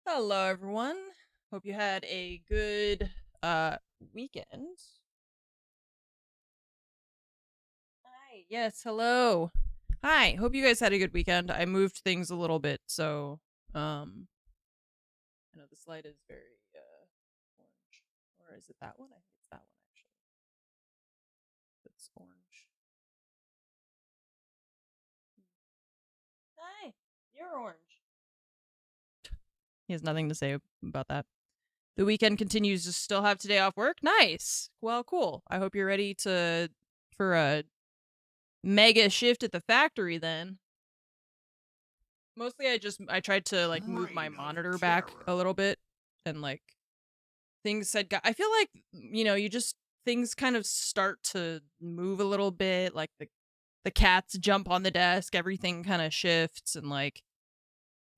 Hello, everyone. Hope you had a good weekend. Hi. Yes, hello. Hi. Hope you guys had a good weekend. I moved things a little bit, so I know this light is very orange. Or is it that one? I think it's that one actually. It's orange. Hi. You're orange. He has nothing to say about that. The weekend continues to still have today off work. Nice. Well, cool. I hope you're ready for a mega shift at the factory then. Mostly I tried to like move my monitor back a little bit and like things had got I feel like you just things kind of start to move a little bit, like the cats jump on the desk, everything kind of shifts and like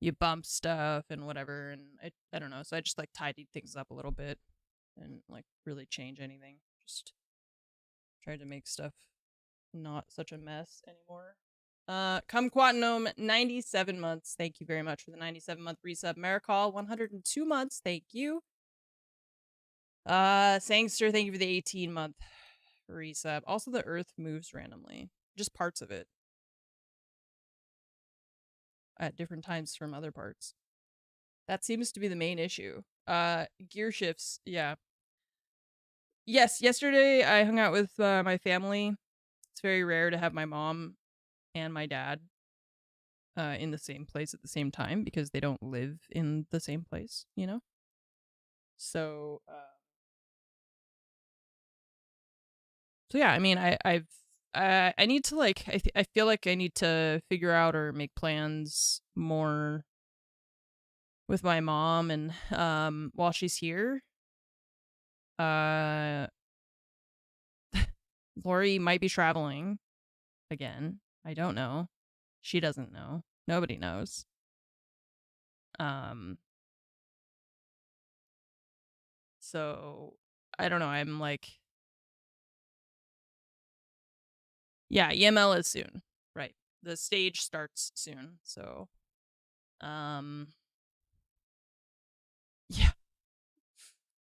you bump stuff and whatever, and I don't know, so I just like tidied things up a little bit and like really change anything. Just tried to make stuff not such a mess anymore. Come Quatinome, 97 months. Thank you very much for the 97-month resub. Maricol, 102 months. Thank you. Sangster, thank you for the 18-month resub. Also, the earth moves randomly. Just parts of it. At different times from other parts. That seems to be the main issue. Gear shifts, yeah. Yes, yesterday I hung out with my family. It's very rare to have my mom and my dad in the same place at the same time because they don't live in the same place, you know? So, yeah, I mean, I need to like, I feel like I need to figure out or make plans more with my mom and, while she's here. Lori might be traveling again. I don't know. She doesn't know. Nobody knows. So I don't know. I'm like, yeah, EML is soon. Right. The stage starts soon. So, yeah.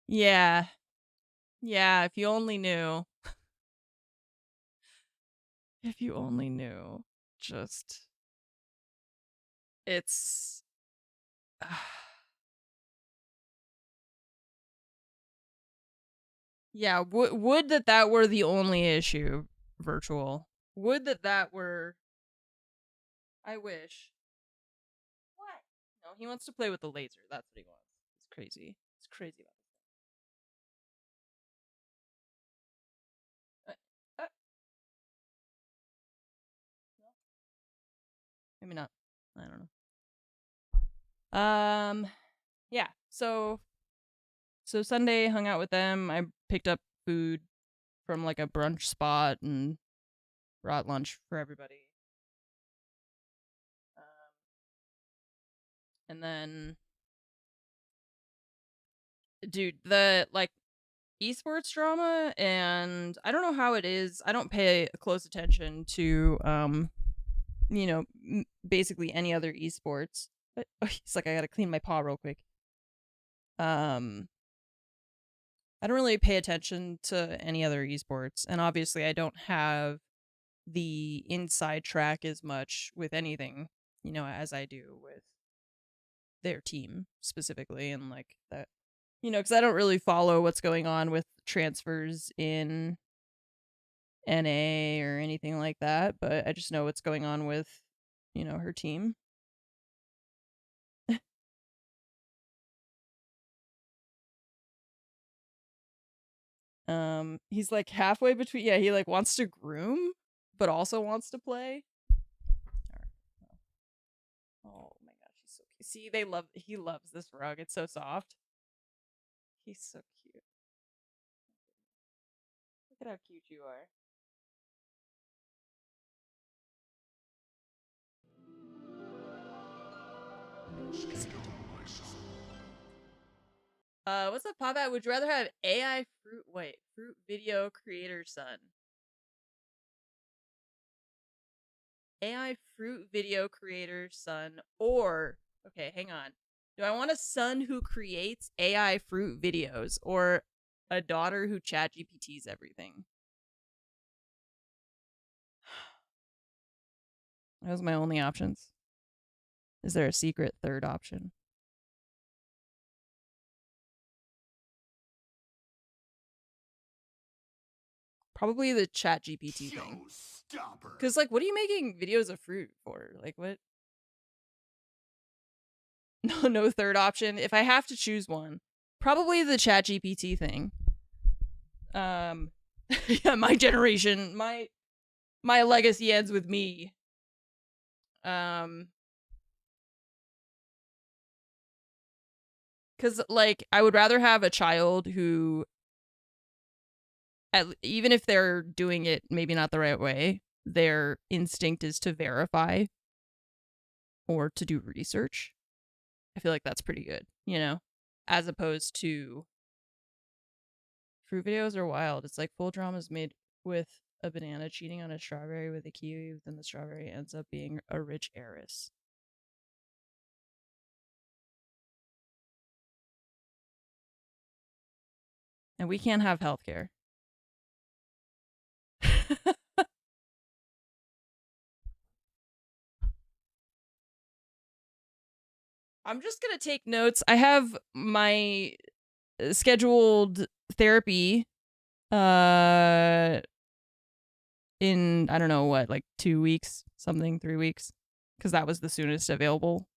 Yeah. Yeah. If you only knew. If you only knew. Just, it's. Yeah, would that were the only issue, virtual. Would that were. I wish. What? No, he wants to play with the laser. That's what he wants. It's crazy. It's crazy about this. No, maybe not. I don't know. Yeah. So Sunday hung out with them. I picked up food from like a brunch spot and brought lunch for everybody. And then, dude, the like esports drama, and I don't know how it is. I don't pay close attention to basically any other esports. But he's like, I gotta clean my paw real quick. I don't really pay attention to any other esports, and obviously I don't have the inside track as much with anything, as I do with their team specifically, and like that, because I don't really follow what's going on with transfers in NA or anything like that, but I just know what's going on with, her team. He's like halfway between, yeah, he like wants to groom, but also wants to play. Oh my gosh, he's so cute. See, he loves this rug. It's so soft. He's so cute. Look at how cute you are. What's up, Pop Out? Would you rather have AI fruit video creator son? AI fruit video creator son, or okay, hang on. Do I want a son who creates AI fruit videos or a daughter who chat GPTs everything? Those are my only options. Is there a secret third option? Probably the chat GPT thing. Because, like, what are you making videos of fruit for? Like, what? No third option. If I have to choose one, probably the chat GPT thing. Yeah, my generation, my legacy ends with me. Because, like, I would rather have a child who, even if they're doing it maybe not the right way, their instinct is to verify or to do research. I feel like that's pretty good, you know, as opposed to fruit videos are wild. It's like full dramas made with a banana cheating on a strawberry with a kiwi, then the strawberry ends up being a rich heiress. And we can't have healthcare. I'm just gonna take notes. I have my scheduled therapy in, I don't know what, like 2 weeks, something, 3 weeks, because that was the soonest available.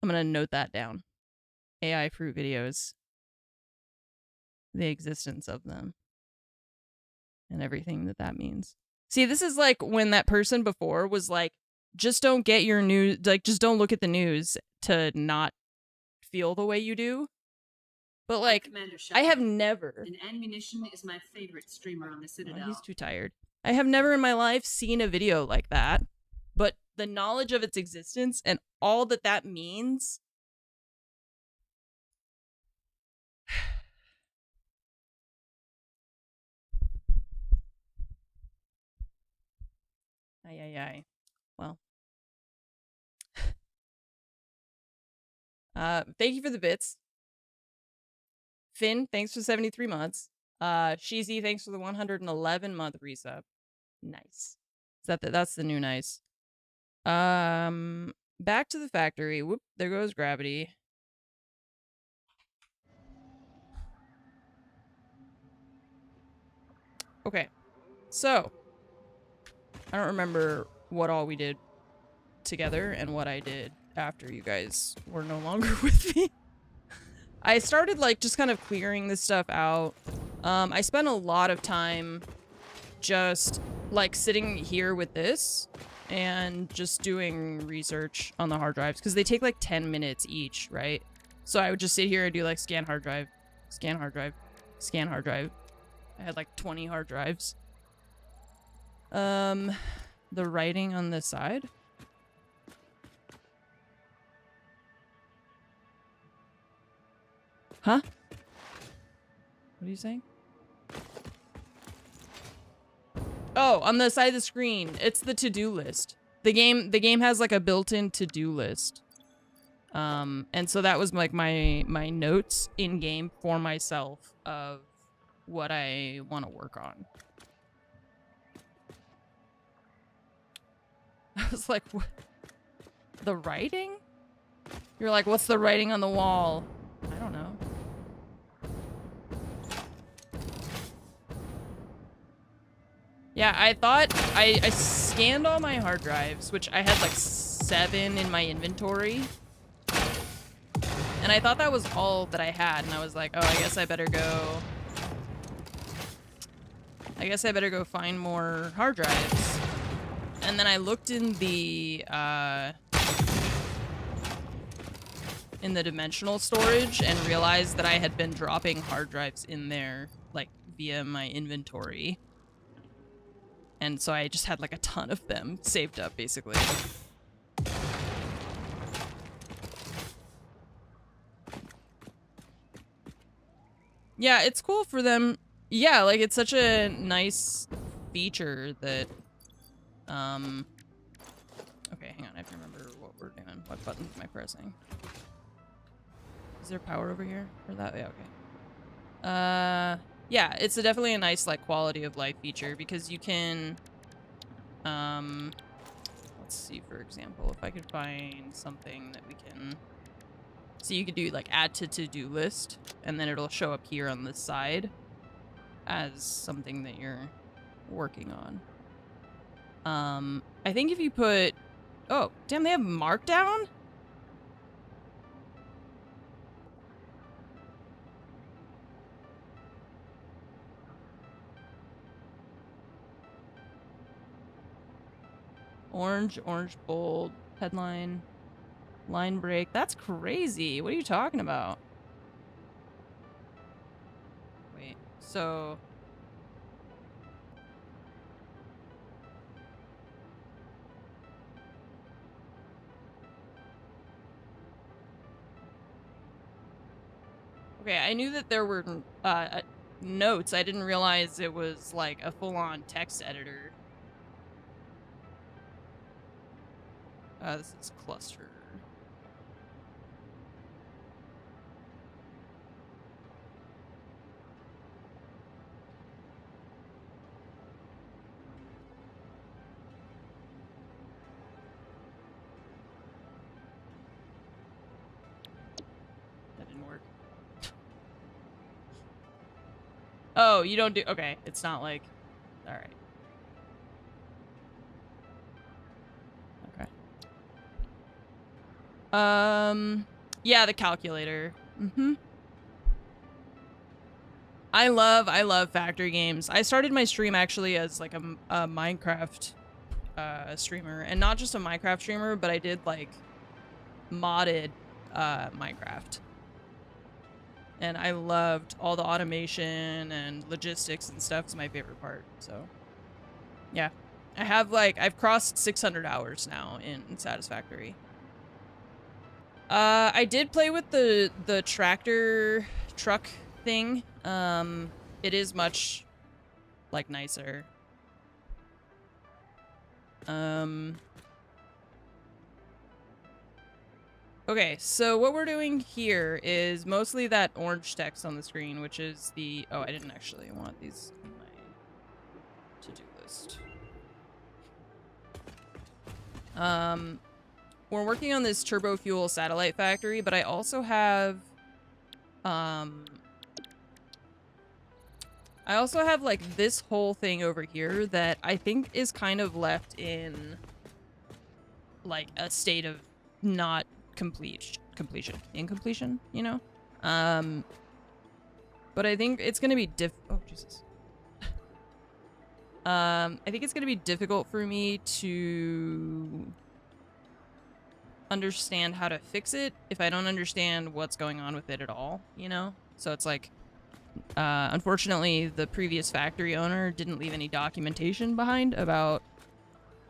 I'm gonna note that down. AI fruit videos, the existence of them, and everything that means. See, this is like when that person before was like, just don't get your news, like, just don't look at the news to not feel the way you do. But, like, I have never. And Munition is my favorite streamer on the Citadel. Oh, he's too tired. I have never in my life seen a video like that, but the knowledge of its existence and all that means. Ay. Well. Thank you for the bits. Finn, thanks for 73 months. Sheezy, thanks for the 111-month resub. Nice. That's the new nice. Back to the factory. Whoop, there goes gravity. Okay. So, I don't remember what all we did together and what I did after you guys were no longer with me. I started, like, just kind of clearing this stuff out. I spent a lot of time just, like, sitting here with this and just doing research on the hard drives, because they take, like, 10 minutes each, right? So I would just sit here and do, like, scan hard drive, scan hard drive, scan hard drive. I had, like, 20 hard drives. The writing on this side. Huh? What are you saying? Oh, on the side of the screen, it's the to-do list. The game has like a built-in to-do list. And so that was like my notes in game for myself of what I want to work on. I was like, what? The writing? You're like, what's the writing on the wall? I don't know. Yeah, I thought I scanned all my hard drives, which I had like 7 in my inventory. And I thought that was all that I had, and I was like, oh, I guess I better go find more hard drives. And then I looked in the dimensional storage and realized that I had been dropping hard drives in there, like, via my inventory. And so I just had, like, a ton of them saved up, basically. Yeah, it's cool for them. Yeah, like, it's such a nice feature that, okay, hang on, I have to remember what we're doing. What buttons am I pressing. Is there power over here? Or that? Yeah, okay. Yeah, it's definitely a nice, like, quality of life feature because you can, let's see, for example, if I could find something that we can, so you could do, like, add to-do list, and then it'll show up here on this side as something that you're working on. I think if you put, oh, damn, they have Markdown? Orange, orange bold, headline, line break. That's crazy. What are you talking about? Wait, so... Okay, I knew that there were notes. I didn't realize it was like a full-on text editor. This is cluster. That didn't work. Oh, you don't do... Okay, it's not like... Alright. Yeah, the calculator. I love factory games. I started my stream actually as like a Minecraft streamer, and not just a Minecraft streamer, but I did like modded Minecraft. And I loved all the automation and logistics and stuff. It's my favorite part. So yeah, I've crossed 600 hours now in Satisfactory. I did play with the tractor truck thing. It is much like nicer. Okay, so what we're doing here is mostly that orange text on the screen, which is the... Oh, I didn't actually want these in my to-do list. We're working on this turbo fuel satellite factory, but I also have... I also have, like, this whole thing over here that I think is kind of left in, like, a state of not incompletion, you know? But I think it's gonna be oh, Jesus. I think it's gonna be difficult for me to understand how to fix it if I don't understand what's going on with it at all, you know? So it's like, unfortunately, the previous factory owner didn't leave any documentation behind about,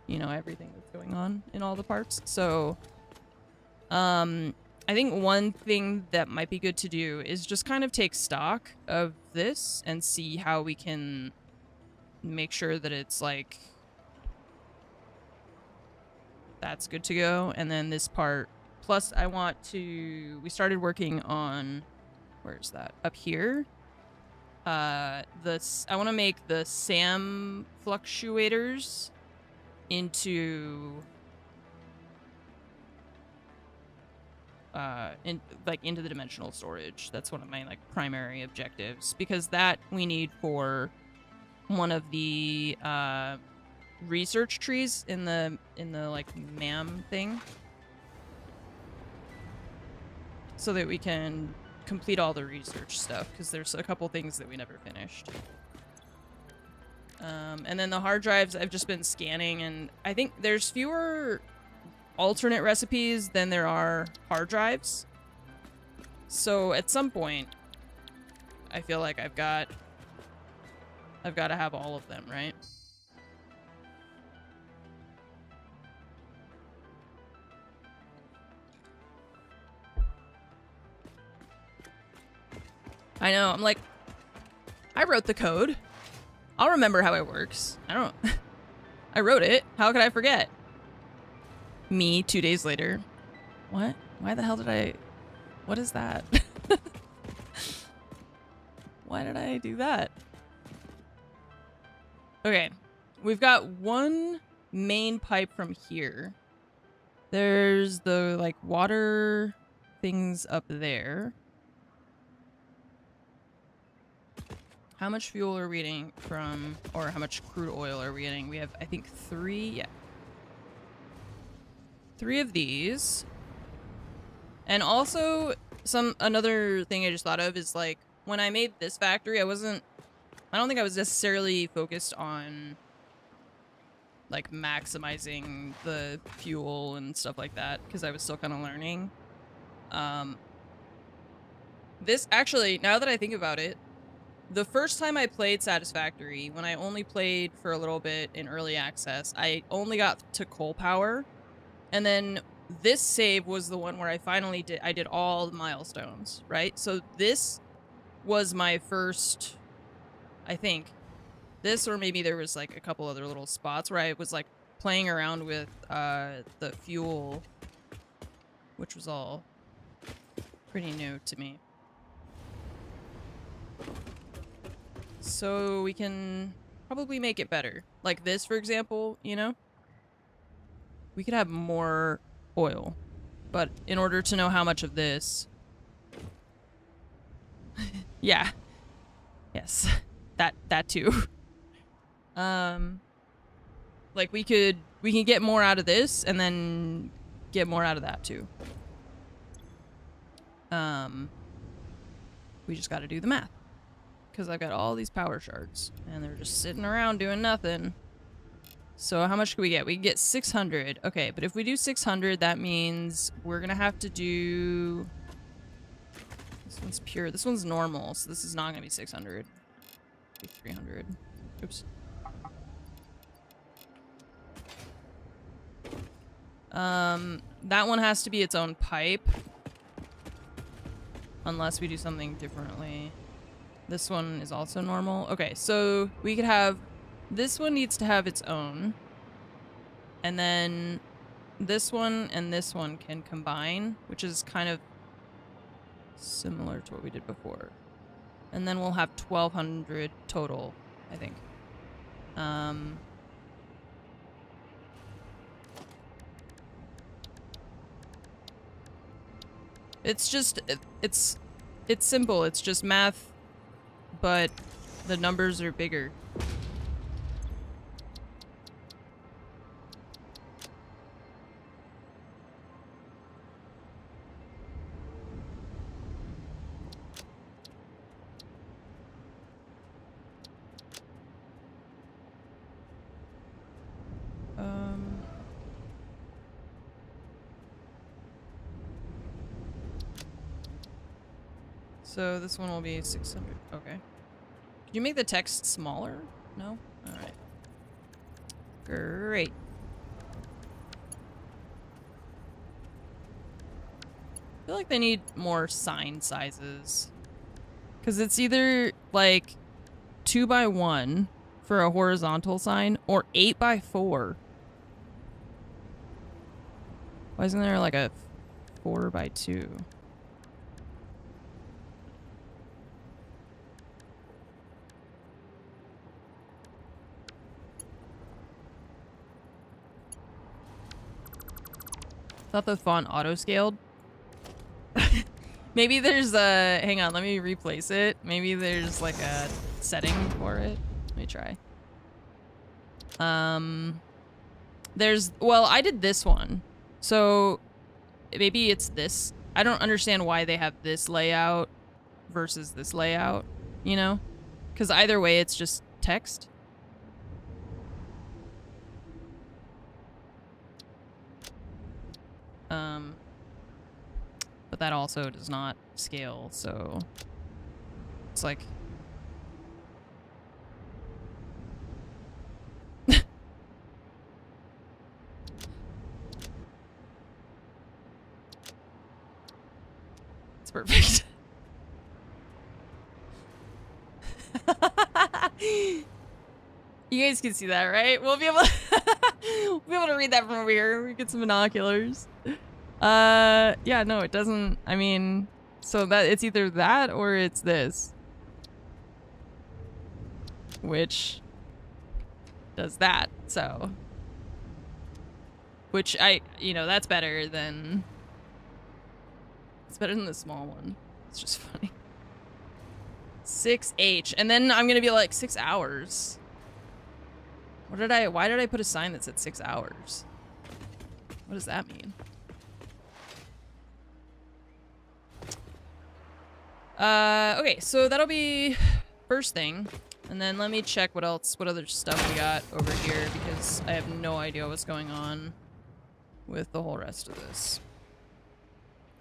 you know, everything that's going on in all the parts. So, I think one thing that might be good to do is just kind of take stock of this and see how we can make sure that it's like, that's good to go. And then this part, plus I want to, we started working on, where's that? Up here. I want to make the SAM fluctuators into into the dimensional storage. That's one of my like primary objectives, because that we need for one of the research trees in the like MAM thing, so that we can complete all the research stuff, because there's a couple things that we never finished. And then the hard drives, I've just been scanning, and I think there's fewer alternate recipes than there are hard drives. So at some point, I feel like I've got to have all of them, right? I know, I'm like, I wrote the code. I'll remember how it works. I wrote it. How could I forget? Me, 2 days later. What? Why the hell did I... What is that? Why did I do that? Okay. We've got one main pipe from here. There's the, like, water things up there. How much fuel are we getting from... Or how much crude oil are we getting? We have, I think, 3... Yeah. 3 of these. And also, another thing I just thought of is, like, when I made this factory, I don't think I was necessarily focused on, like, maximizing the fuel and stuff like that, because I was still kind of learning. This, actually, now that I think about it, the first time I played Satisfactory, when I only played for a little bit in early access, I only got to coal power, and then this save was the one where I finally did all the milestones, right? So this was my first, I think, this, or maybe there was like a couple other little spots where I was like playing around with the fuel, which was all pretty new to me. So we can probably make it better. Like this, for example, you know? We could have more oil, but in order to know how much of this... Yeah. Yes. That too. Like we can get more out of this and then get more out of that too. We just got to do the math, because I've got all these power shards and they're just sitting around doing nothing. So how much can we get? We can get 600. Okay, but if we do 600, that means we're gonna have to do... This one's pure. This one's normal, so this is not gonna be 600. Be 300. Oops. That one has to be its own pipe, unless we do something differently. This one is also normal. Okay, so we could have... This one needs to have its own. And then this one and this one can combine, which is kind of similar to what we did before. And then we'll have 1,200 total, I think. It's just, it's simple. It's just math, but the numbers are bigger. So this one will be 600. Okay. Could you make the text smaller? No? Alright. Great. I feel like they need more sign sizes. Because it's either like 2x1 for a horizontal sign or 8x4. Why isn't there like a 4x2? Thought the font auto-scaled. Maybe there's a... Hang on, let me replace it. Maybe there's like a setting for it. Let me try. There's... Well, I did this one. So maybe it's this. I don't understand why they have this layout versus this layout, you know? Because either way, it's just text. But that also does not scale, so it's like... It's perfect. You guys can see that, right? We'll be able to we'll be able to read that from over here. We get some binoculars. Yeah, no, it doesn't. I mean, so that it's either that or it's this. Which does that, so. Which that's better than. It's better than the small one. It's just funny. 6H. And then I'm gonna be like 6 hours. Why did I put a sign that said 6 hours? What does that mean? Okay, so that'll be first thing. And then let me check what other stuff we got over here, because I have no idea what's going on with the whole rest of this.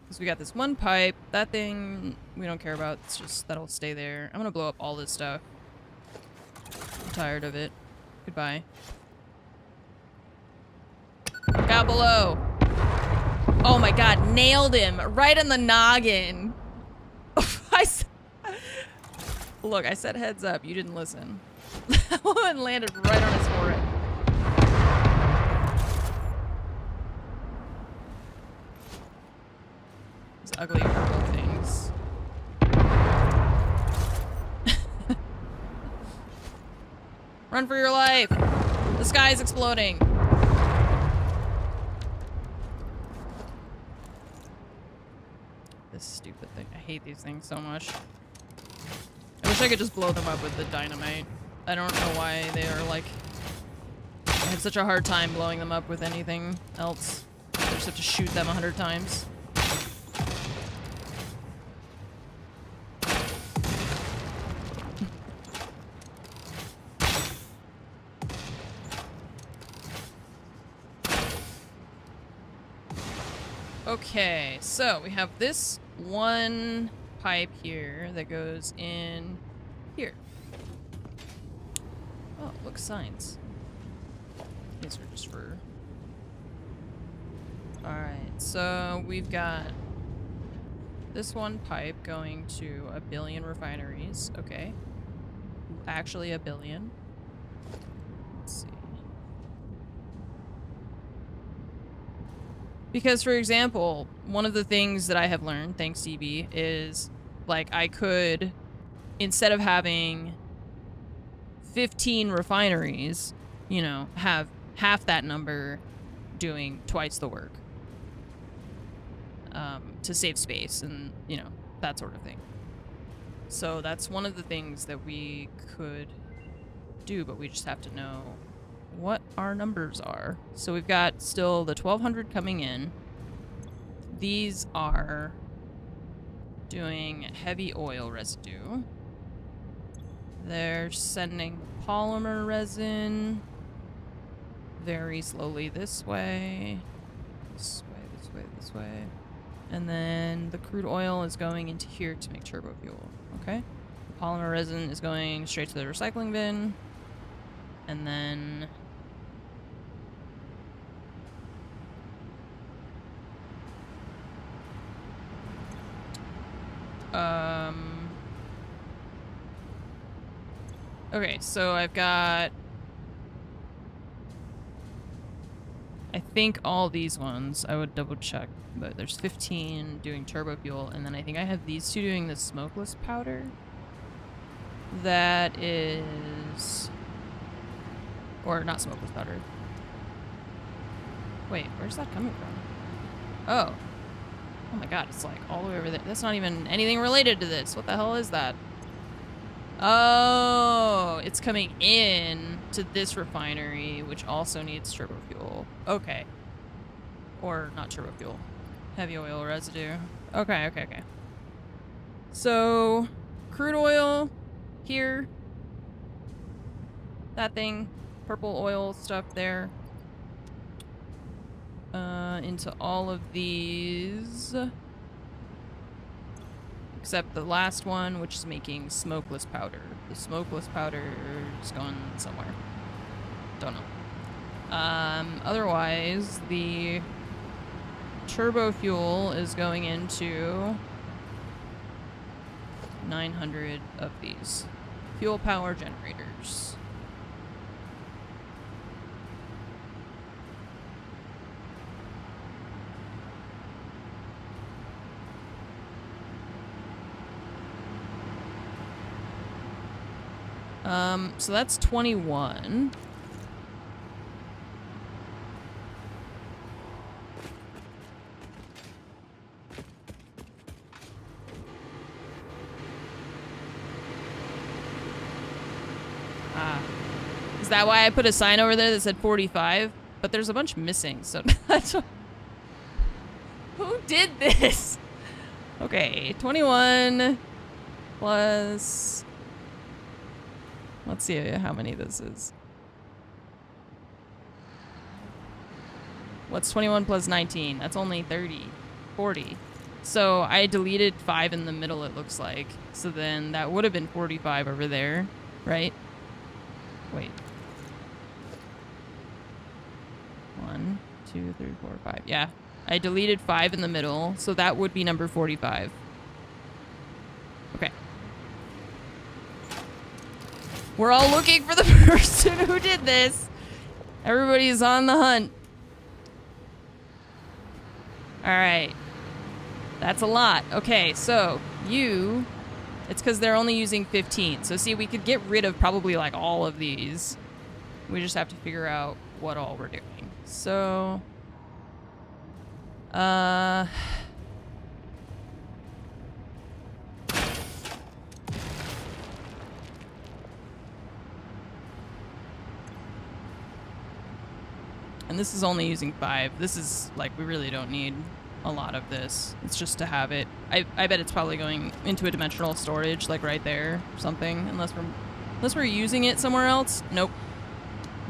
Because we got this one pipe. That thing we don't care about. It's just, that'll stay there. I'm gonna blow up all this stuff. I'm tired of it. Goodbye. Got below. Oh my god, nailed him. Right in the noggin. Look, I said heads up. You didn't listen. That one landed right on his forehead. These ugly purple things. Run for your life! The sky is exploding! This stupid thing. I hate these things so much. I wish I could just blow them up with the dynamite. I don't know why they are like... I have such a hard time blowing them up with anything else. I just have to shoot them 100 times. Okay, so we have this one pipe here that goes in here. Oh, look, signs. These are just for... Alright, so we've got this one pipe going to 1 billion refineries. Okay. Actually 1 billion. Let's see. Because, for example, one of the things that I have learned, thanks CB, is, like, I could, instead of having 15 refineries, you know, have half that number doing twice the work. To save space and, you know, that sort of thing. So that's one of the things that we could do, but we just have to know what our numbers are. So we've got still the 1200 coming in. These are doing heavy oil residue. They're sending polymer resin very slowly this way. This way, this way, this way. And then the crude oil is going into here to make turbo fuel. Okay? The polymer resin is going straight to the recycling bin. And then... Okay, so I've got... I think all these ones, I would double check, but there's 15 doing turbo fuel, and then I think I have these two doing the smokeless powder. That is... Or not smokeless powder. Wait, where's that coming from? Oh. Oh my god, it's like all the way over there. That's not even anything related to this. What the hell is that? Oh, it's coming in to this refinery, which also needs turbo fuel. Okay. Or not turbo fuel. Heavy oil residue. Okay, okay, okay. So, crude oil here. That thing. Purple oil stuff there. Into all of these. Except the last one, which is making smokeless powder. The smokeless powder is going somewhere. Don't know. Otherwise, the turbo fuel is going into 900 of these fuel power generators. So that's 21. Ah. Is that why I put a sign over there that said 45? But there's a bunch missing, so that's what... Who did this? Okay, 21 plus... Let's see how many this is. What's 21 plus 19? That's only 30. 40. So I deleted 5 in the middle, it looks like. So then that would have been 45 over there, right? Wait. 1, 2, 3, 4, 5. Yeah. I deleted 5 in the middle, so that would be number 45. Okay. We're all looking for the person who did this. Everybody's on the hunt. All right. That's a lot. Okay, so you... It's because they're only using 15. So see, we could get rid of probably like all of these. We just have to figure out what all we're doing. So... And this is only using 5. This is, like, we really don't need a lot of this. It's just to have it. I bet it's probably going into a dimensional storage, like right there or something. Unless we're using it somewhere else. Nope.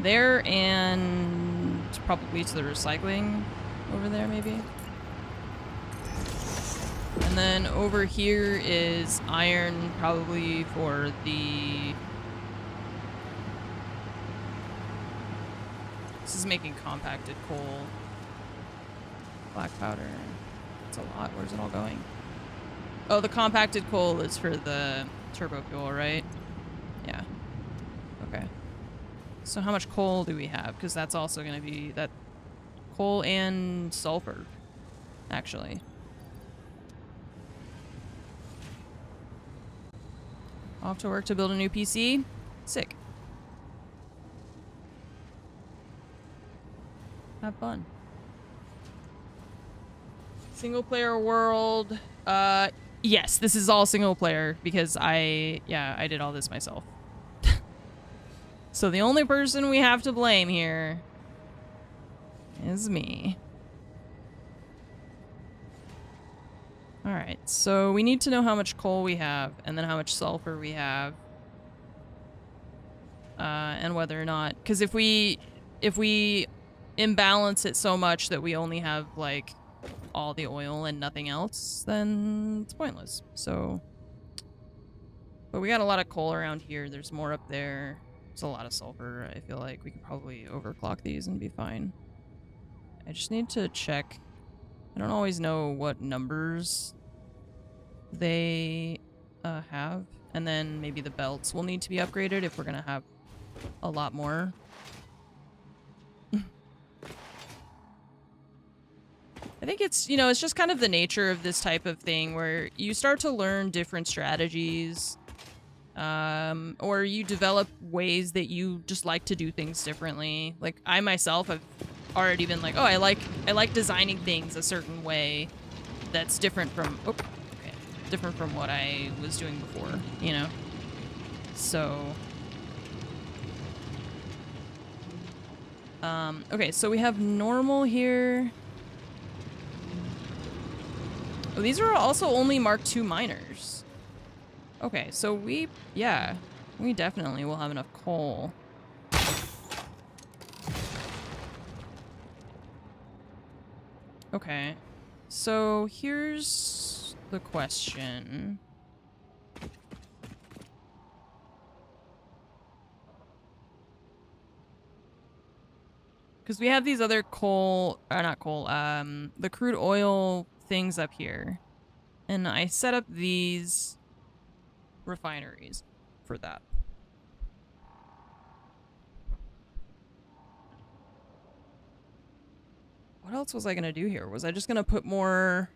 There and probably to the recycling over there, maybe. And then over here is iron, probably for the... This is making compacted coal. Black powder. It's a lot. Where's it all going? Oh, the compacted coal is for the turbo fuel, right? Yeah. Okay. So how much coal do we have? Because that's also going to be that coal and sulfur, actually. Off to work to build a new PC. Sick. Have fun. Single player world. Yes, this is all single player because I did all this myself. So the only person we have to blame here is me. All right, so we need to know how much coal we have and then how much sulfur we have. And whether or not, because if we imbalance it so much that we only have like all the oil and nothing else, then it's pointless. So, but we got a lot of coal around here. There's more up there. There's a lot of sulfur. I feel like we could probably overclock these and be fine. I just need to check. I don't always know what numbers they have. And then maybe the belts will need to be upgraded if we're gonna have a lot more. I think it's, you know, it's just kind of the nature of this type of thing where you start to learn different strategies, or you develop ways that you just like to do things differently. Like I myself have already been like, oh, I like designing things a certain way that's different from, different from what I was doing before, you know? So, okay, so we have normal here. Oh, these are also only Mark II miners. Okay, so we definitely will have enough coal. Okay, so here's the question. Because we have these other coal, or not coal, the crude oil things up here. And I set up these refineries for that. What else was I gonna do here? Was I just gonna put more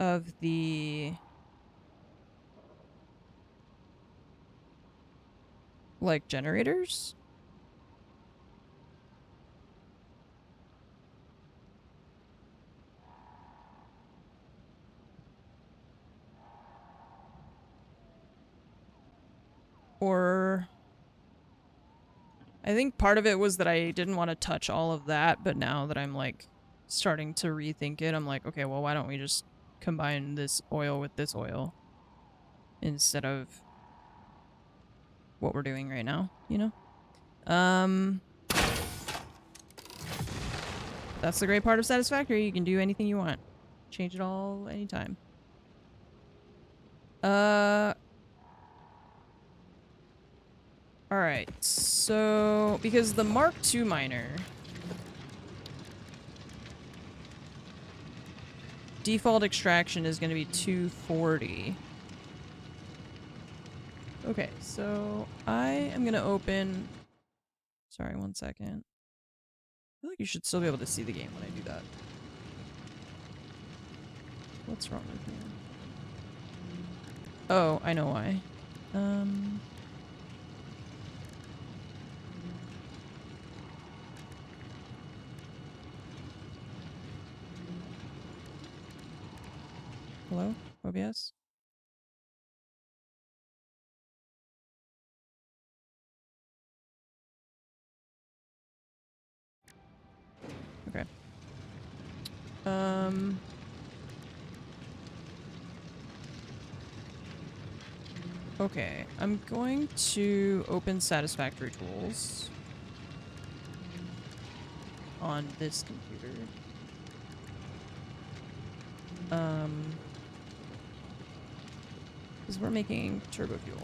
of the... Like generators? Or... I think part of it was that I didn't want to touch all of that, but now that I'm, like, starting to rethink it, I'm like, okay, well, why don't we just combine this oil with this oil instead of what we're doing right now, you know? That's the great part of Satisfactory. You can do anything you want. Change it all anytime. Alright, so... Because the Mark II miner... Default extraction is going to be 240. Okay, so I am going to open... Sorry, 1 second. I feel like you should still be able to see the game when I do that. What's wrong with me? Oh, I know why. Hello? OBS? Okay. Okay, I'm going to open Satisfactory tools on this computer. Because we're making turbo fuel.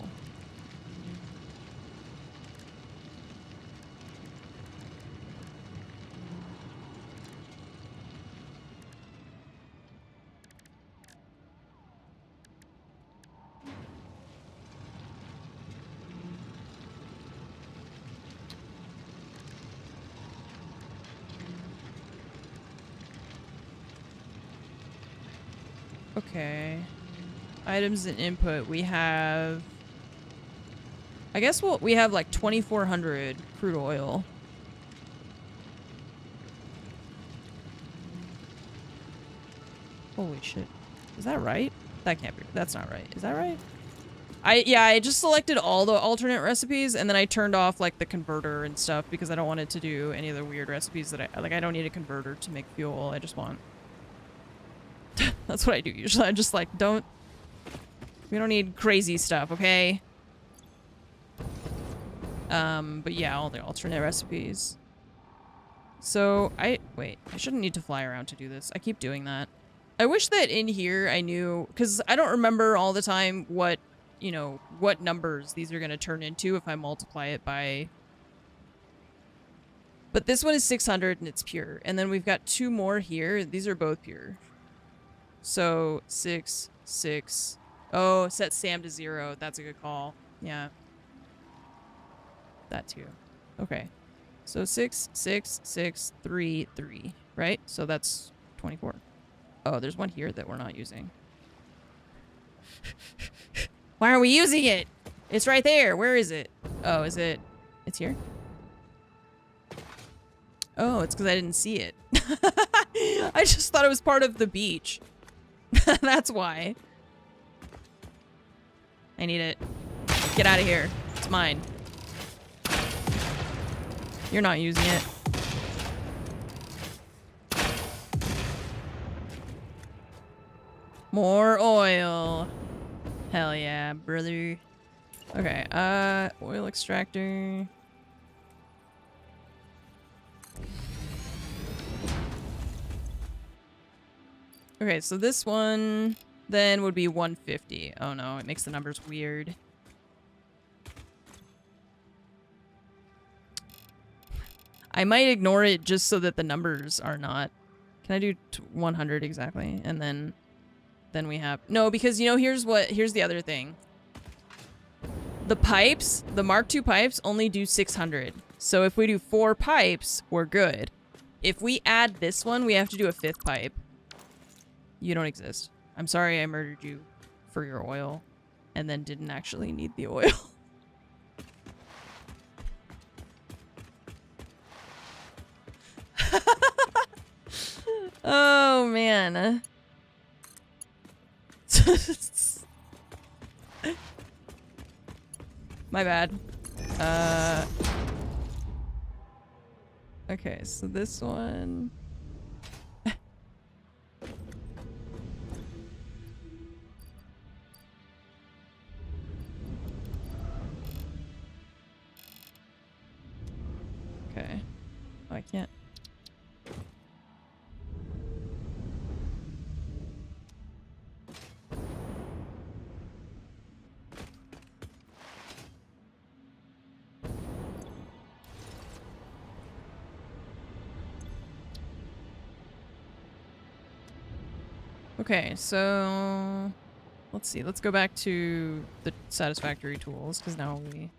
Okay. Items and input. We have... I guess we have like 2,400 crude oil. Holy shit. Is that right? That can't be. That's not right. Is that right? I just selected all the alternate recipes and then I turned off like the converter and stuff because I don't want it to do any of the weird recipes that I don't need a converter to make fuel. I just want... That's what I do usually. I just like, we don't need crazy stuff, okay? But yeah, all the alternate recipes. So, wait, I shouldn't need to fly around to do this. I keep doing that. I wish that in here I knew, because I don't remember all the time what, you know, what numbers these are going to turn into if I multiply it by... But this one is 600 and it's pure. And then we've got 2 more here. These are both pure. So, 6, 6. Oh, set Sam to 0. That's a good call. Yeah. That too. Okay. So 6, 6, 6, 3, 3. Right? So that's 24. Oh, there's one here that we're not using. Why aren't we using it? It's right there. Where is it? Oh, is it? It's here? Oh, it's because I didn't see it. I just thought it was part of the beach. That's why. I need it. Get out of here. It's mine. You're not using it. More oil. Hell yeah, brother. Okay, oil extractor. Okay, so this one then would be 150. Oh no, it makes the numbers weird. I might ignore it just so that the numbers are not... Can I do 100 exactly? And then we have... No, because, you know, here's the other thing. The pipes, the Mark II pipes only do 600. So if we do 4 pipes, we're good. If we add this one, we have to do a 5th pipe. You don't exist. I'm sorry I murdered you for your oil and then didn't actually need the oil. Oh, man. My bad. Okay, so this one... Okay. Oh, I can't. Okay, so let's see. Let's go back to the Satisfactory tools because now we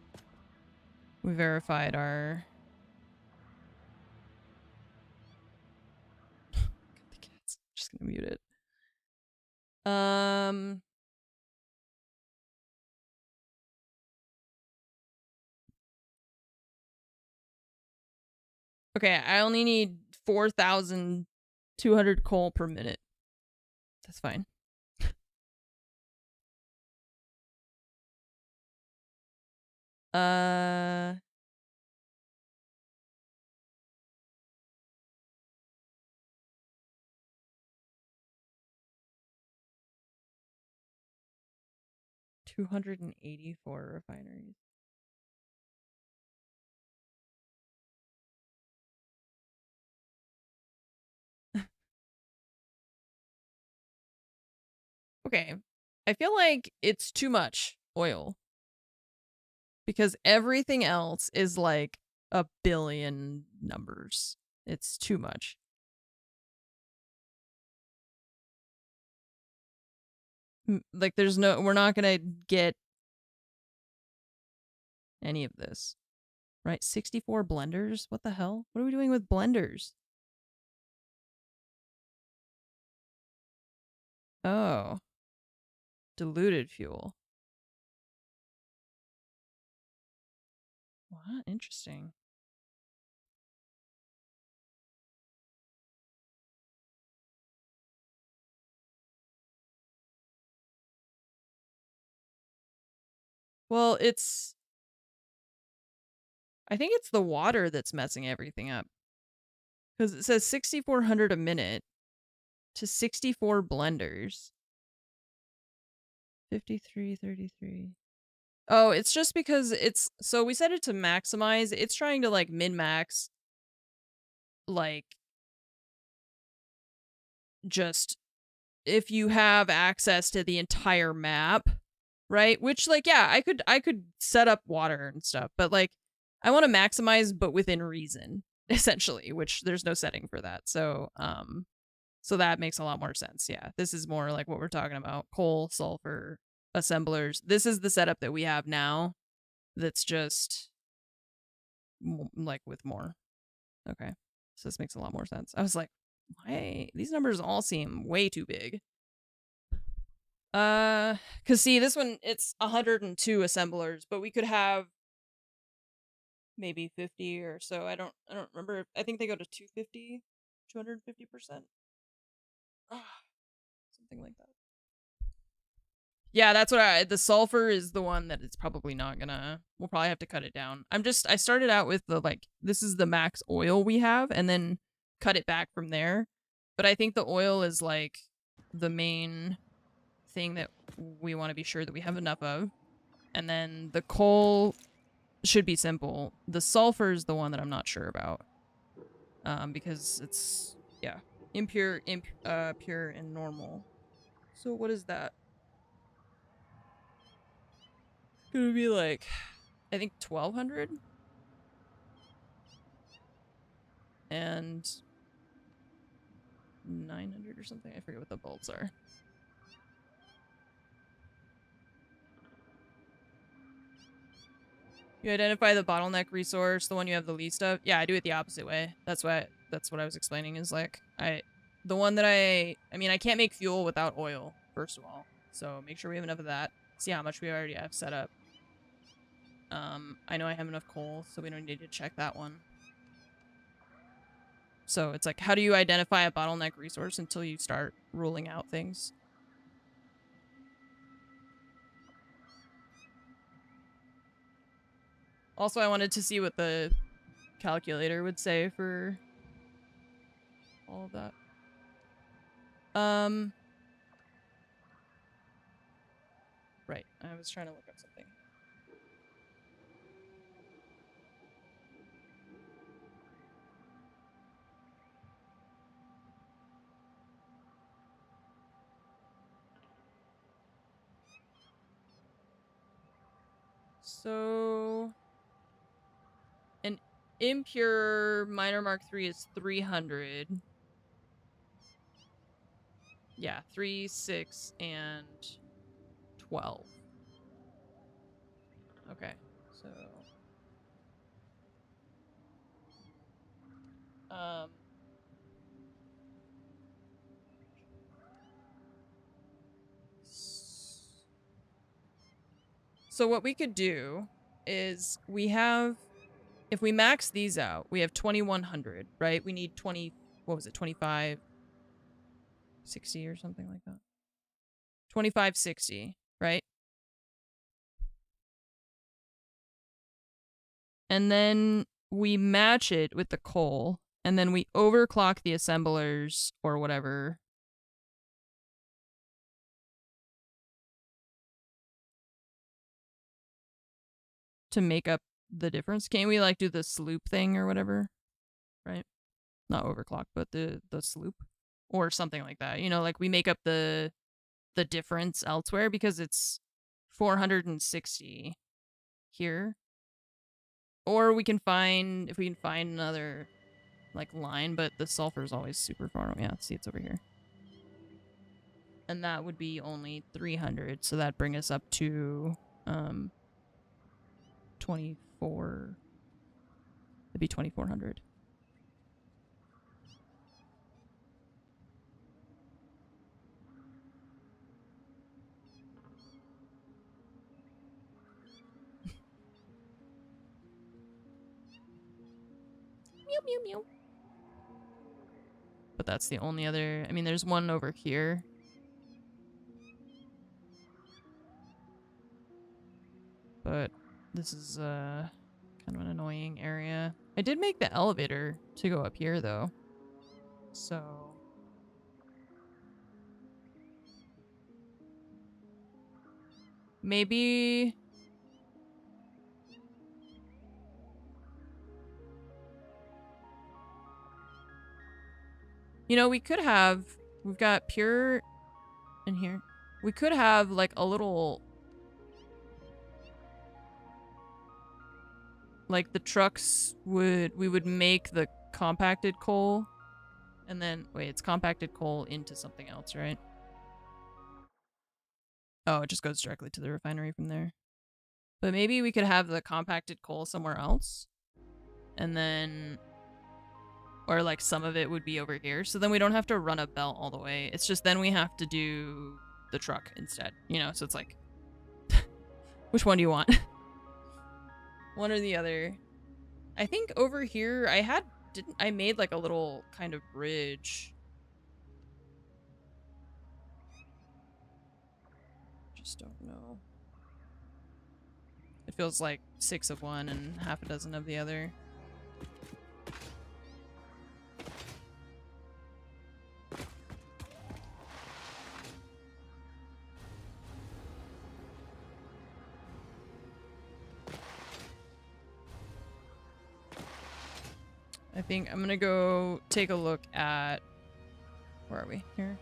verified our. The cats. Just gonna mute it. Okay, I only need 4,200 coal per minute. That's fine. 284 refineries. Okay. I feel like it's too much oil. Because everything else is like a billion numbers. It's too much. Like there's no, we're not gonna get any of this. Right? 64 blenders? What the hell? What are we doing with blenders? Oh. Diluted fuel. What? Interesting. Well, I think it's the water that's messing everything up. Because it says 6,400 a minute to 64 blenders. 5333. Oh, it's just because it's... So we set it to maximize. It's trying to, like, min-max. Like... Just... If you have access to the entire map, right? Which, like, yeah, I could set up water and stuff. But, like, I want to maximize, but within reason, essentially. Which there's no setting for that. So, so that makes a lot more sense. Yeah, this is more like what we're talking about. Coal, sulfur, assemblers. This is the setup that we have now. That's just like with more. Okay, so this makes a lot more sense. I was like, why? These numbers all seem way too big. Cause see, this one, it's 102 assemblers, but we could have maybe 50 or so. I don't remember. I think they go to 250, 250%. Something like that. Yeah, that's what the sulfur is the one that it's probably not gonna, we'll probably have to cut it down. I started out with the, like, this is the max oil we have and then cut it back from there. But I think the oil is like the main thing that we want to be sure that we have enough of. And then the coal should be simple. The sulfur is the one that I'm not sure about. Because it's, yeah, impure, pure and normal. So what is that? Gonna be like, I think 1,200 and 900 or something. I forget what the bulbs are. You identify the bottleneck resource, the one you have the least of. Yeah, I do it the opposite way. That's what I was explaining. Is like the one that I mean, I can't make fuel without oil. First of all, so make sure we have enough of that. See how much we already have set up. I know I have enough coal, so we don't need to check that one. So it's like, how do you identify a bottleneck resource until you start ruling out things? Also, I wanted to see what the calculator would say for all of that. Right. I was trying to look up something. So an impure minor mark 3 is 300. Yeah, 3, 6, and 12. Okay, so so what we could do is we have, if we max these out, we have 2100, right? We need 20, what was it, 2560 or something like that. 2560, right? And then we match it with the coal, and then we overclock the assemblers or whatever. To make up the difference. Can't we like do the sloop thing or whatever? Right? Not overclock, but the sloop or something like that. You know, like we make up the difference elsewhere because it's 460 here. Or we can find, if we can find another like line, but the sulfur is always super far away. Yeah, see, it's over here. And that would be only 300, so that'd bring us up to 24. It'd be 2400. Meow, meow, meow. But that's the only other... I mean, there's one over here. But this is kind of an annoying area. I did make the elevator to go up here, though. So... maybe... You know, we could have... We've got pure in here. We could have, like, a little... Like, the trucks would... We would make the compacted coal. And then... Wait, it's compacted coal into something else, right? Oh, it just goes directly to the refinery from there. But maybe we could have the compacted coal somewhere else. And then... Or, like, some of it would be over here. So then we don't have to run a belt all the way. It's just then we have to do the truck instead. You know, so it's like... which one do you want? One or the other. I think over here, I made, like, a little kind of bridge. Just don't know. It feels like 6 of one and half a dozen of the other. I think I'm gonna go take a look at... Where are we? Here?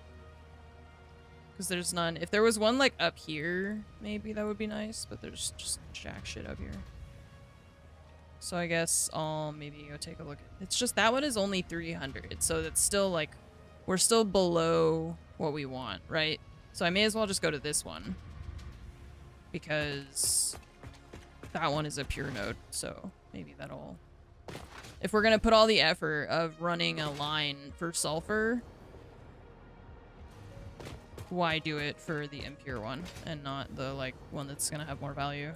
Because there's none. If there was one, like, up here, maybe that would be nice. But there's just jack shit up here. So I guess I'll maybe go take a look. It's just that one is only 300. So that's still, like... We're still below what we want, right? So I may as well just go to this one. Because... that one is a pure node. So maybe that'll... If we're gonna put all the effort of running a line for sulfur, why do it for the impure one and not the, like, one that's gonna have more value?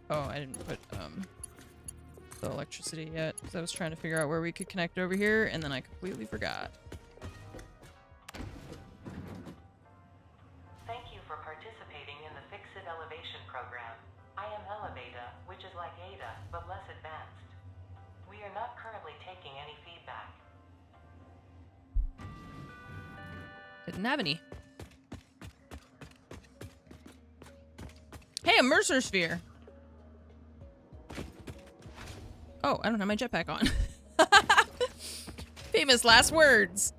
Oh, I didn't put the electricity yet because I was trying to figure out where we could connect over here, and then I completely forgot. Thank you for participating in the Fix-It Elevation program. I am Elevata, which is like Ada, but less advanced. We are not currently taking any feedback. Didn't have any. Hey, a Mercer Sphere! Oh, I don't have my jetpack on. Famous last words.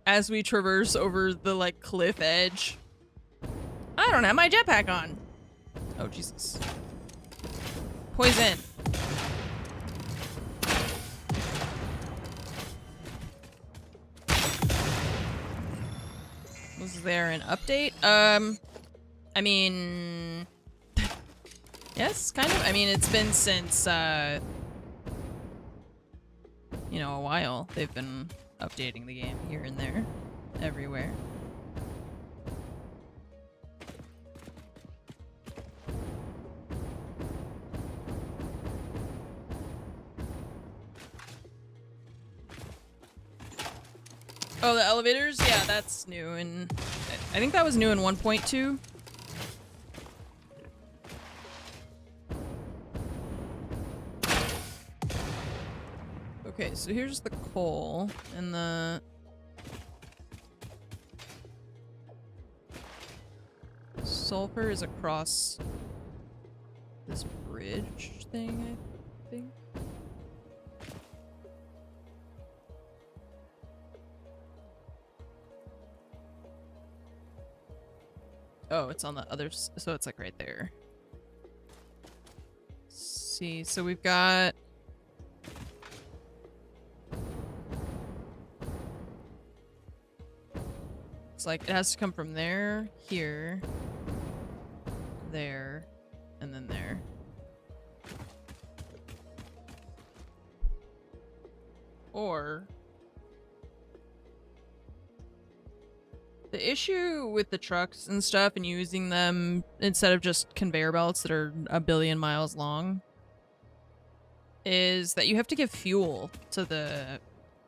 As we traverse over the, like, cliff edge. I don't have my jetpack on. Oh, Jesus. Poison. Was there an update? I mean... yes, kind of. I mean, it's been since, you know, a while. They've been updating the game here and there. Everywhere. Oh, the elevators? Yeah, that's new, and I think that was new in 1.2. Okay, so here's the coal, and the... sulfur is across this bridge thing, I think. Oh, it's on the other, so it's like right there. Let's see, so we've got... it's like, it has to come from there, here, there, and then there. Or... the issue with the trucks and stuff and using them instead of just conveyor belts that are a billion miles long is that you have to give fuel to the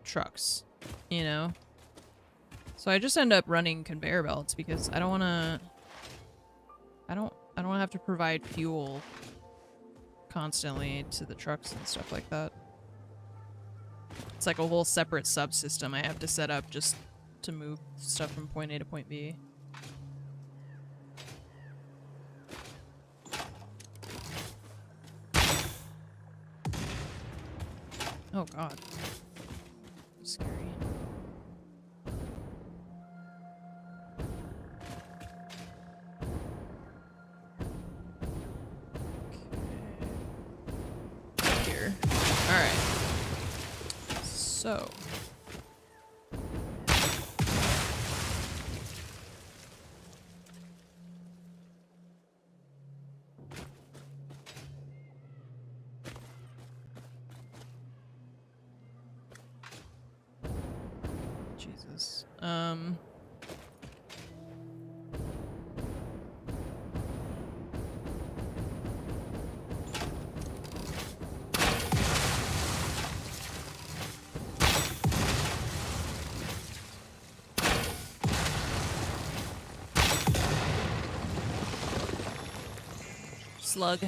trucks, you know? So I just end up running conveyor belts because I don't want to... I don't want to have to provide fuel constantly to the trucks and stuff like that. It's like a whole separate subsystem I have to set up just to move stuff from point A to point B. Oh god. Scary. Okay. Here. Alright. So. Jesus. Slug.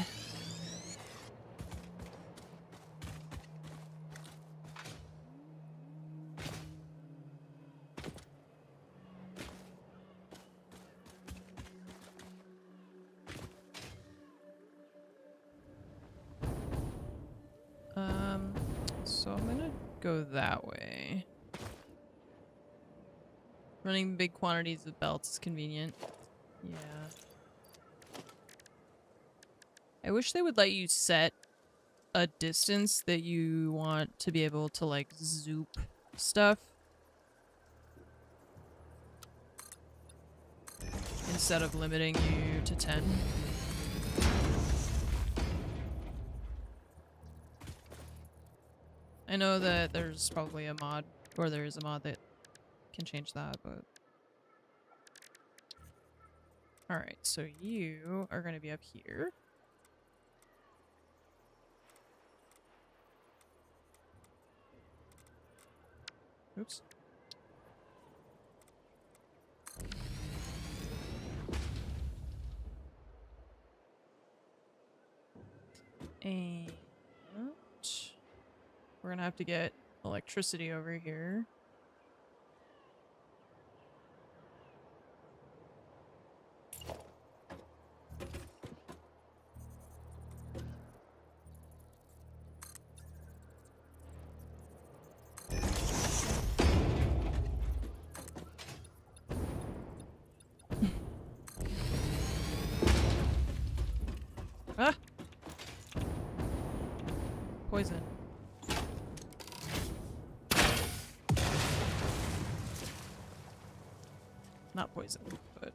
So I'm gonna go that way. Running big quantities of belts is convenient. Yeah. I wish they would let you set a distance that you want to be able to, like, zoop stuff. Instead of limiting you to 10. I know that there's probably a mod, or there is a mod that can change that, but... Alright, so you are going to be up here. Oops. And we're gonna have to get electricity over here. Ah! Poison. Not poison, but...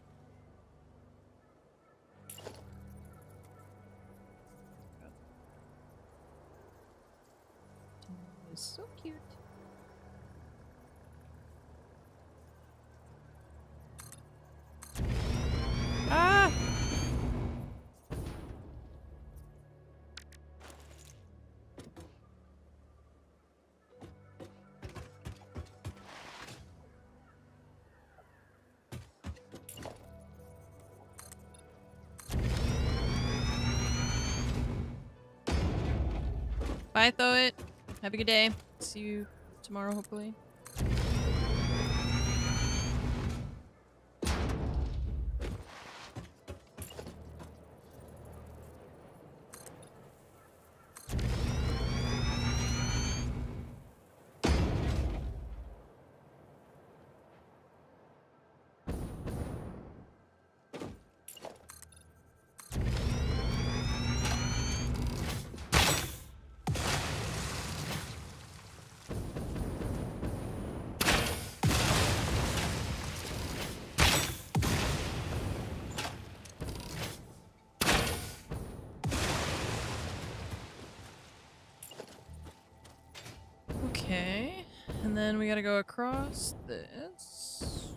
It's so cute. Ah! Bye, Throw It. Have a good day. See you tomorrow, hopefully. Okay, and then we gotta go across this.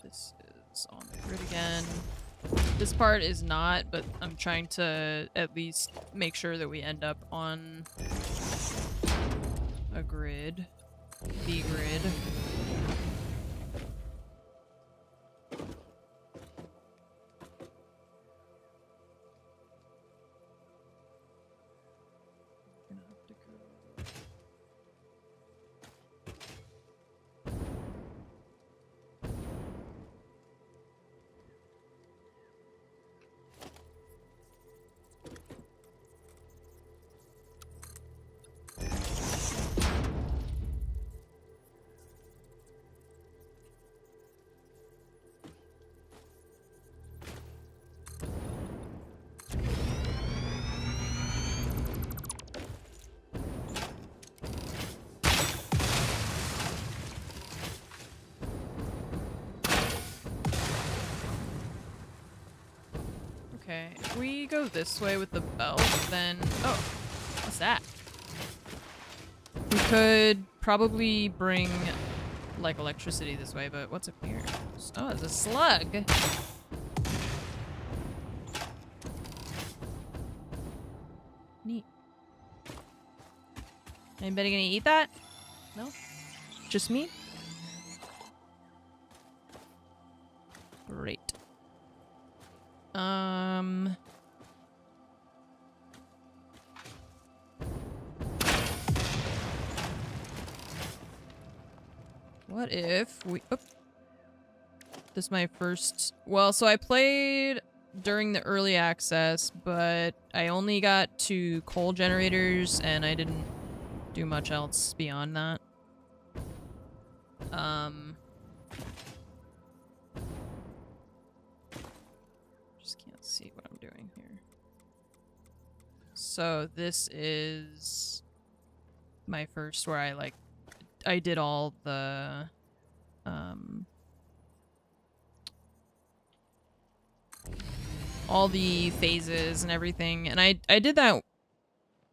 This is on the grid again. This part is not, but I'm trying to at least make sure that we end up on a grid. The grid. Gonna have to go. Okay, if we go this way with the belt, then... Oh, what's that? We could probably bring, like, electricity this way, but what's up here? Oh, it's a slug! Neat. Anybody gonna eat that? No? Just me? Great. What if we... Oh. This is my first... Well, so I played during the early access, but I only got to coal generators, and I didn't do much else beyond that. Just can't see what I'm doing here. So this is my first where I did all the phases and everything, and I did that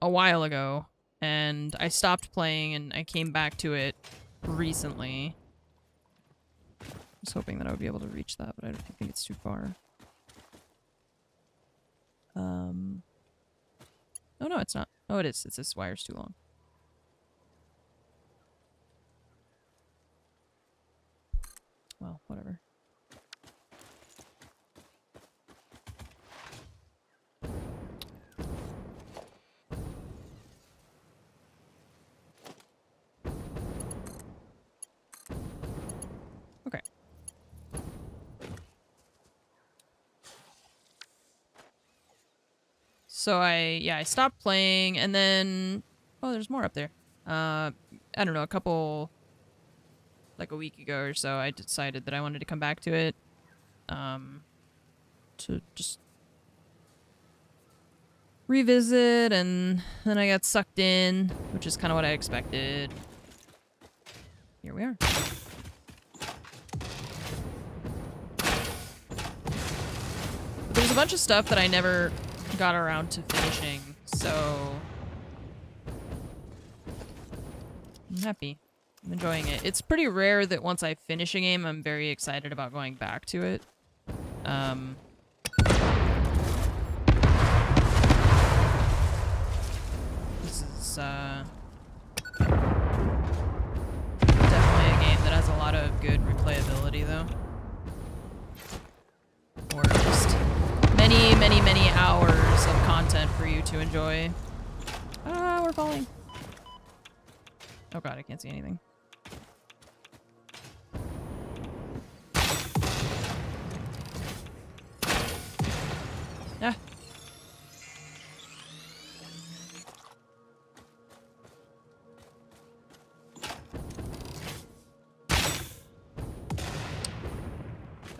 a while ago, and I stopped playing and I came back to it recently. I was hoping that I would be able to reach that, but I don't think it's too far. Oh no, it's not. Oh, it is. It's this wire's too long. Well, whatever. Okay. So I stopped playing, and then oh, there's more up there. I don't know, like a week ago or so, I decided that I wanted to come back to it, to just revisit, and then I got sucked in, which is kind of what I expected. Here we are. But there's a bunch of stuff that I never got around to finishing, so I'm happy. I'm enjoying it. It's pretty rare that once I finish a game, I'm very excited about going back to it. This is definitely a game that has a lot of good replayability, though. Or just many, many, many hours of content for you to enjoy. Ah, we're falling. Oh god, I can't see anything. Ah.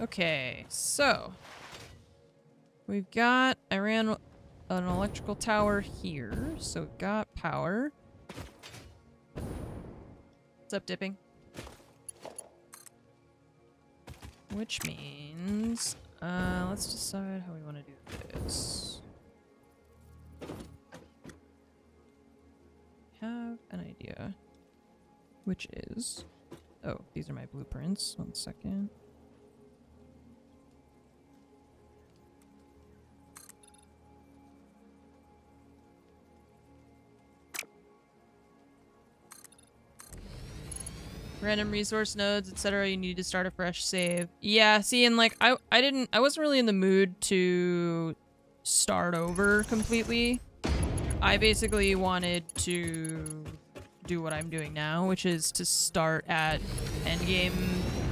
Okay, so we've got, I ran an electrical tower here, so we've got power. What's up, Dipping? Which means, let's decide how we want to do this. Have an idea. Which is, oh, these are my blueprints. 1 second. Random resource nodes, etc. You need to start a fresh save. Yeah, see, and like I wasn't really in the mood to start over completely. I basically wanted to do what I'm doing now, which is to start at endgame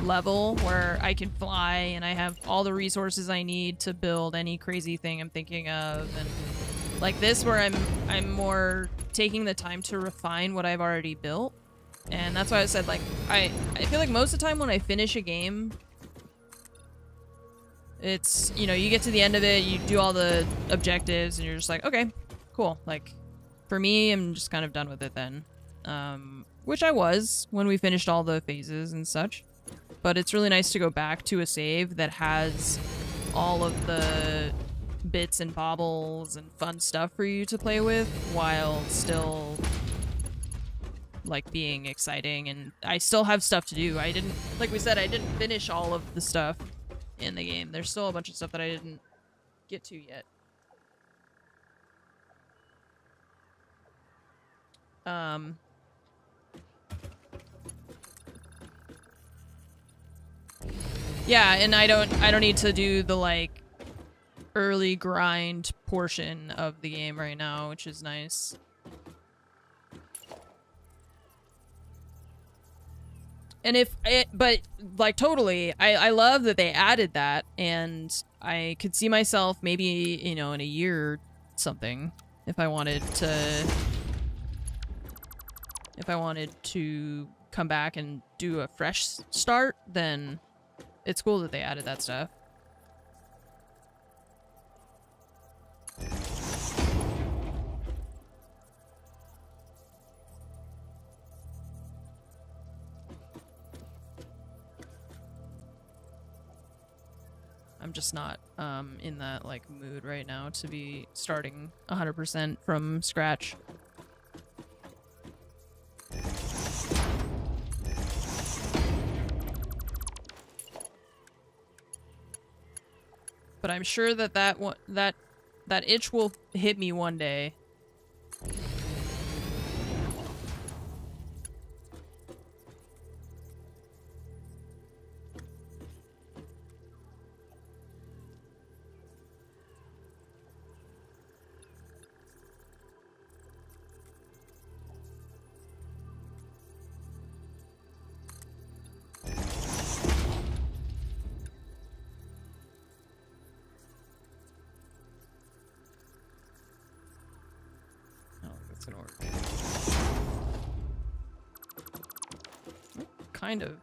level where I can fly and I have all the resources I need to build any crazy thing I'm thinking of, and like this where I'm more taking the time to refine what I've already built. And that's why I said, like, I feel like most of the time when I finish a game, it's, you know, you get to the end of it, you do all the objectives, and you're just like, okay, cool. Like, for me, I'm just kind of done with it then. Which I was when we finished all the phases and such. But it's really nice to go back to a save that has all of the bits and baubles and fun stuff for you to play with while still like being exciting, and I still have stuff to do. I didn't, like we said, I didn't finish all of the stuff in the game. There's still a bunch of stuff that I didn't get to yet. Yeah, and I don't need to do the like early grind portion of the game right now, which is nice. And but like totally, I love that they added that, and I could see myself maybe, you know, in a year or something, if I wanted to come back and do a fresh start, then it's cool that they added that stuff. I'm just not in that like mood right now to be starting 100% from scratch. But I'm sure that that itch will hit me one day. That's gonna work. Kind of.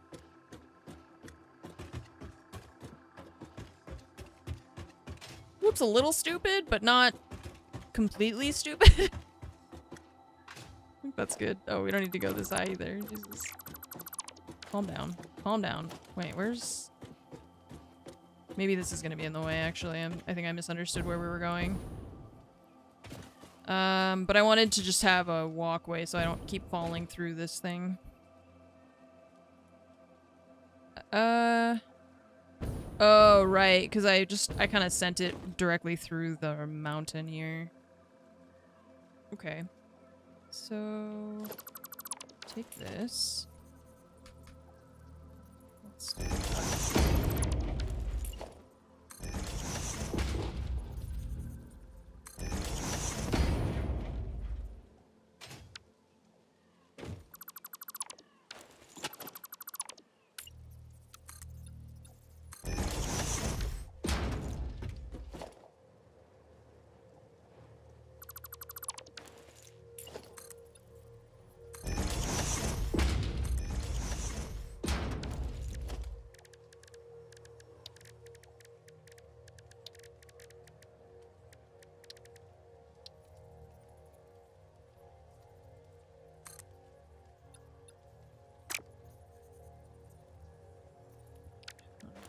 Whoops, a little stupid, but not completely stupid. I think that's good. Oh, we don't need to go this high either. Jesus. Calm down. Calm down. Wait, where's... Maybe this is gonna be in the way, actually. I think I misunderstood where we were going. But I wanted to just have a walkway so I don't keep falling through this thing. Oh, right, because I kind of sent it directly through the mountain here. Okay. So, take this. Let's do that.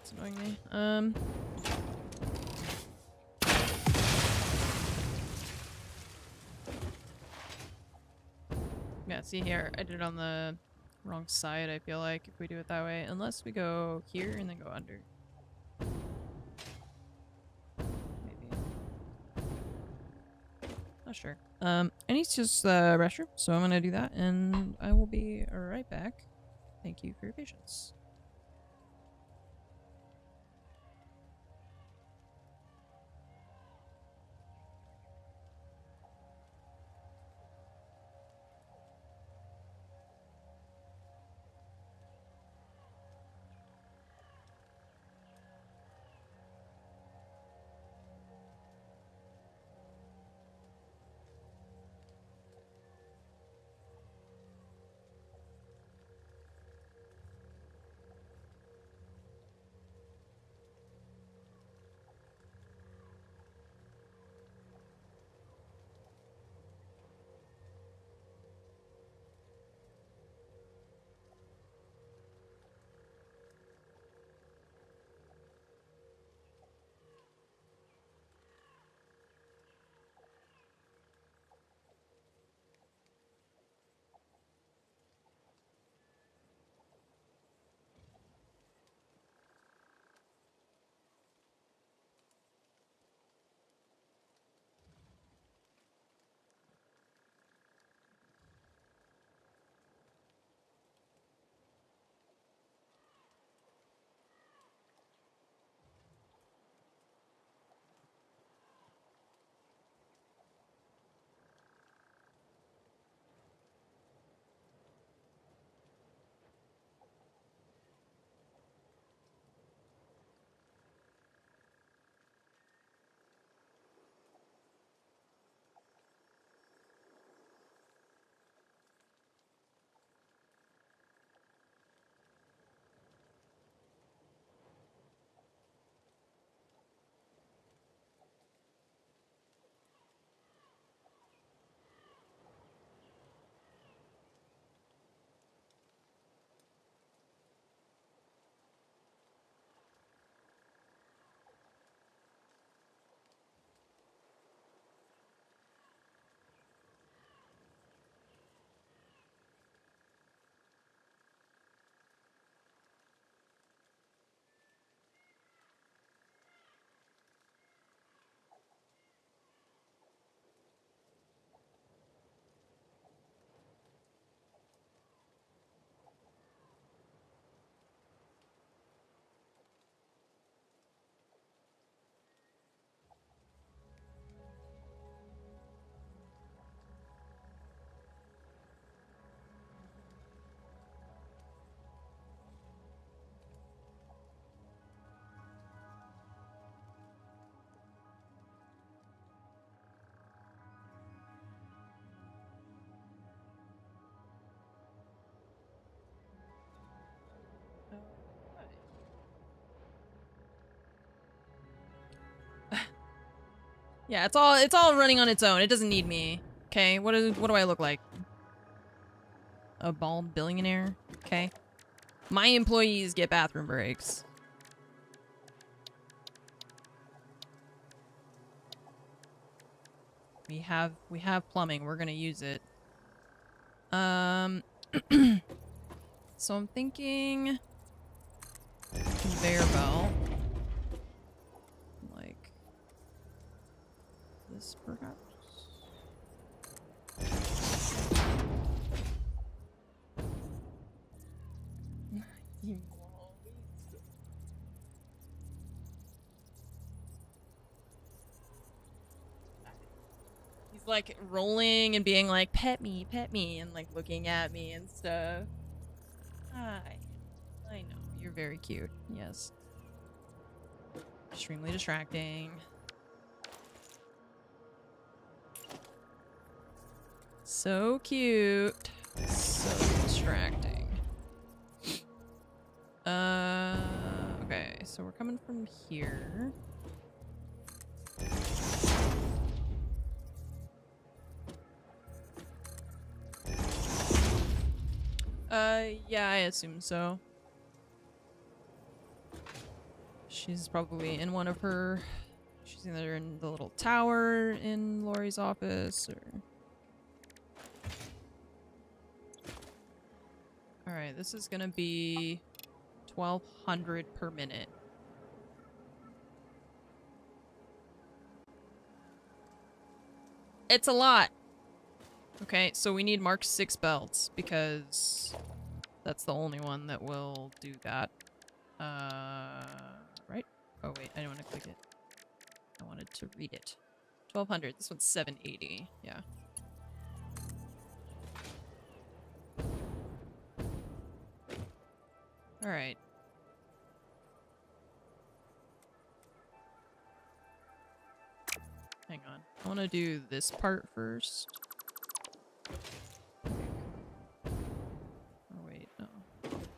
It's annoying me. Yeah, see here, I did it on the wrong side, I feel like, if we do it that way. Unless we go here and then go under. Maybe. Not sure. I need to use the restroom, so I'm gonna do that, and I will be right back. Thank you for your patience. Yeah, it's all running on its own. It doesn't need me. Okay, what do I look like? A bald billionaire? Okay. My employees get bathroom breaks. We have plumbing. We're gonna use it. So I'm thinking conveyor belt. Like this, perhaps? He's like rolling and being like, pet me, and like looking at me and stuff. Hi. I know, you're very cute. Yes. Extremely distracting. So cute. So distracting. Okay, so we're coming from here. Yeah, I assume so. She's probably in one of her... She's either in the little tower in Lori's office, or... Alright, this is gonna be 1,200 per minute. It's a lot! Okay, so we need Mark 6 belts, because that's the only one that will do that. Right? Oh wait, I didn't want to click it. I wanted to read it. 1,200, this one's 780, yeah. Alright. Hang on. I want to do this part first. Oh wait, no.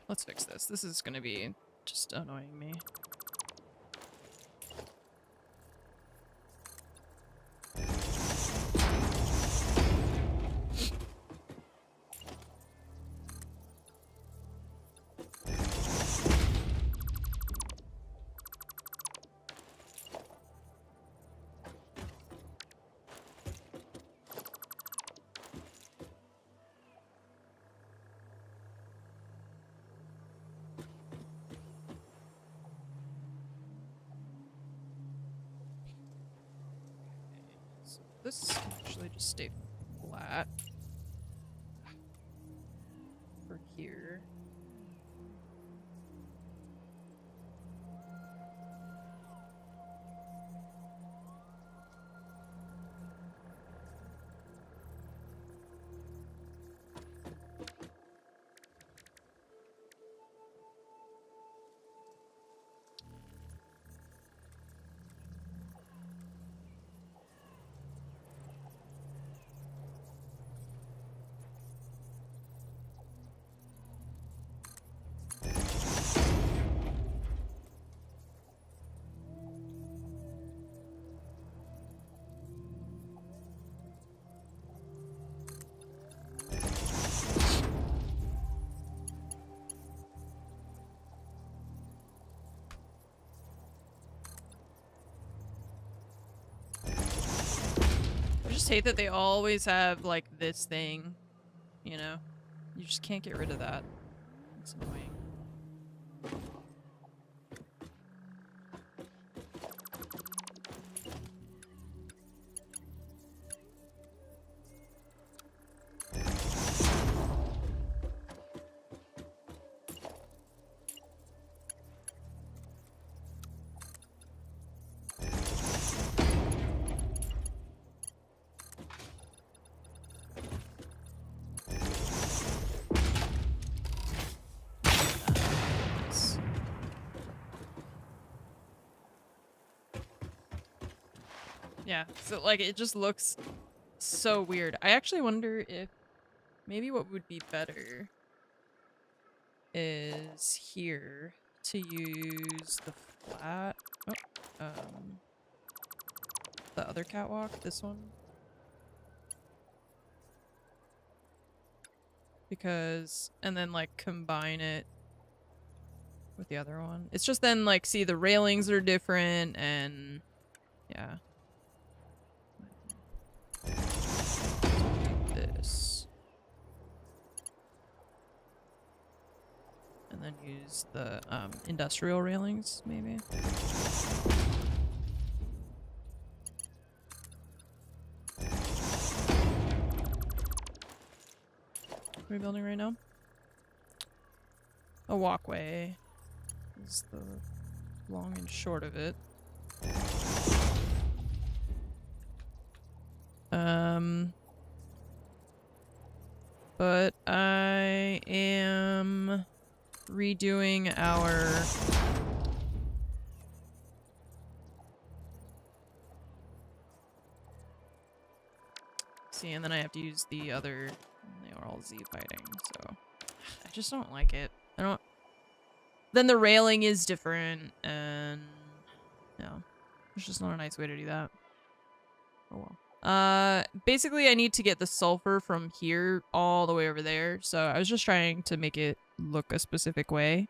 Let's fix this. This is gonna be just annoying me. This can actually just stay flat for here. I just hate that they always have, like, this thing, you know? You just can't get rid of that. It's annoying. Yeah, so like it just looks so weird. I actually wonder if maybe what would be better is here to use the flat. Oh, the other catwalk, this one. Because, and then like combine it with the other one. It's just then like, see, the railings are different and yeah. Do this. And then use the industrial railings, maybe. What are we building right now? A walkway is the long and short of it. But I am redoing our see, and then I have to use the other. They are all Z fighting, so I just don't like it. I don't. Then the railing is different, and no, it's just not a nice way to do that. Oh well. Basically I need to get the sulfur from here all the way over there. So I was just trying to make it look a specific way,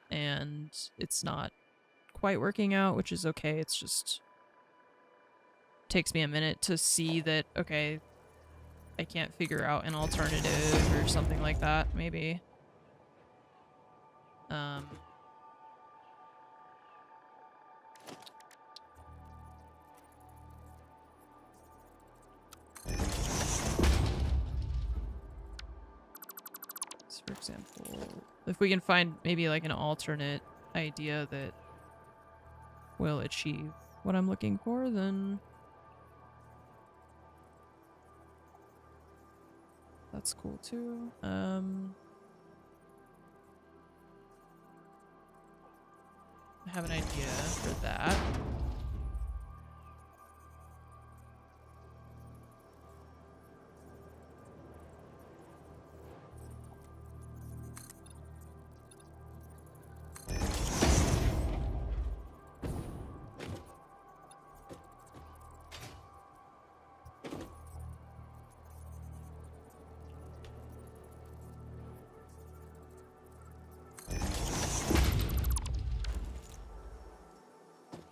and it's not quite working out, which is okay. It's just takes me a minute to see that, okay, I can't figure out an alternative or something like that, maybe. For example, if we can find maybe like an alternate idea that will achieve what I'm looking for, then that's cool too. I have an idea for that.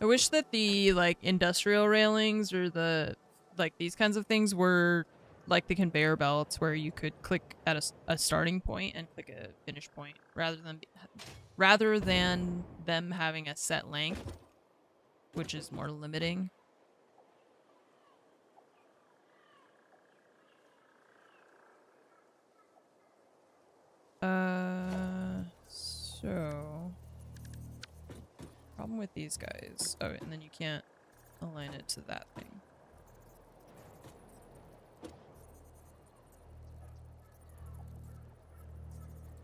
I wish that the, like, industrial railings or the, like, these kinds of things were like the conveyor belts where you could click at a starting point and click a finish point rather than them having a set length, which is more limiting. So problem with these guys. Oh, and then you can't align it to that thing.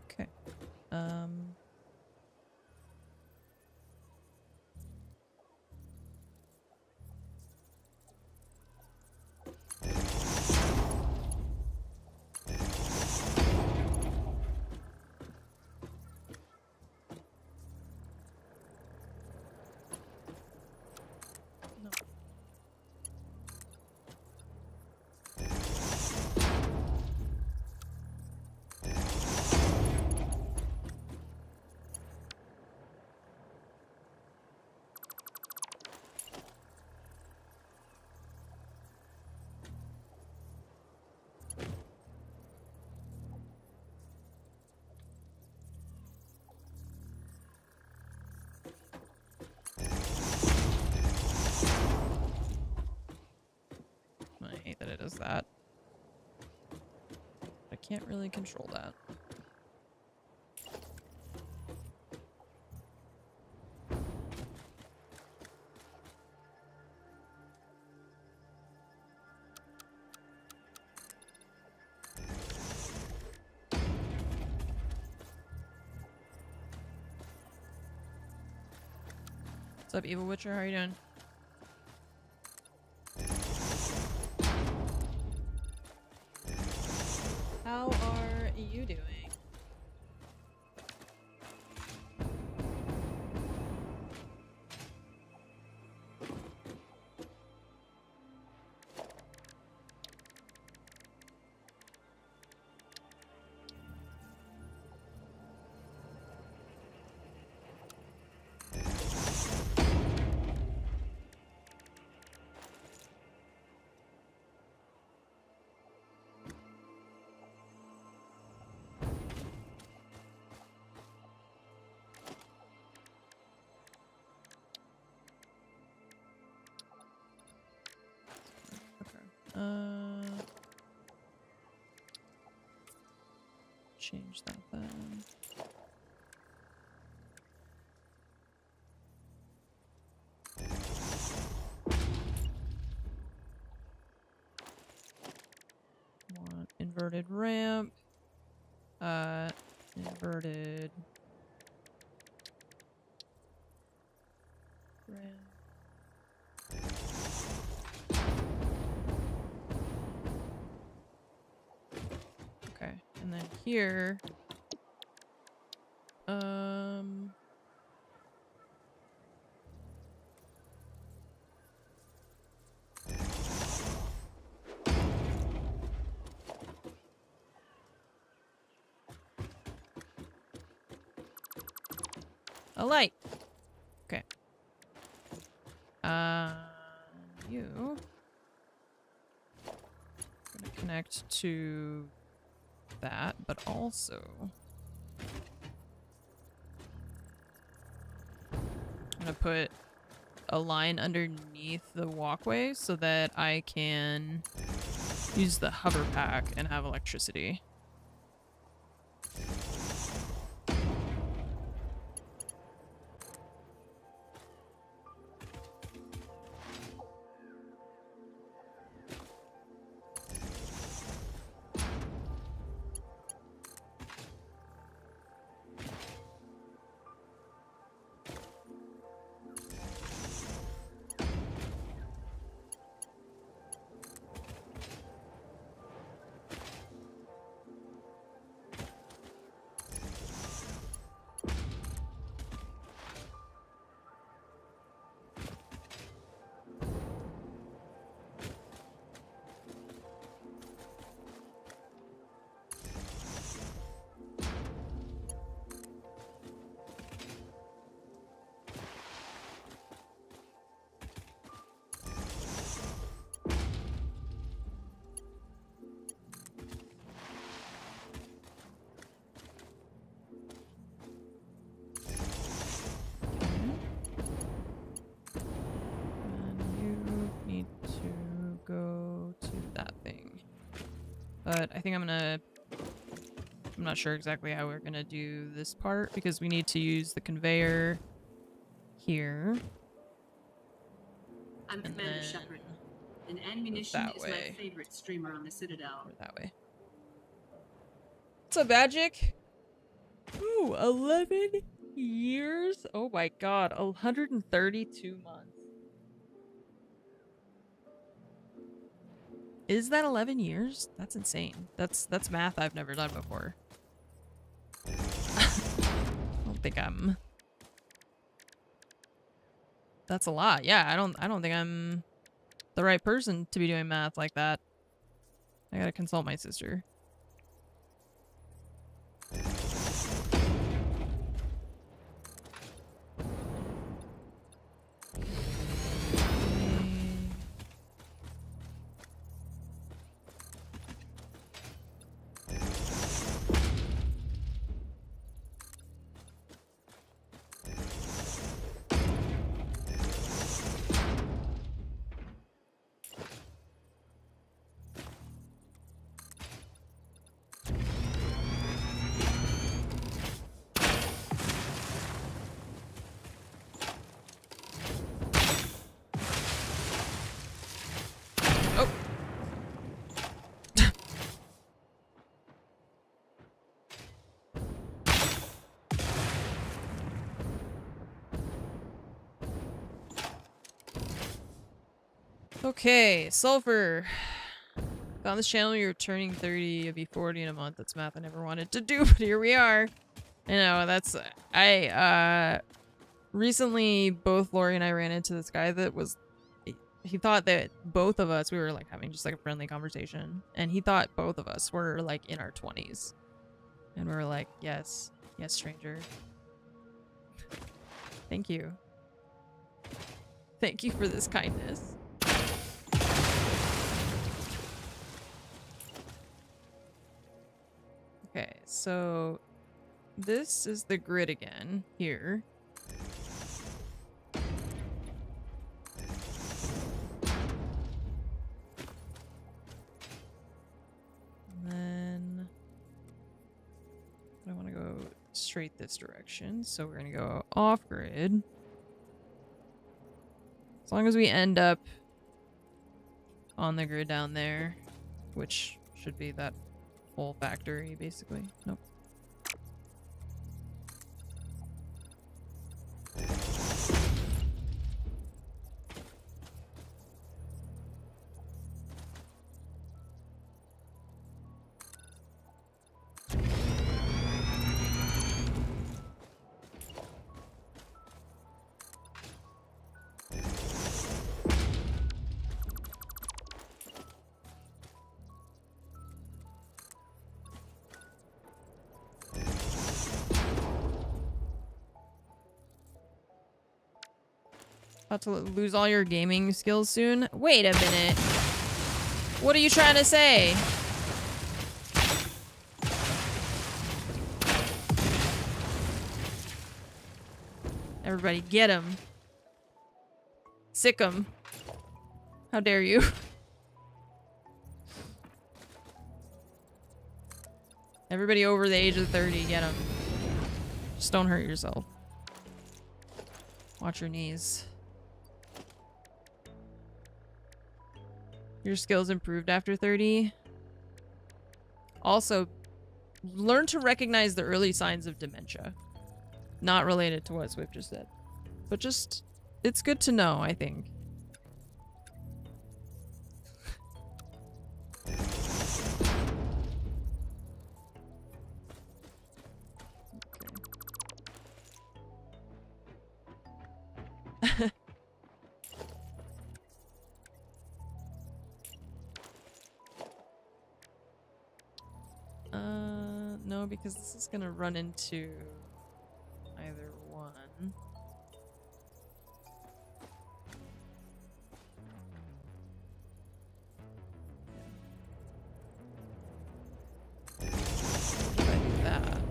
Okay. I hate that it does that. I can't really control that. What's up, Evil Witcher? How are you doing? How are you doing? Change that then. Want inverted ramp. Inverted ramp. Okay, and then here, a light. Okay. You gonna connect to that, but also I'm gonna put a line underneath the walkway so that I can use the hover pack and have electricity. But I think I'm not sure exactly how we're gonna do this part because we need to use the conveyor here. I'm And Commander then Shepard, and Munition that is way. my favorite streamer on the Citadel. Or that way. What's up, Magic? Ooh, 11 years? Oh my god, 132 months. Is that 11 years? That's insane. That's math I've never done before. I don't think I'm... That's a lot. Yeah, I don't think I'm the right person to be doing math like that. I gotta consult my sister. Okay, sulfur. On this channel, you're turning 30, you'll be 40 in a month. That's math I never wanted to do, but here we are. You know, that's... recently, both Lori and I ran into this guy that was... He thought that both of us, we were like having just like a friendly conversation, and he thought both of us were like in our 20s. And we were like, yes, yes, stranger. Thank you. Thank you for this kindness. Okay, so this is the grid again here. straight this direction. So we're gonna go off grid. As long as we end up on the grid down there, which should be that whole factory, basically. Nope. About to lose all your gaming skills soon? Wait a minute. What are you trying to say? Everybody get him. Sick him. How dare you? Everybody over the age of 30, get him. Just don't hurt yourself. Watch your knees. Your skills improved after 30. Also, learn to recognize the early signs of dementia. Not related to what Swift just said. But just, it's good to know, I think. Okay. No, because this is gonna run into either one. Like that.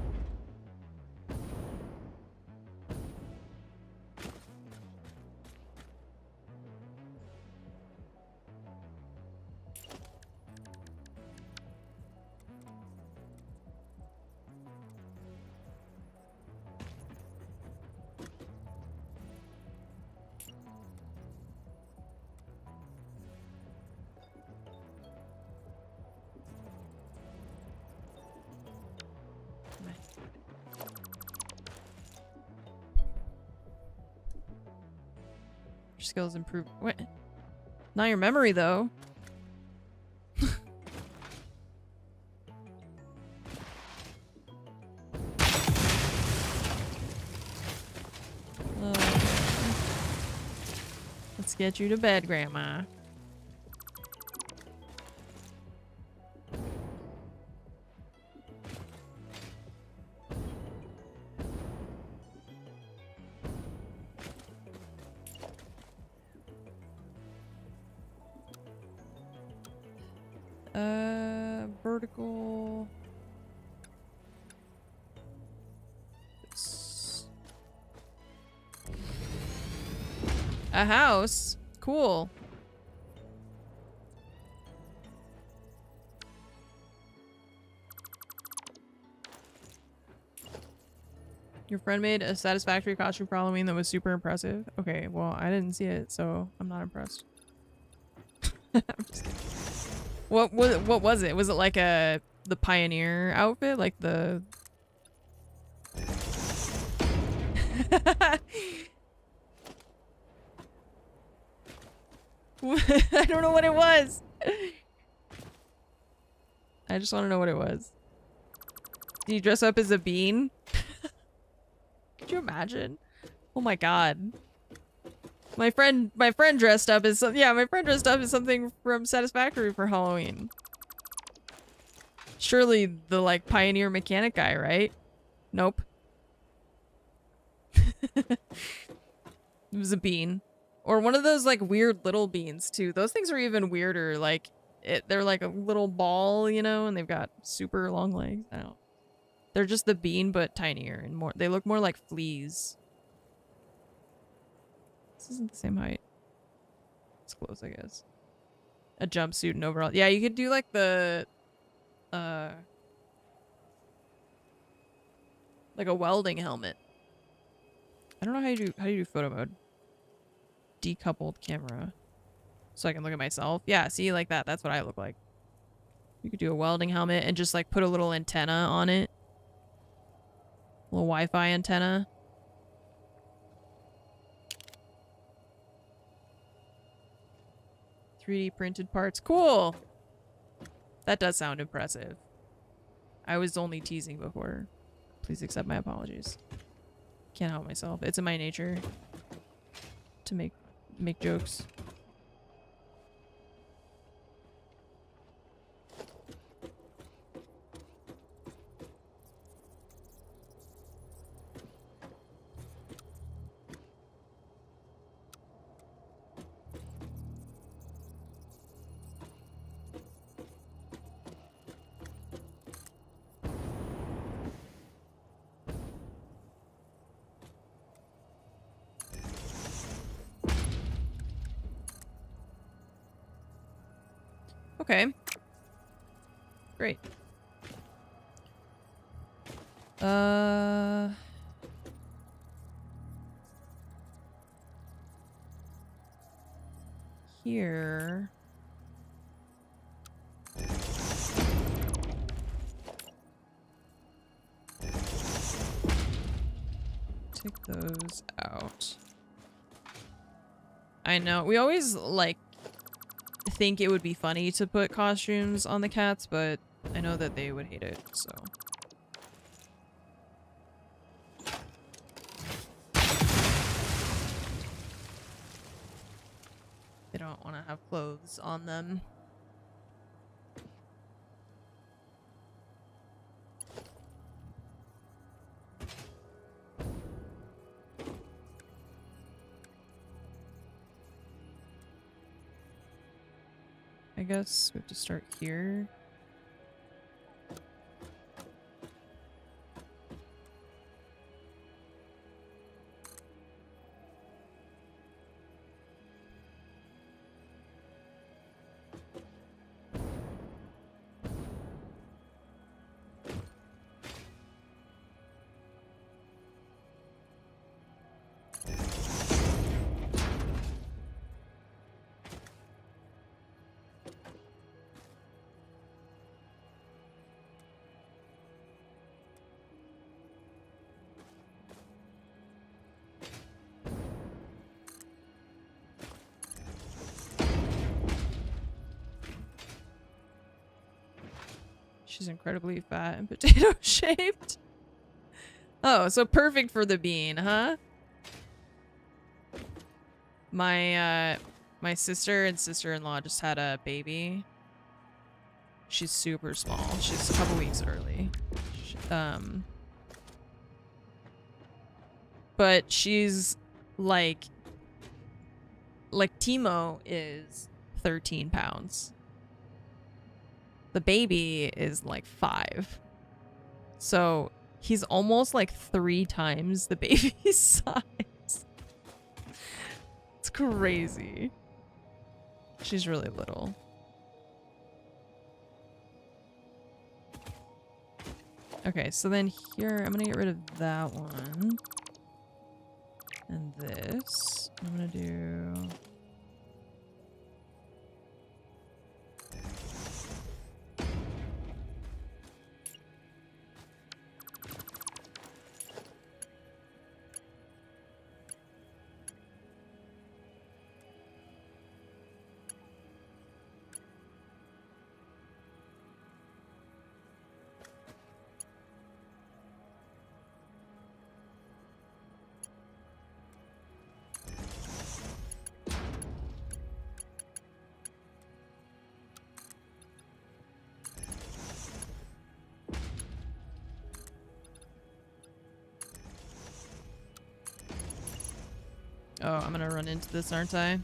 Your skills improve. What? Not your memory, though. Let's get you to bed, Grandma. Vertical. A house? Cool. Your friend made a Satisfactory costume for Halloween that was super impressive. Okay, well, I didn't see it, so I'm not impressed. I'm just kidding. What was it? Was it like the pioneer outfit? Like the... I don't know what it was. I just want to know what it was. Did you dress up as a bean? Could you imagine? Oh my god. My friend dressed up as my friend dressed up as something from Satisfactory for Halloween. Surely the like pioneer mechanic guy, right? Nope. It was a bean. Or one of those like weird little beans too. Those things are even weirder. Like they're like a little ball, you know, and they've got super long legs. I don't know. They're just the bean but tinier and more. They look more like fleas. This isn't the same height. It's close, I guess. A jumpsuit and overall. Yeah, you could do like the Like a welding helmet. I don't know how you do photo mode. Decoupled camera. So I can look at myself. Yeah, see, like that. That's what I look like. You could do a welding helmet and just like put a little antenna on it. A little Wi-Fi antenna. .3D printed parts. Cool! That does sound impressive. I was only teasing before. Please accept my apologies. Can't help myself. It's in my nature to make jokes. Okay. Great. Here. Take those out. I know. We always, like, think it would be funny to put costumes on the cats, but I know that they would hate it, so. They don't want to have clothes on them. I guess we have to start here. She's incredibly fat and potato shaped. Oh, so perfect for the bean, huh? My sister and sister-in-law just had a baby. She's super small. She's a couple weeks early. But she's like Timo is 13 pounds. The baby is like 5. So he's almost like 3 times the baby's size. It's crazy. She's really little. Okay, so then here, I'm gonna get rid of that one. And this. I'm gonna do... Oh, I'm gonna run into this, aren't I?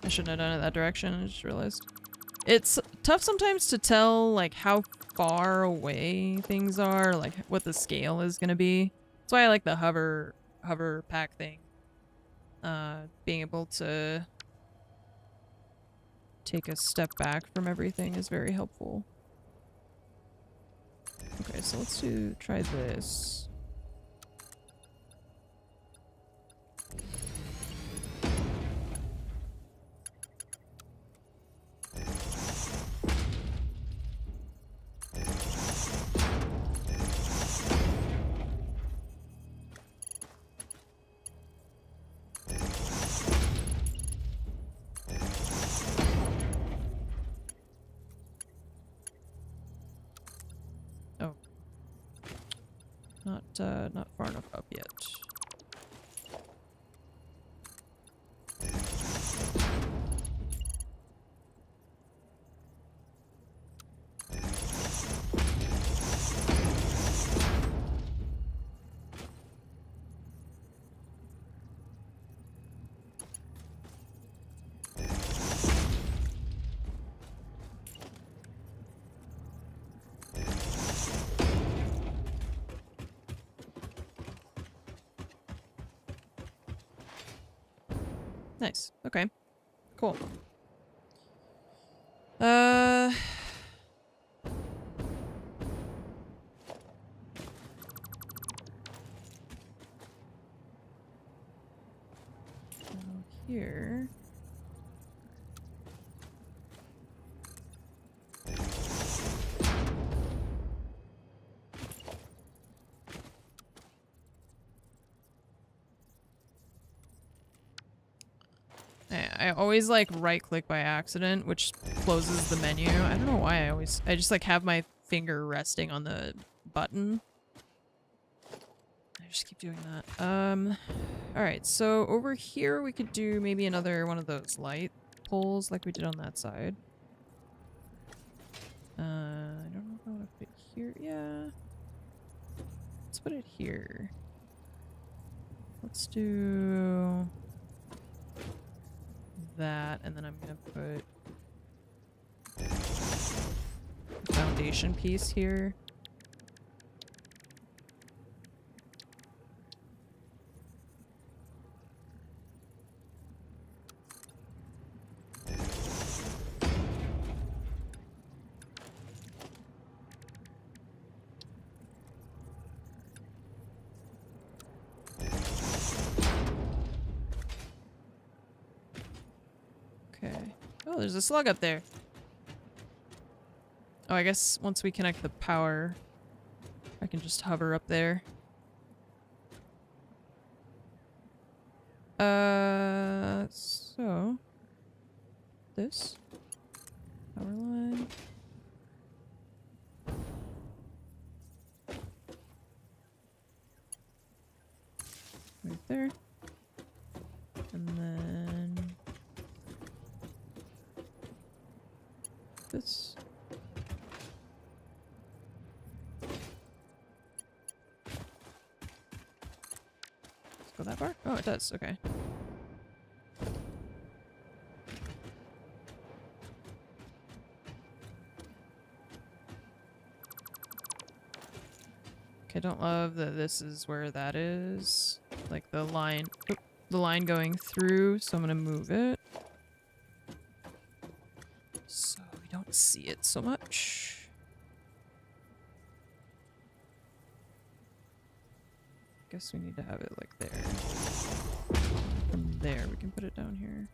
I shouldn't have done it that direction, I just realized. It's tough sometimes to tell, like, how far away things are, like, what the scale is gonna be. That's why I like the hover pack thing. Being able to take a step back from everything is very helpful. Okay, so let's try this. not far enough up yet. Nice. Okay. Cool. Down here. I always like right click by accident, which closes the menu. I don't know why I just like have my finger resting on the button. I just keep doing that. Alright, so over here we could do maybe another one of those light poles like we did on that side. I don't know if I want to put it here. Yeah. Let's put it here. Let's do that, and then I'm gonna put a foundation piece here. Oh, there's a slug up there. Oh, I guess once we connect the power, I can just hover up there. So this power line. Right there. And then this. Let's go that far? Oh, it does. Okay. Okay, don't love that this is where that is. Like the line, the line going through, so I'm gonna move it. So we don't see it so much. Guess we need to have it like there. From there, we can put it down here.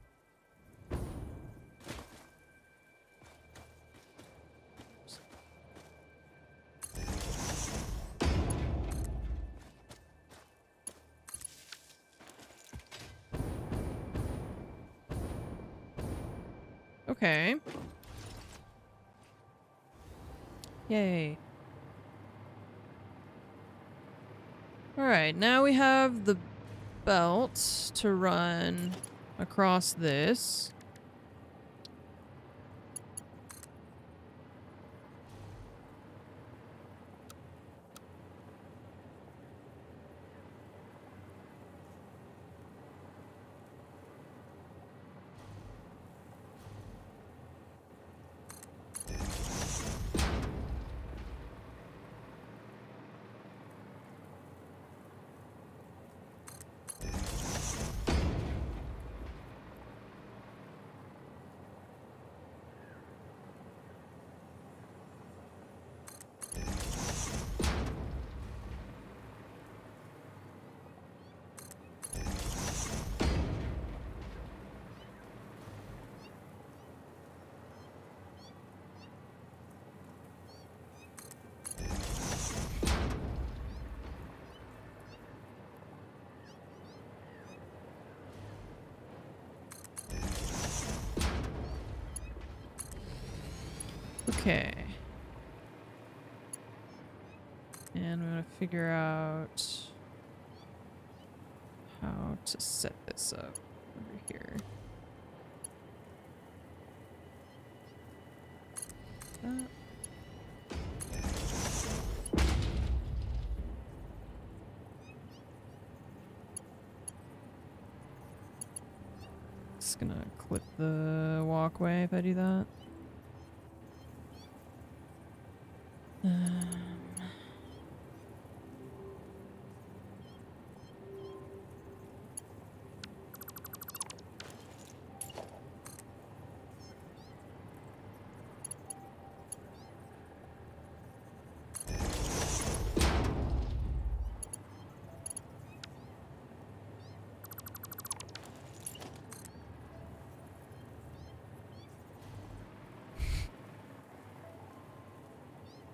Okay. Yay. Alright, now we have the belt to run across this. Okay. And we want to figure out how to set this up over here. Just gonna clip the walkway if I do that.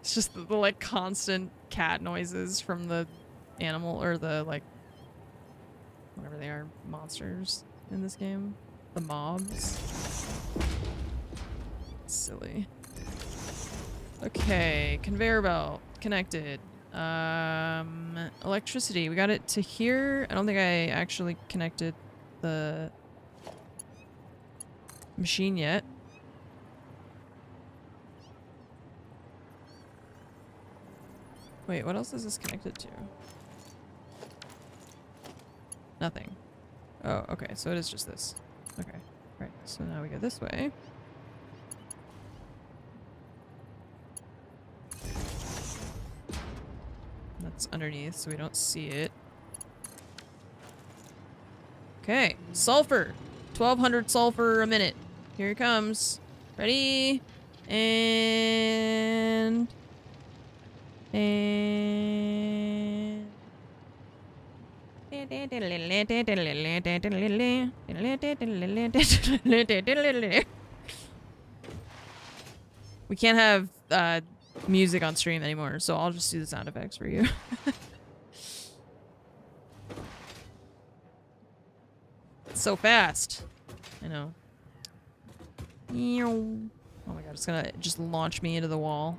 It's just the like constant cat noises from the animal or the like whatever they are, monsters in this game. The mobs. Silly. Okay, conveyor belt connected. Electricity. We got it to here. I don't think I actually connected the machine yet. Wait, what else is this connected to? Nothing. Oh, okay, so it is just this. Okay, right, so now we go this way. That's underneath, so we don't see it. Okay, sulfur. 1,200 sulfur a minute. Here it comes. Ready? And... We can't have music on stream anymore, so I'll just do the sound effects for you. It's so fast. I know. Oh my god, it's gonna just launch me into the wall.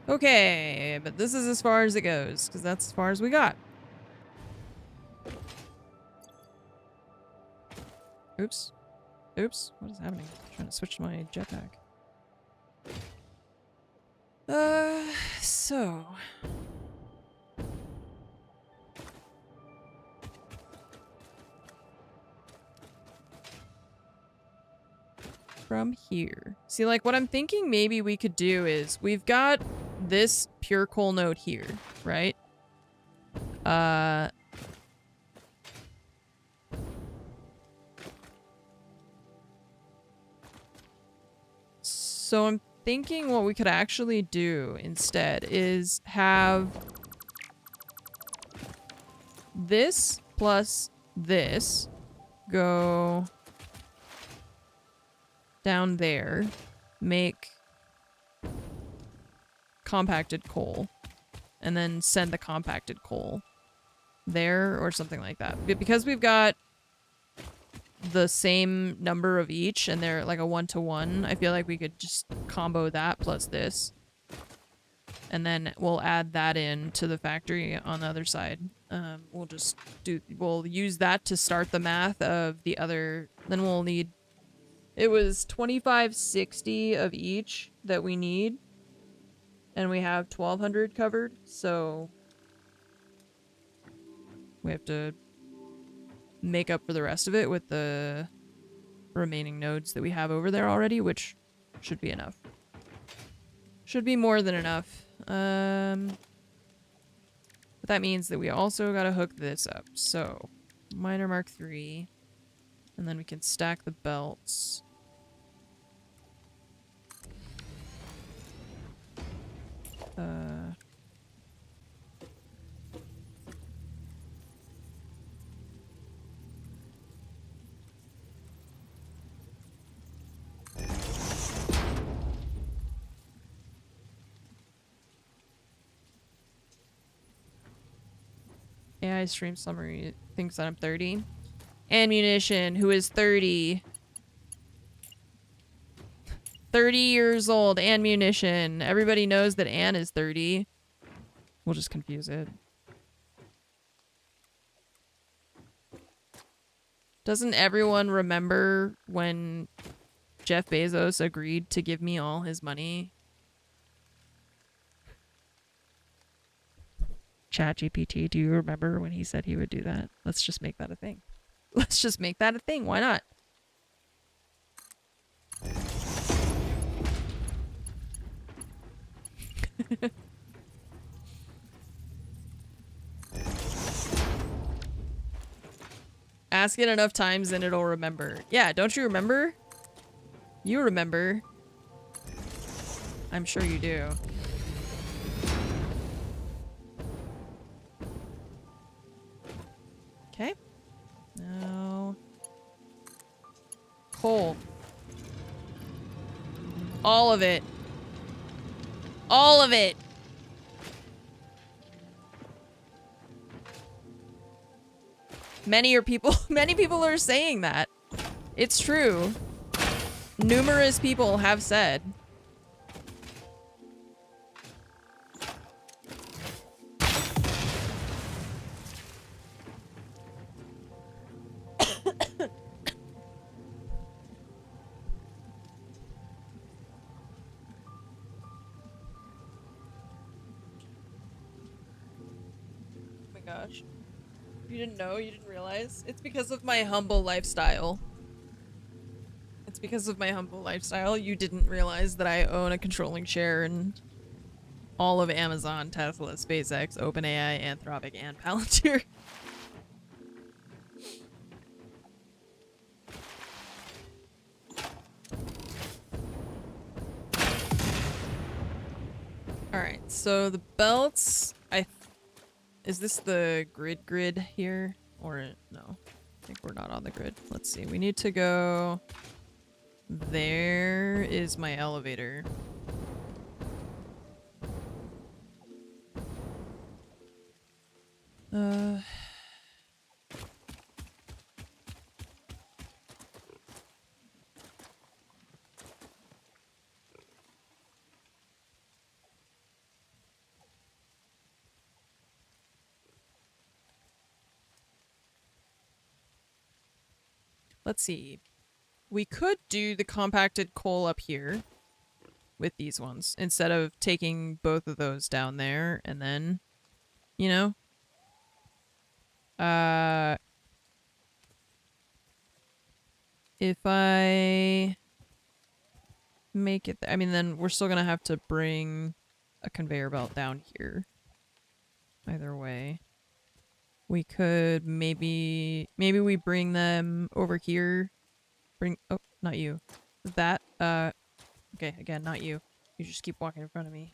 Okay, but this is as far as it goes, because that's as far as we got. Oops. Oops. What is happening? I'm trying to switch to my jetpack. So... from here. See, like, what I'm thinking maybe we could do is we've got this pure coal node here, right? So I'm thinking what we could actually do instead is have this plus this go down there, make compacted coal, and then send the compacted coal there or something like that. But because we've got the same number of each and they're like a 1-to-1, I feel like we could just combo that plus this. And then we'll add that in to the factory on the other side. We'll use that to start the math of the other, then we'll need, it was 2560 of each that we need. And we have 1,200 covered, so we have to make up for the rest of it with the remaining nodes that we have over there already, which should be enough. Should be more than enough. But that means that we also gotta hook this up. So, miner mark 3, and then we can stack the belts. AI stream summary thinks that I'm 30. And Munition, who is 30. 30 years old, and Munition. Everybody knows that Anne is 30. We'll just confuse it. Doesn't everyone remember when Jeff Bezos agreed to give me all his money? ChatGPT, do you remember when he said he would do that? Let's just make that a thing. Let's just make that a thing. Why not? Ask it enough times and it'll remember. Yeah, don't you remember? You remember. I'm sure you do. Okay. Now... coal. All of it. All of it! Many people are saying that. It's true. Numerous people have said. Oh my gosh. You didn't know? You didn't realize? It's because of my humble lifestyle. It's because of my humble lifestyle. You didn't realize that I own a controlling share in all of Amazon, Tesla, SpaceX, OpenAI, Anthropic, and Palantir. Alright, so the belts... Is this the grid here? Or no? I think we're not on the grid. Let's see. We need to go... There is my elevator. Let's see. We could do the compacted coal up here with these ones instead of taking both of those down there and then, you know? If I make it, I mean, then we're still gonna have to bring a conveyor belt down here. Either way. We could maybe we bring them over here. Oh, not you. That, okay, again, not you. You just keep walking in front of me.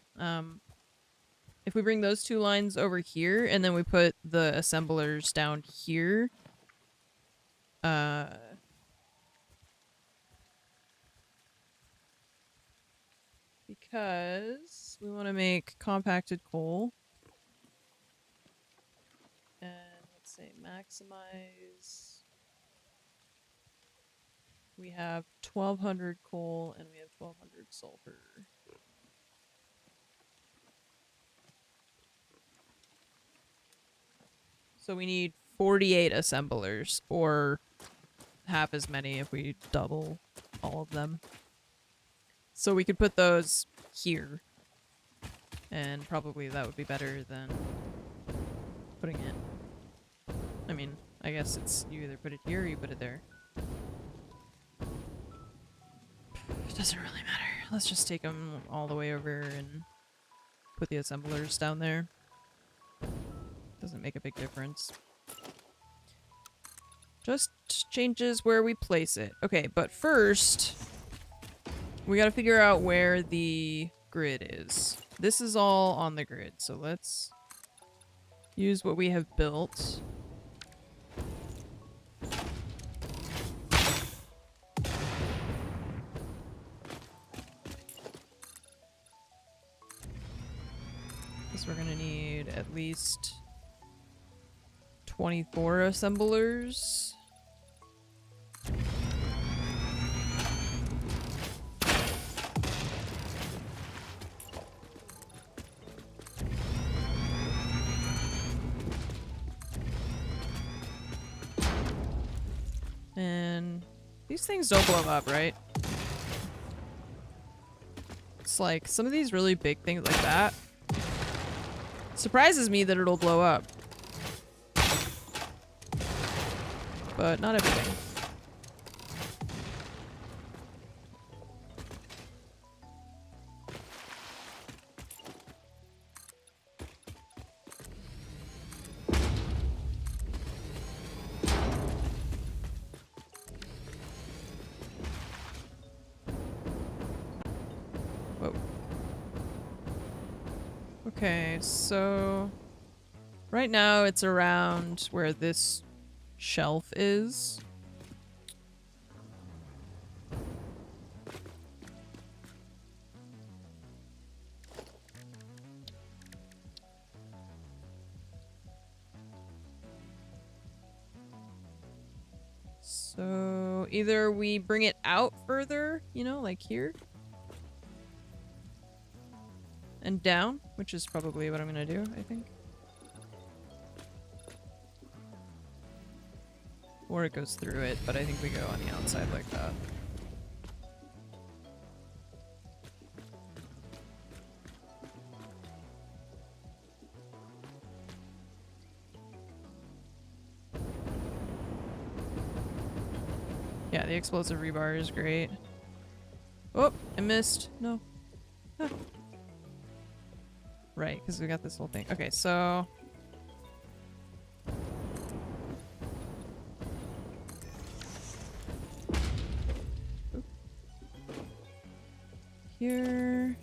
If we bring those two lines over here, and then we put the assemblers down here, because we want to make compacted coal. And let's say maximize. We have 1200 coal and we have 1200 sulfur. So we need 48 assemblers, or half as many if we double all of them. So we could put those here. And probably that would be better than putting it. I mean, I guess it's you either put it here or you put it there. It doesn't really matter. Let's just take them all the way over and put the assemblers down there. Doesn't make a big difference. Just changes where we place it. Okay, but first, we gotta figure out where the grid is. This is all on the grid, so let's use what we have built. Because we're gonna need at least 24 assemblers. These things don't blow up, right? It's like some of these really big things like that. Surprises me that it'll blow up. But not everything. Whoa. Okay, so right now it's around where this shelf is. So either we bring it out further, you know, like here. And down, which is probably what I'm gonna do, I think. Or it goes through it, but I think we go on the outside like that. Yeah, the explosive rebar is great. Oh, I missed. No. Ah. Right, because we got this whole thing. Okay, so... Oop. Here...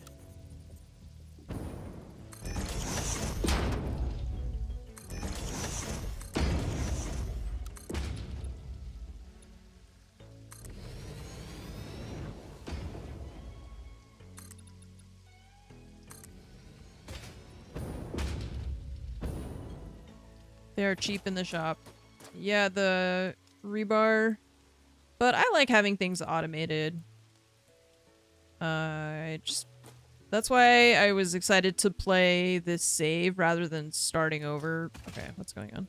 They are cheap in the shop. Yeah, the rebar. But I like having things automated. That's why I was excited to play this save rather than starting over. Okay, what's going on?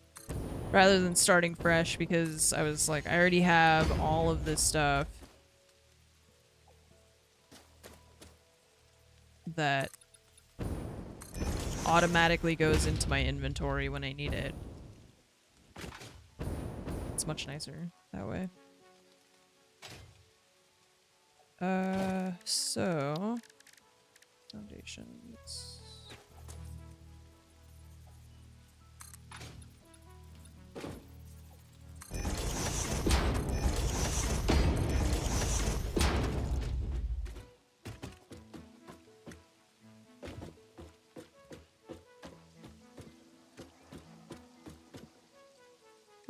Rather than starting fresh, because I was like, I already have all of this stuff that automatically goes into my inventory when I need it. It's much nicer that way. So foundations.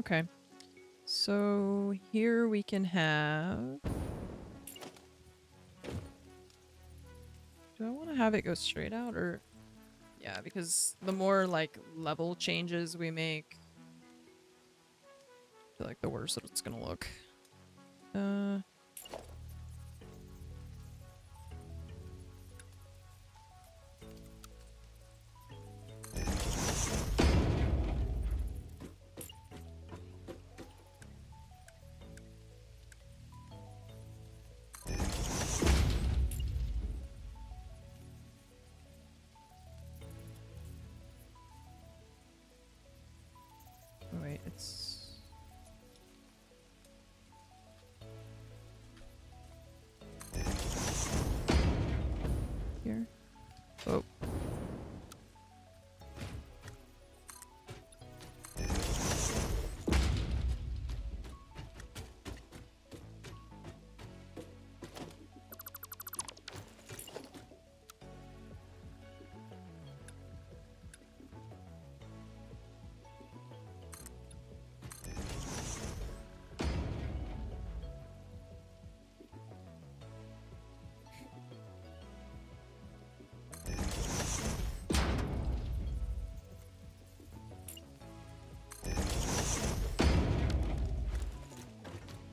Okay. So here we can have... Do I want to have it go straight out or... Yeah, because the more like level changes we make, I feel like the worse it's gonna look. Wait, it's... Here? Oh.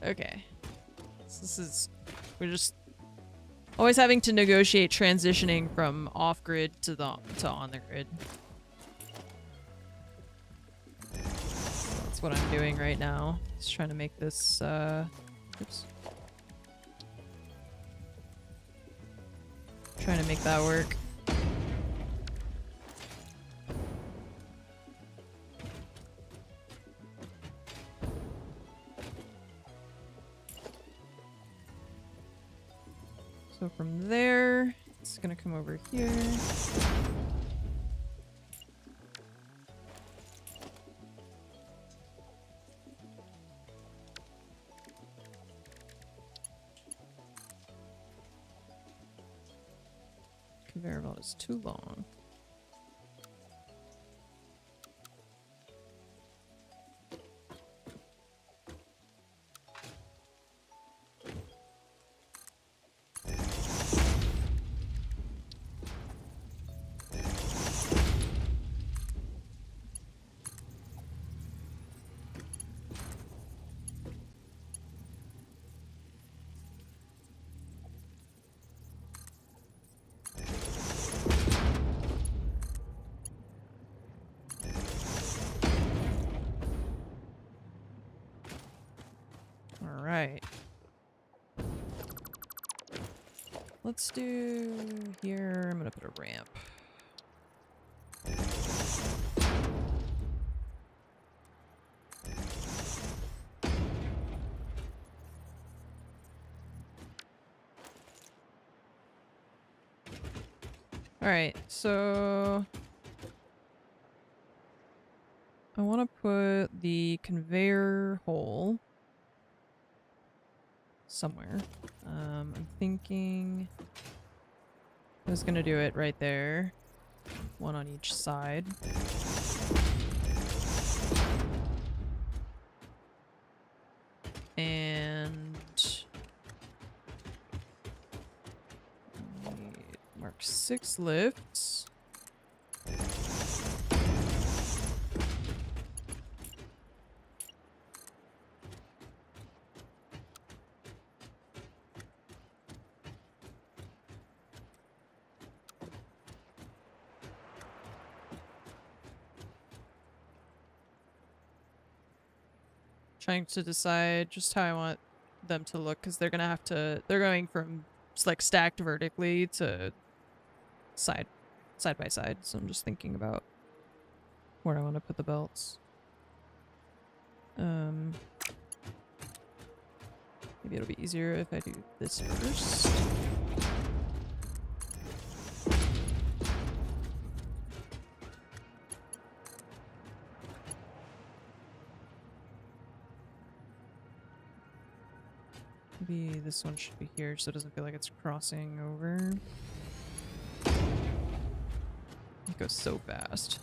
Okay. So this is... We're just always having to negotiate transitioning from off-grid to on the grid. That's what I'm doing right now. Just trying to make this, oops. Trying to make that work. So from there, it's gonna come over here. Conveyor belt is too long. Alright. Let's do here. I'm gonna put a ramp. Alright, so I want to put the conveyor hole somewhere. I'm thinking I was gonna do it right there. One on each side. And mark 6 lifts. Trying to decide just how I want them to look, because they're gonna have to, they're going from like stacked vertically to side by side, so I'm just thinking about where I want to put the belts. Maybe it'll be easier if I do this first. Maybe this one should be here so it doesn't feel like it's crossing over. It goes so fast.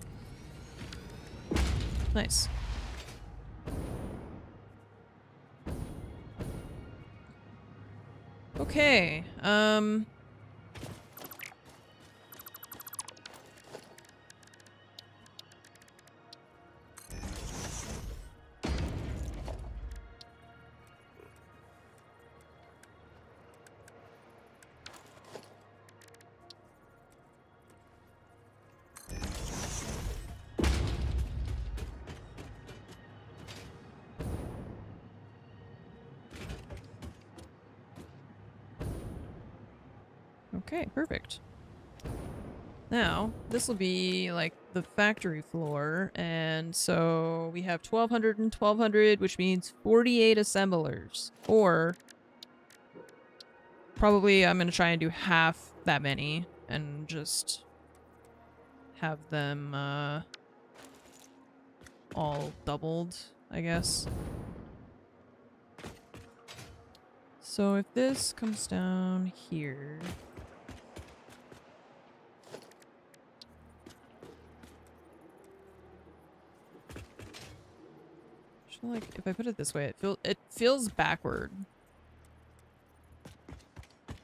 Nice. Okay, okay, perfect. Now, this will be like the factory floor, and so we have 1200 and 1200, which means 48 assemblers. Or probably I'm going to try and do half that many and just have them all doubled, I guess. So if this comes down here... like if I put it this way, it feels backward.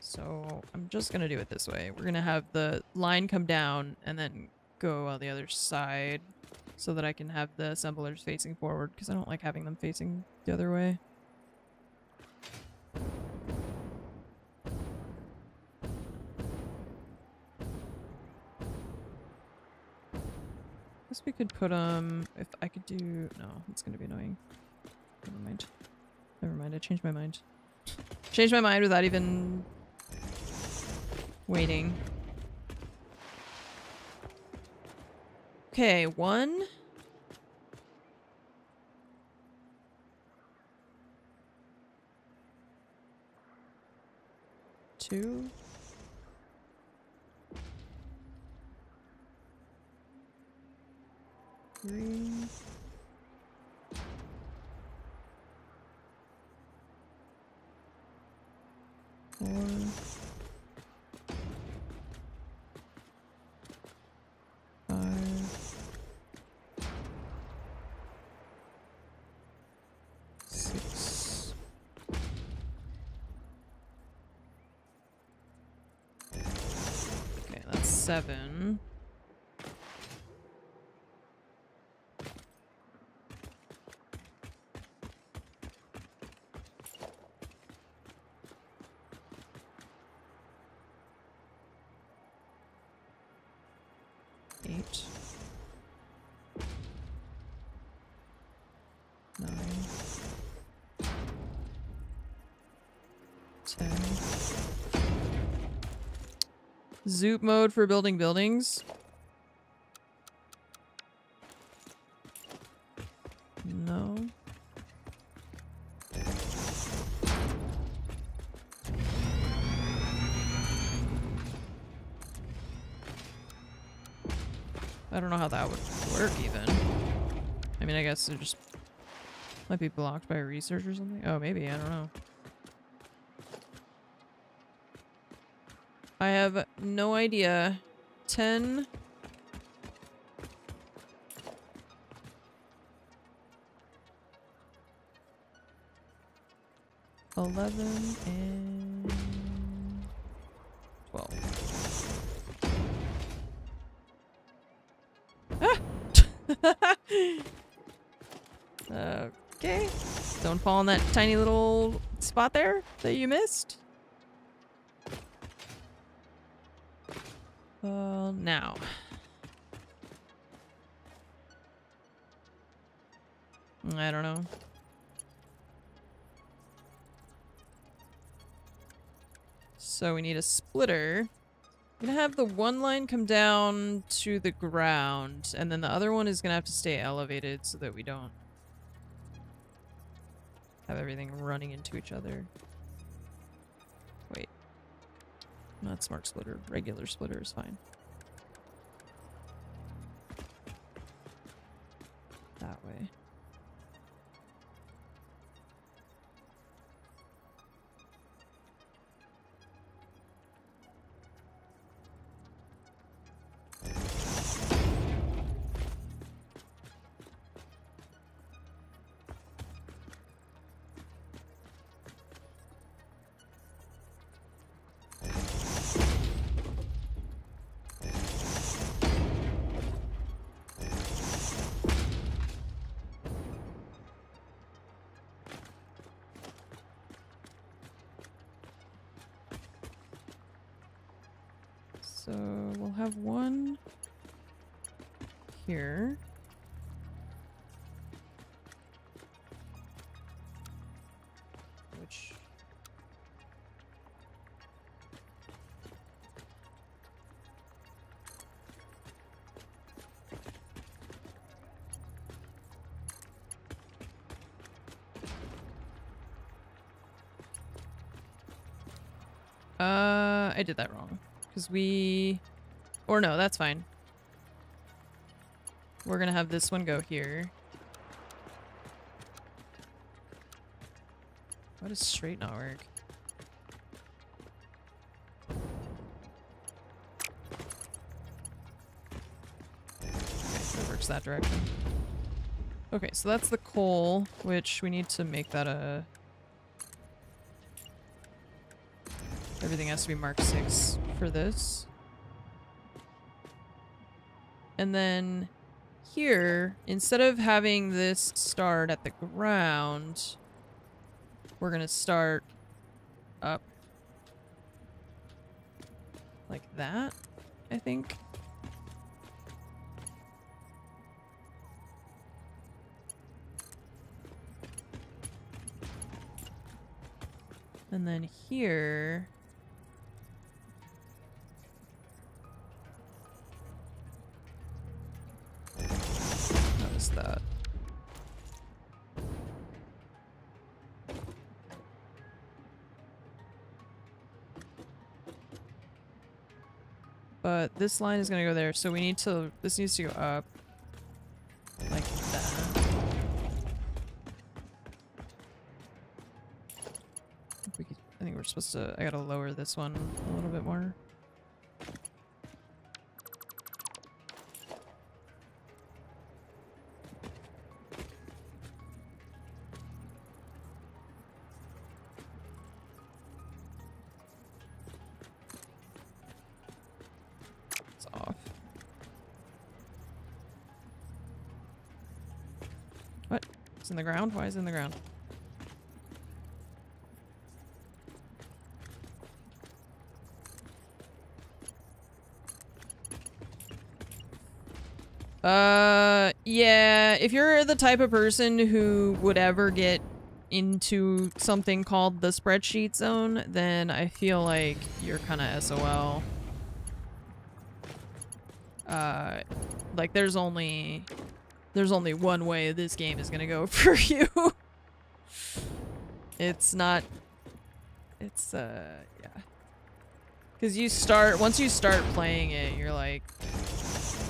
So I'm just gonna do it this way. We're gonna have the line come down and then go on the other side so that I can have the assemblers facing forward, because I don't like having them facing the other way. Guess we could put if I could do, no, it's gonna be annoying. Never mind. Never mind, I changed my mind. Changed my mind without even Waiting. Okay, 1. Two. 3. 4. 5. 6. Okay, that's 7. Eight. 9. 10. Zoop mode for building buildings. No. I don't know how that would work even. I mean, I guess it just might be blocked by research or something. Oh, maybe. I don't know. I have no idea. 10. 11 and 12. Ah! Okay. Don't fall in that tiny little spot there that you missed. Now. I don't know. So we need a splitter. I'm gonna have the one line come down to the ground, and then the other one is gonna have to stay elevated so that we don't have everything running into each other. Wait. Not smart splitter. Regular splitter is fine. That way. So we'll have one here. Which I did that wrong. Because or no, that's fine. We're gonna have this one go here. Why does straight not work? Okay, it works that direction. Okay, so that's the coal, which we need to make that a... Everything has to be marked 6 for this. And then here, instead of having this start at the ground, we're gonna start up like that, I think. And then here, But this line is gonna go there, so we need to... This needs to go up. Like that. I think we're supposed to... I gotta lower this one a little bit more. It's off. What? It's in the ground? Why is it in the ground? Yeah, if you're the type of person who would ever get into something called the spreadsheet zone, then I feel like you're kind of SOL. Like there's only one way this game is gonna go for you. It's not, it's, yeah. Cause once you start playing it, you're like,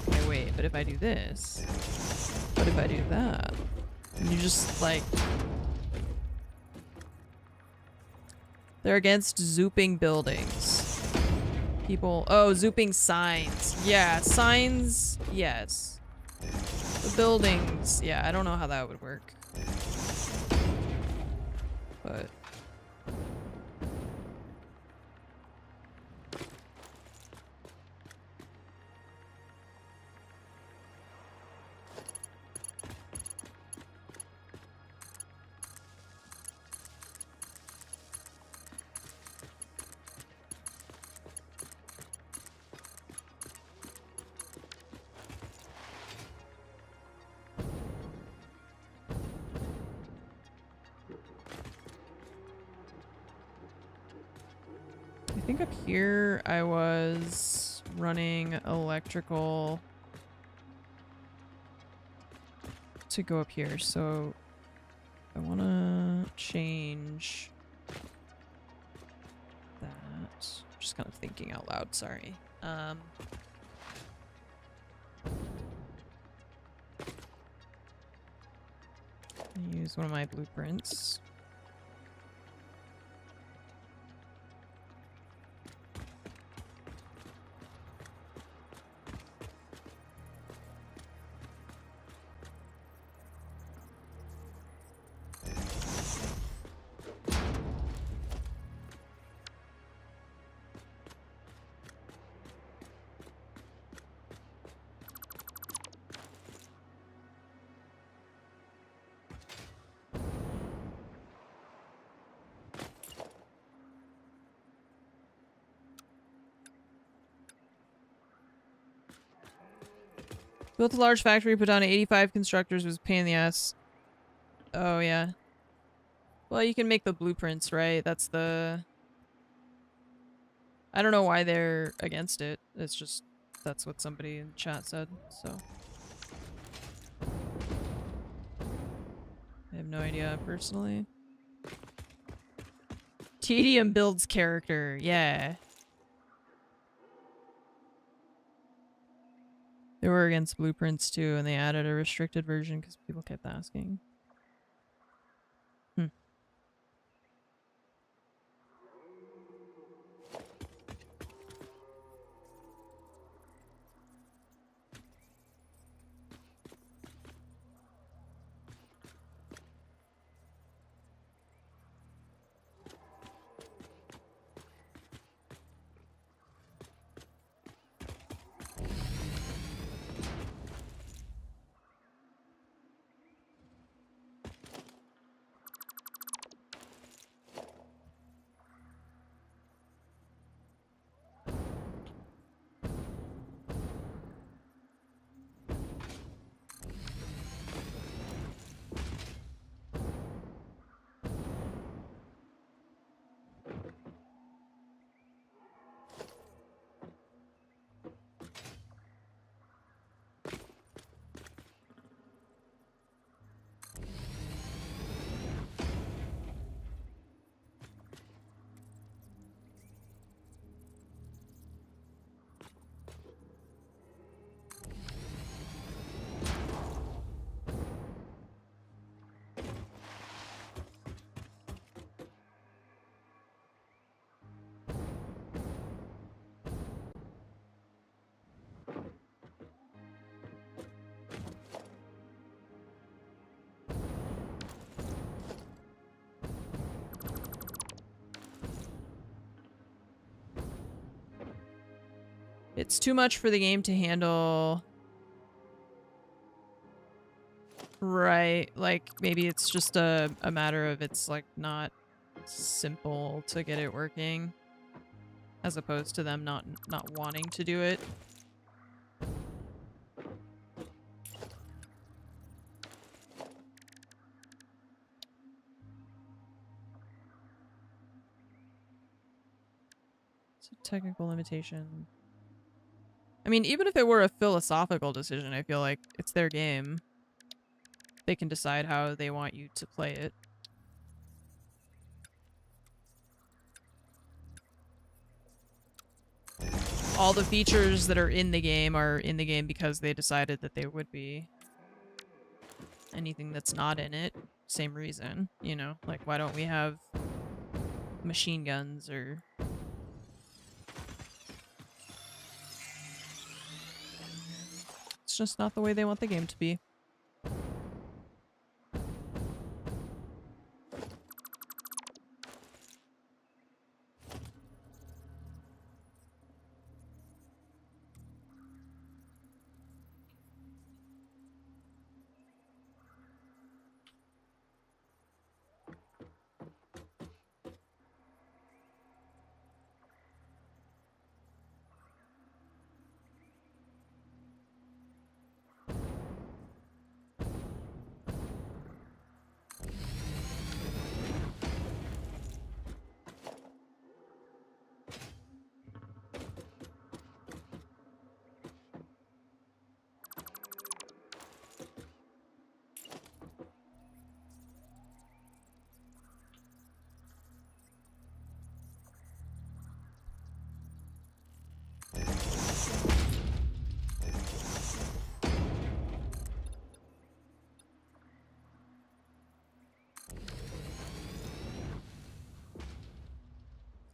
okay, wait, but if I do this, what if I do that? And you just like, they're against zooping buildings. People, oh, zooping signs. Yeah, signs, yes. The buildings, yeah, I don't know how that would work. But... I think up here I was running electrical to go up here, so I want to change that. Just kind of thinking out loud, sorry. Use one of my blueprints. Built a large factory, put down 85 constructors, was a pain in the ass. Oh, yeah. Well, you can make the blueprints, right? That's the... I don't know why they're against it. It's just... That's what somebody in chat said, so... I have no idea, personally. Tedium builds character, yeah. They were against blueprints too, and they added a restricted version because people kept asking. It's too much for the game to handle. Right, like maybe it's just a matter of it's like not simple to get it working, as opposed to them not wanting to do it. It's a technical limitation. I mean, even if it were a philosophical decision, I feel like it's their game. They can decide how they want you to play it. All the features that are in the game because they decided that they would be. Anything that's not in it, same reason, you know? Like, why don't we have machine guns or... It's just not the way they want the game to be.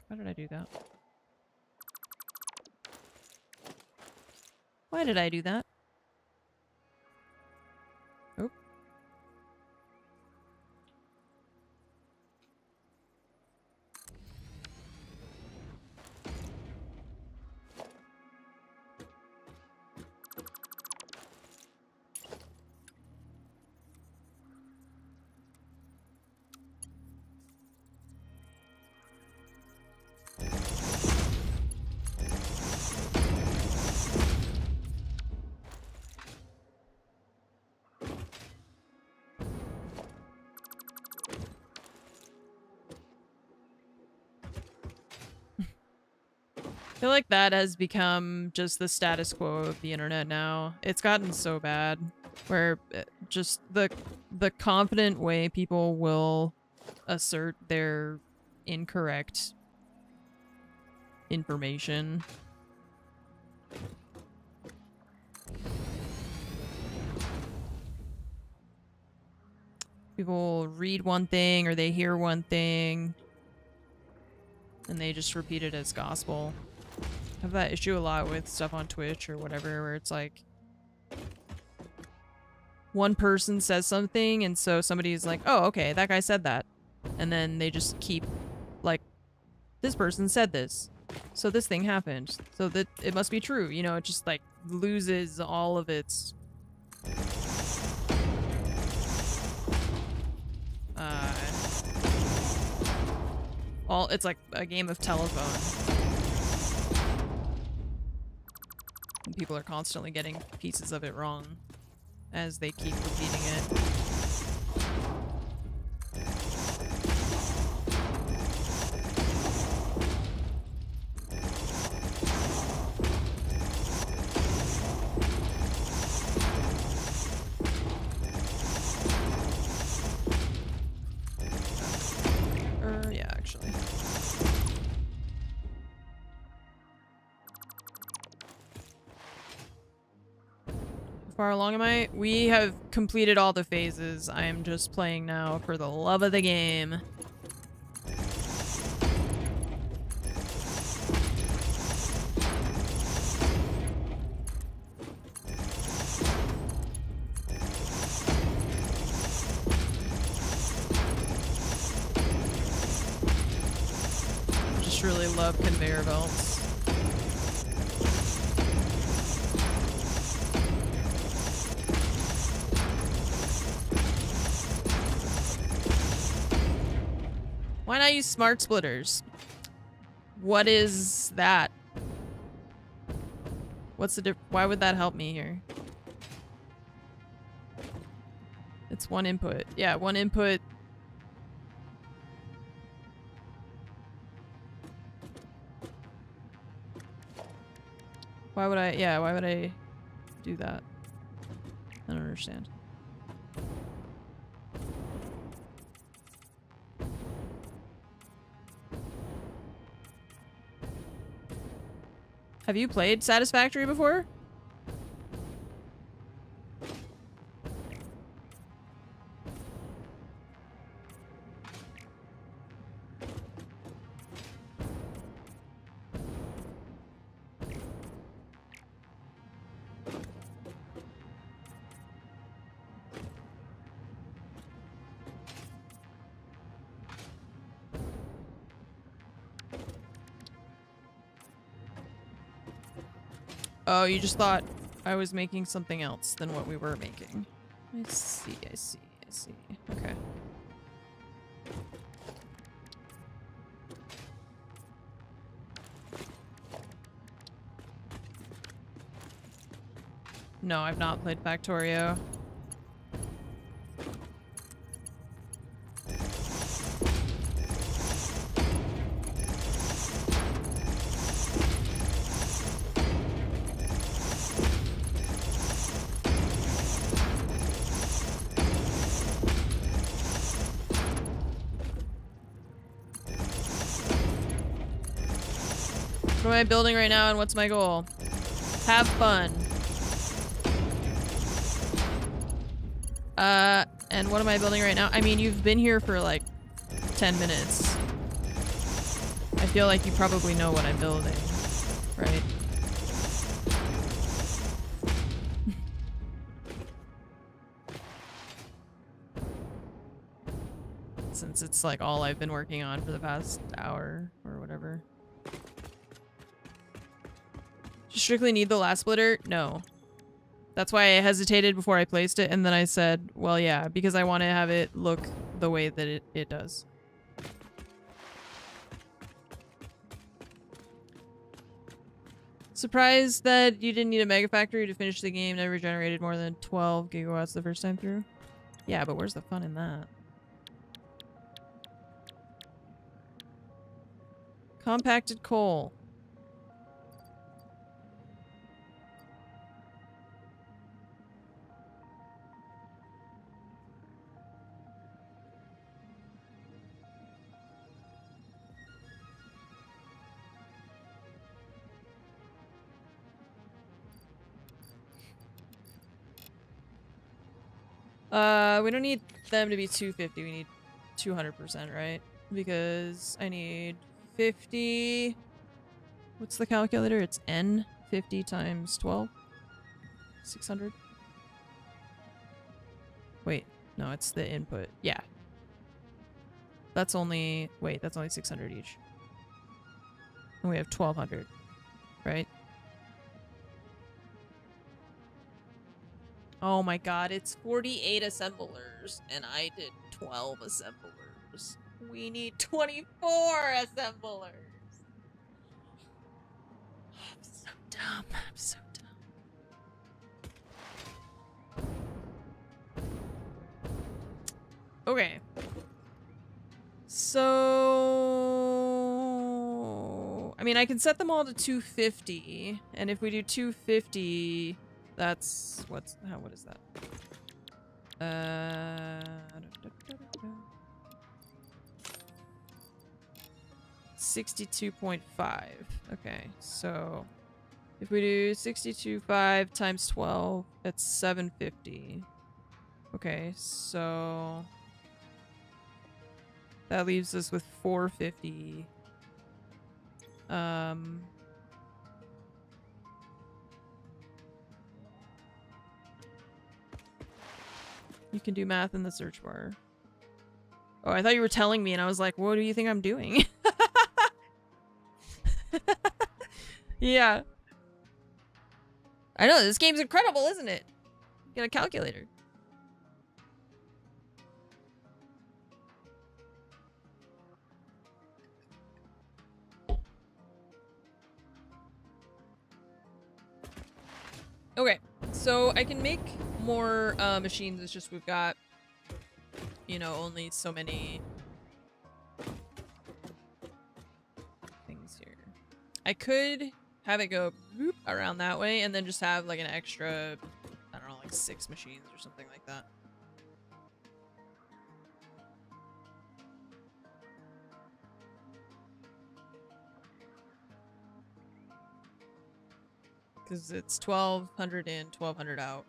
Why did I do that? Why did I do that? Oh. I feel like that has become just the status quo of the internet now. It's gotten so bad where just the confident way people will assert their incorrect information. People read one thing or they hear one thing and they just repeat it as gospel. I have that issue a lot with stuff on Twitch or whatever, where it's like one person says something and so somebody's like, oh, okay, that guy said that. And then they just keep like, this person said this, so this thing happened, so that it must be true. You know, it just like loses all of its it's like a game of telephone. And people are constantly getting pieces of it wrong as they keep repeating it. Yeah, actually. How far along am I? We have completed all the phases. I am just playing now for the love of the game. Just really love conveyor belts. cannot use smart splitters. What is that? What's the why would that help me here? It's one input. Yeah, one input. Why would I, yeah, why would I do that? I don't understand. Have you played Satisfactory before? Oh, you just thought I was making something else than what we were making. I see, I see, I see. Okay. No, I've not played Factorio. What am I building right now and what's my goal? Have fun. And what am I building right now? I mean, you've been here for like 10 minutes. I feel like you probably know what I'm building, right? Since it's like all I've been working on for the past hour or whatever. Do you strictly need the last splitter? No. That's why I hesitated before I placed it, and then I said, well, yeah, because I want to have it look the way that it does. Surprised that you didn't need a mega factory to finish the game, never generated more than 12 gigawatts the first time through. Yeah, but where's the fun in that? Compacted coal. We don't need them to be 250, we need 200%, right? Because I need 50... What's the calculator? It's N. 50 times 12? 600? Wait, no, it's the input. Yeah. That's only... Wait, that's only 600 each. And we have 1200, right? Oh my god, it's 48 assemblers, and I did 12 assemblers. We need 24 assemblers! I'm so dumb. I'm so dumb. Okay. So... I mean, I can set them all to 250, and if we do 250... That's what is that? 62.5. Okay, so if we do 62.5 times 12, that's 750. Okay, so that leaves us with 450. You can do math in the search bar. Oh, I thought you were telling me, and I was like, what do you think I'm doing? Yeah. I know, this game's incredible, isn't it? Get a calculator. Okay, so I can make more machines. It's just we've got, you know, only so many things here. I could have it go boop around that way and then just have like an extra, I don't know, like 6 machines or something like that. Because it's 1,200 in, 1,200 out.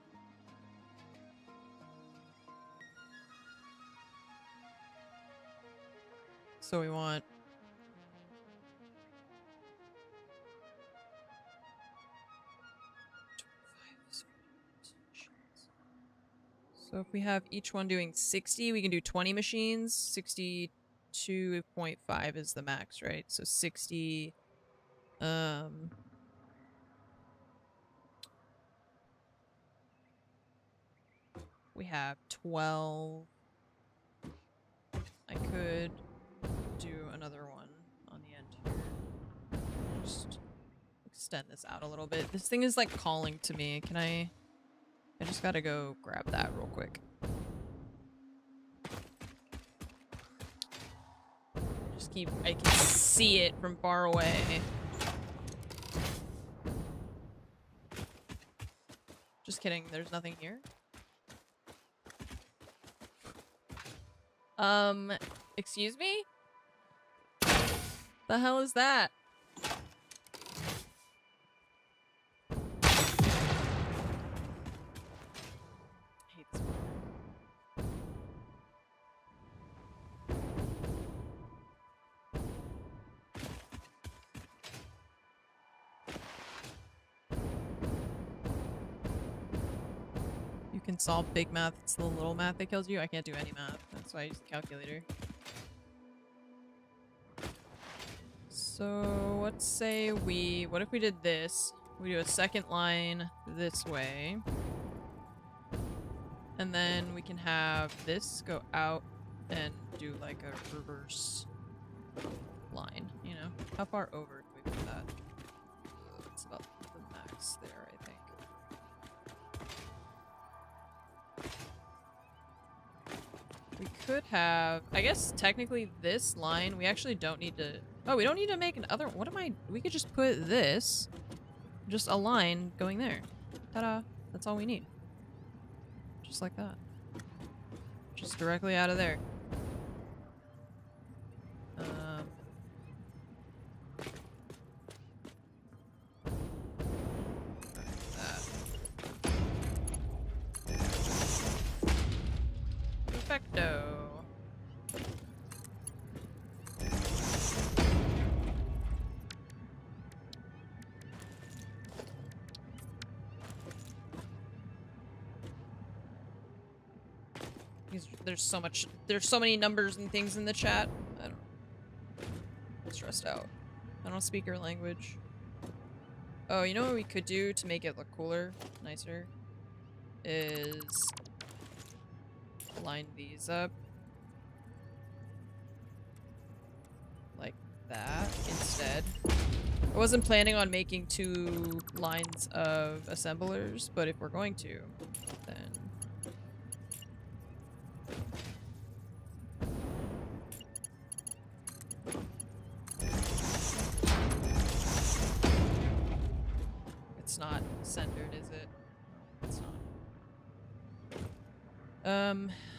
So we want... So if we have each one doing 60, we can do 20 machines. 62.5 is the max, right? So 60... we have 12. I could do another one on the end here. Just extend this out a little bit. This thing is like calling to me. Can I just gotta go grab that real quick. I can see it from far away. Just kidding, there's nothing here. Excuse me? The hell is that? I hate this one. You can solve big math. It's the little math that kills you. I can't do any math. That's why I use the calculator. So let's say what if we did this? We do a second line this way. And then we can have this go out and do like a reverse line, you know? How far over can we put that? It's about the max there, I think. We could have, I guess technically this line, we actually don't need to, oh, we don't need to make another, we could just put this, just a line going there. Ta-da, that's all we need. Just like that. Just directly out of there. Perfecto. There's so many numbers and things in the chat. I'm stressed out. I don't speak your language. Oh, you know what we could do to make it look cooler, nicer? Is line these up like that instead. I wasn't planning on making 2 lines of assemblers, but if we're going to, then it's not centered, is it? No, it's not.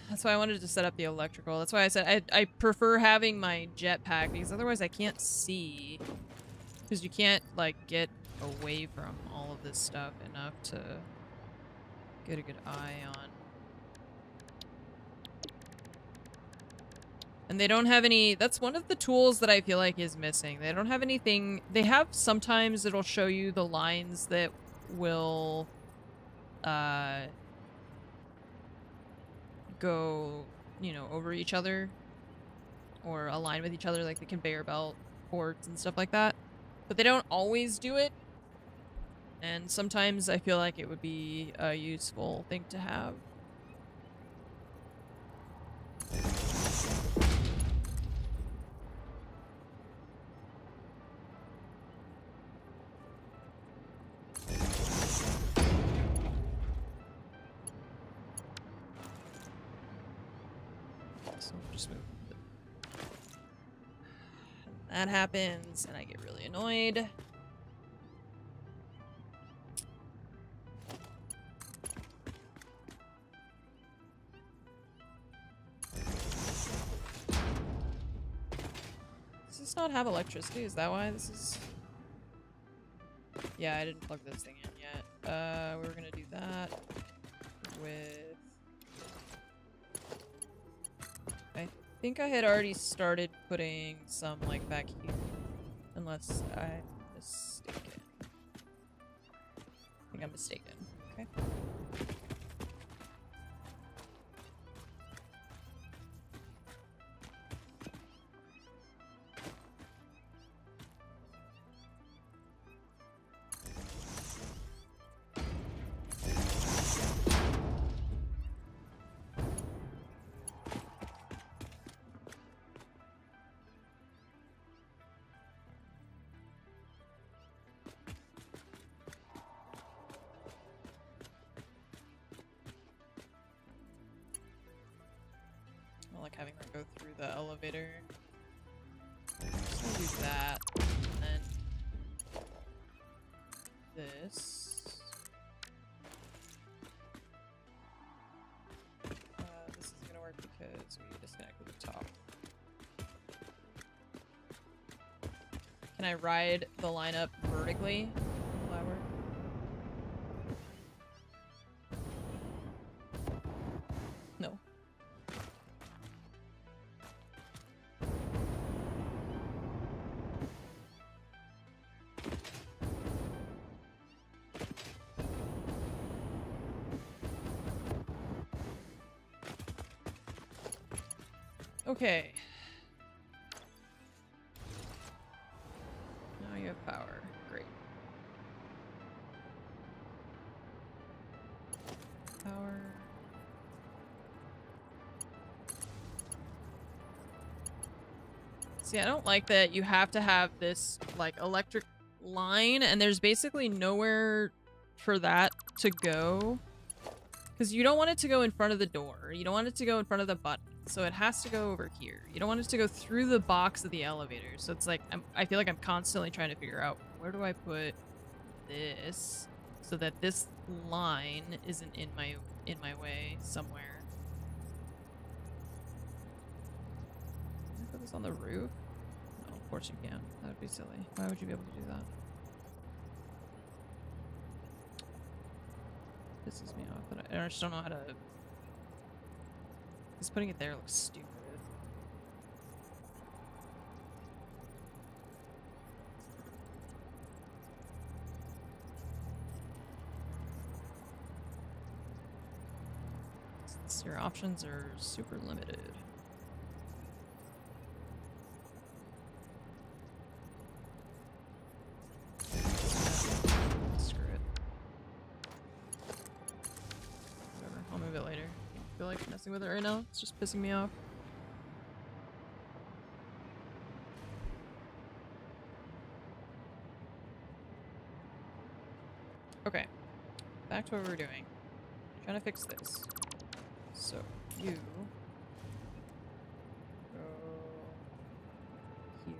That's why I wanted to set up the electrical. That's why I said I prefer having my jetpack, because otherwise I can't see. Because you can't, like, get away from all of this stuff enough to get a good eye on. And they don't have any... That's one of the tools that I feel like is missing. They don't have anything... They have... Sometimes it'll show you the lines that will... go, you know, over each other. Or align with each other, like the conveyor belt ports and stuff like that. But they don't always do it. And sometimes I feel like it would be a useful thing to have. Just move. That happens, and I get really annoyed. Does this not have electricity? Is that why this is... Yeah, I didn't plug this thing in yet. We were gonna do that with... I think I had already started putting some, like, back here. Unless I'm mistaken. I think I'm mistaken. Okay. Like having her go through the elevator. Just gonna do that, and then this. This isn't gonna work because we disconnected the top. Can I ride the line up vertically? Will that work? No. Okay. Now you have power. Great. Power. See, I don't like that you have to have this, like, electric line, and there's basically nowhere for that to go. Because you don't want it to go in front of the door. You don't want it to go in front of the button. So it has to go over here. You don't want it to go through the box of the elevator. So it's like, I feel like I'm constantly trying to figure out, where do I put this so that this line isn't in my way somewhere. Can I put this on the roof? No, of course you can't. That would be silly. Why would you be able to do that? Pisses me off, but I just don't know how to... Because putting it there looks stupid. Since your options are super limited. Screw it. Whatever, I'll move it later. I feel like messing with it right now. It's just pissing me off. Okay. Back to what we were doing. Trying to fix this. So, you go here.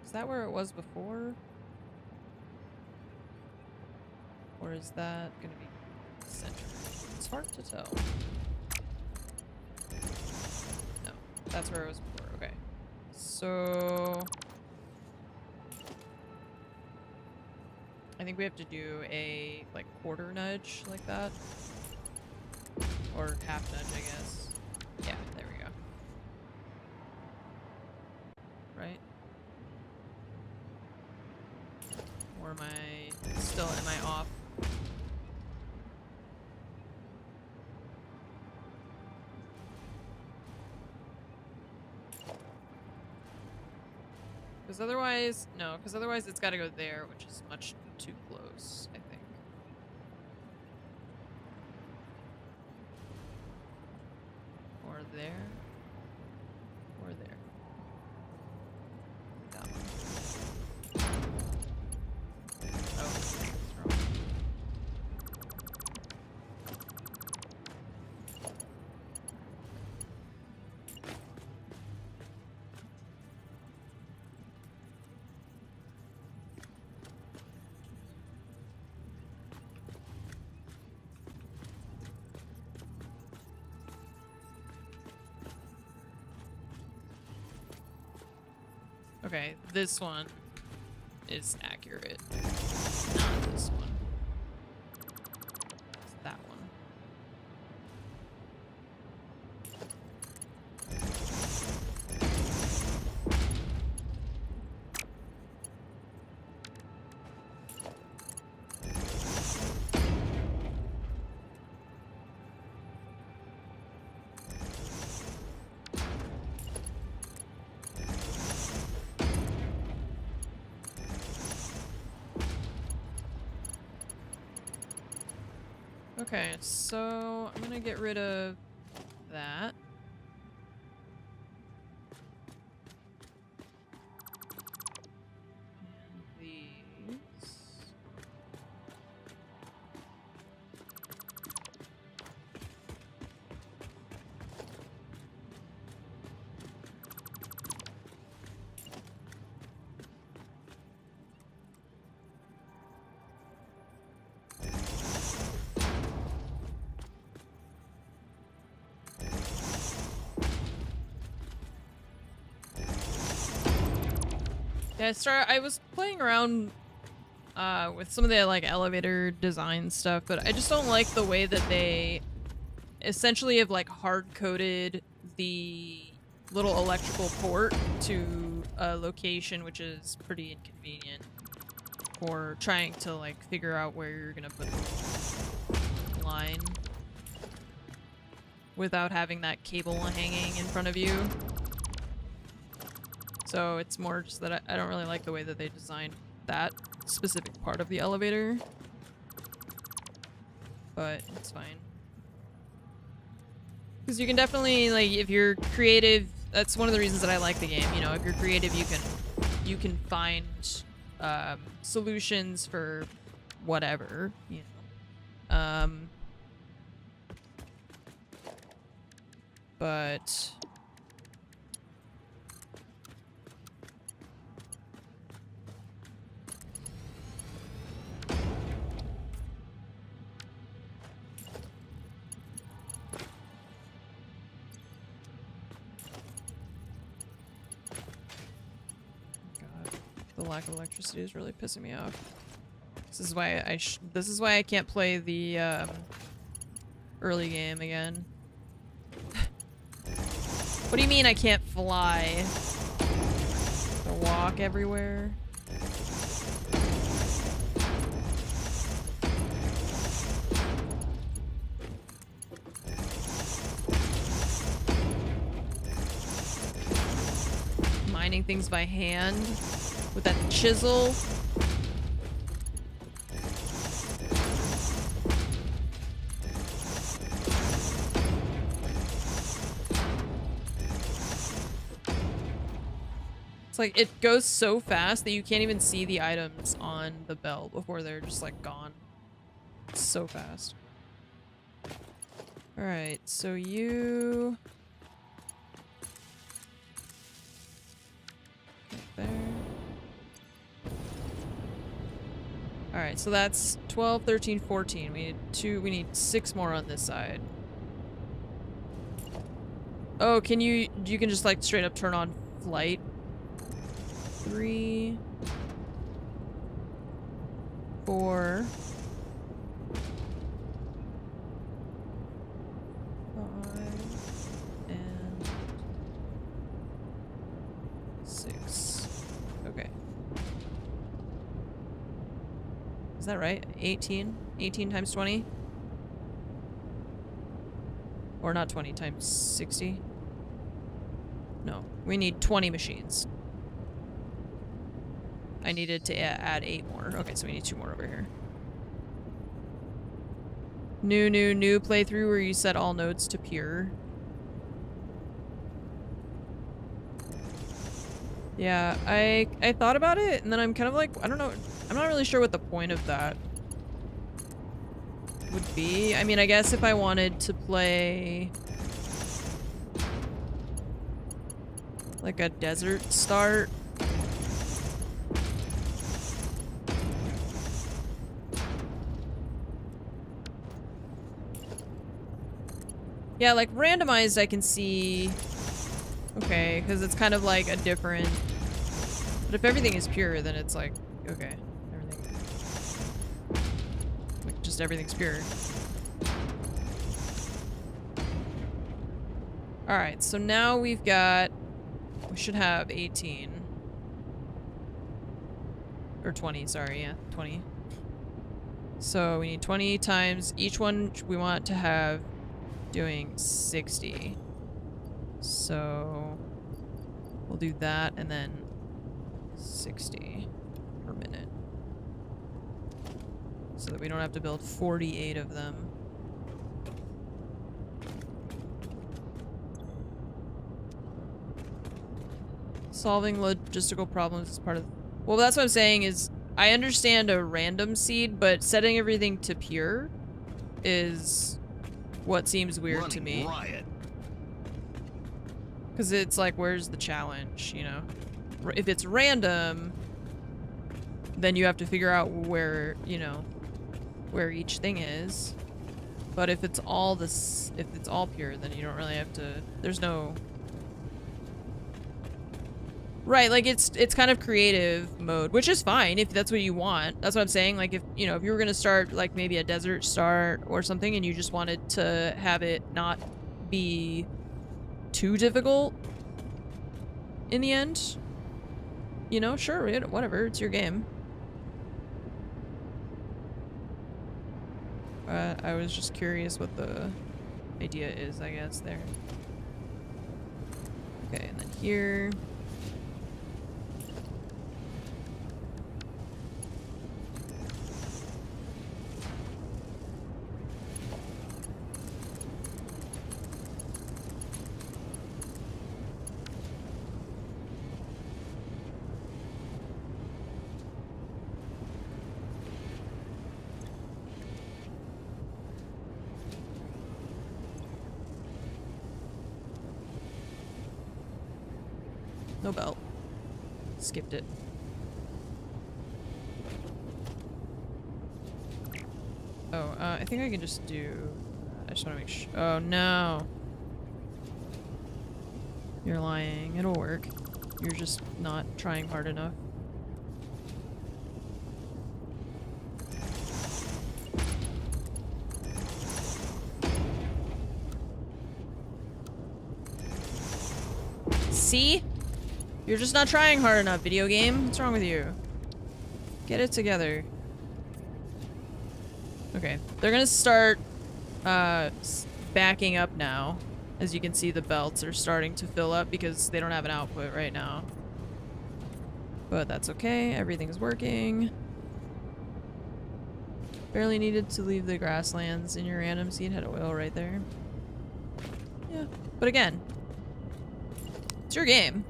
Is that where it was before? Or is that gonna be centered? It's hard to tell. No, that's where it was before. Okay. So I think we have to do a like quarter nudge like that. Or half nudge, I guess. Yeah, there we go. Right? Or am I off? Because otherwise it's got to go there, which is much too close, I think. Or there. Or there. That one. Oh, that's wrong. Okay, this one is accurate. Not this one. It's that one. Okay, so I'm gonna get rid of that. And these. Yeah, I was playing around with some of the like elevator design stuff, but I just don't like the way that they essentially have like hard-coded the little electrical port to a location, which is pretty inconvenient for trying to like figure out where you're gonna put the line without having that cable hanging in front of you. So it's more just that I don't really like the way that they designed that specific part of the elevator. But it's fine. Because you can definitely, like, if you're creative, that's one of the reasons that I like the game. You know, if you're creative, you can find solutions for whatever, you know. But the lack of electricity is really pissing me off. This is why I can't play the early game again. What do you mean I can't fly? To walk everywhere? Mining things by hand with that chisel. It's like it goes so fast that you can't even see the items on the bell before they're just like gone. It's so fast. Alright, so you... there. Alright, so that's 12, 13, 14. We need 6 more on this side. Oh, you can just like straight up turn on flight. 3, 4, 5, and 6. Okay. Is that right? 18? 18 times 20? Or not 20 times 60? No, we need 20 machines. I needed to add 8 more. Okay, so we need 2 more over here. New playthrough where you set all nodes to pure. Yeah, I thought about it, and then I'm kind of like, I don't know, I'm not really sure what the point of that would be. I mean, I guess if I wanted to play like a desert start. Yeah, like randomized I can see. Okay, because it's kind of like a different But if everything is pure, then it's like, okay, everything, like just everything's pure. All right, so now we should have 18. Or 20, sorry, yeah, 20. So we need 20 times each one we want to have doing 60. So we'll do that and then 60 per minute. So that we don't have to build 48 of them. Solving logistical problems is part of... Well, that's what I'm saying is I understand a random seed, but setting everything to pure is what seems weird to me. Because it's like, where's the challenge, you know? If it's random, then you have to figure out where, you know, where each thing is. But if it's all this, if it's all pure, then you don't really have to, there's no... Right, like it's kind of creative mode, which is fine if that's what you want. That's what I'm saying. Like if, you know, if you were gonna start like maybe a desert start or something and you just wanted to have it not be too difficult in the end, you know, sure, whatever, it's your game. I was just curious what the idea is, I guess, there. Okay, and then here. No belt. Skipped it. Oh, I think I can just do... I just want to make sure... Oh, no. You're lying. It'll work. You're just not trying hard enough. See? You're just not trying hard enough, video game. What's wrong with you? Get it together. Okay, they're gonna start backing up now. As you can see, the belts are starting to fill up because they don't have an output right now. But that's okay, everything's working. Barely needed to leave the grasslands in your random seed. Had oil right there. Yeah, but again, it's your game.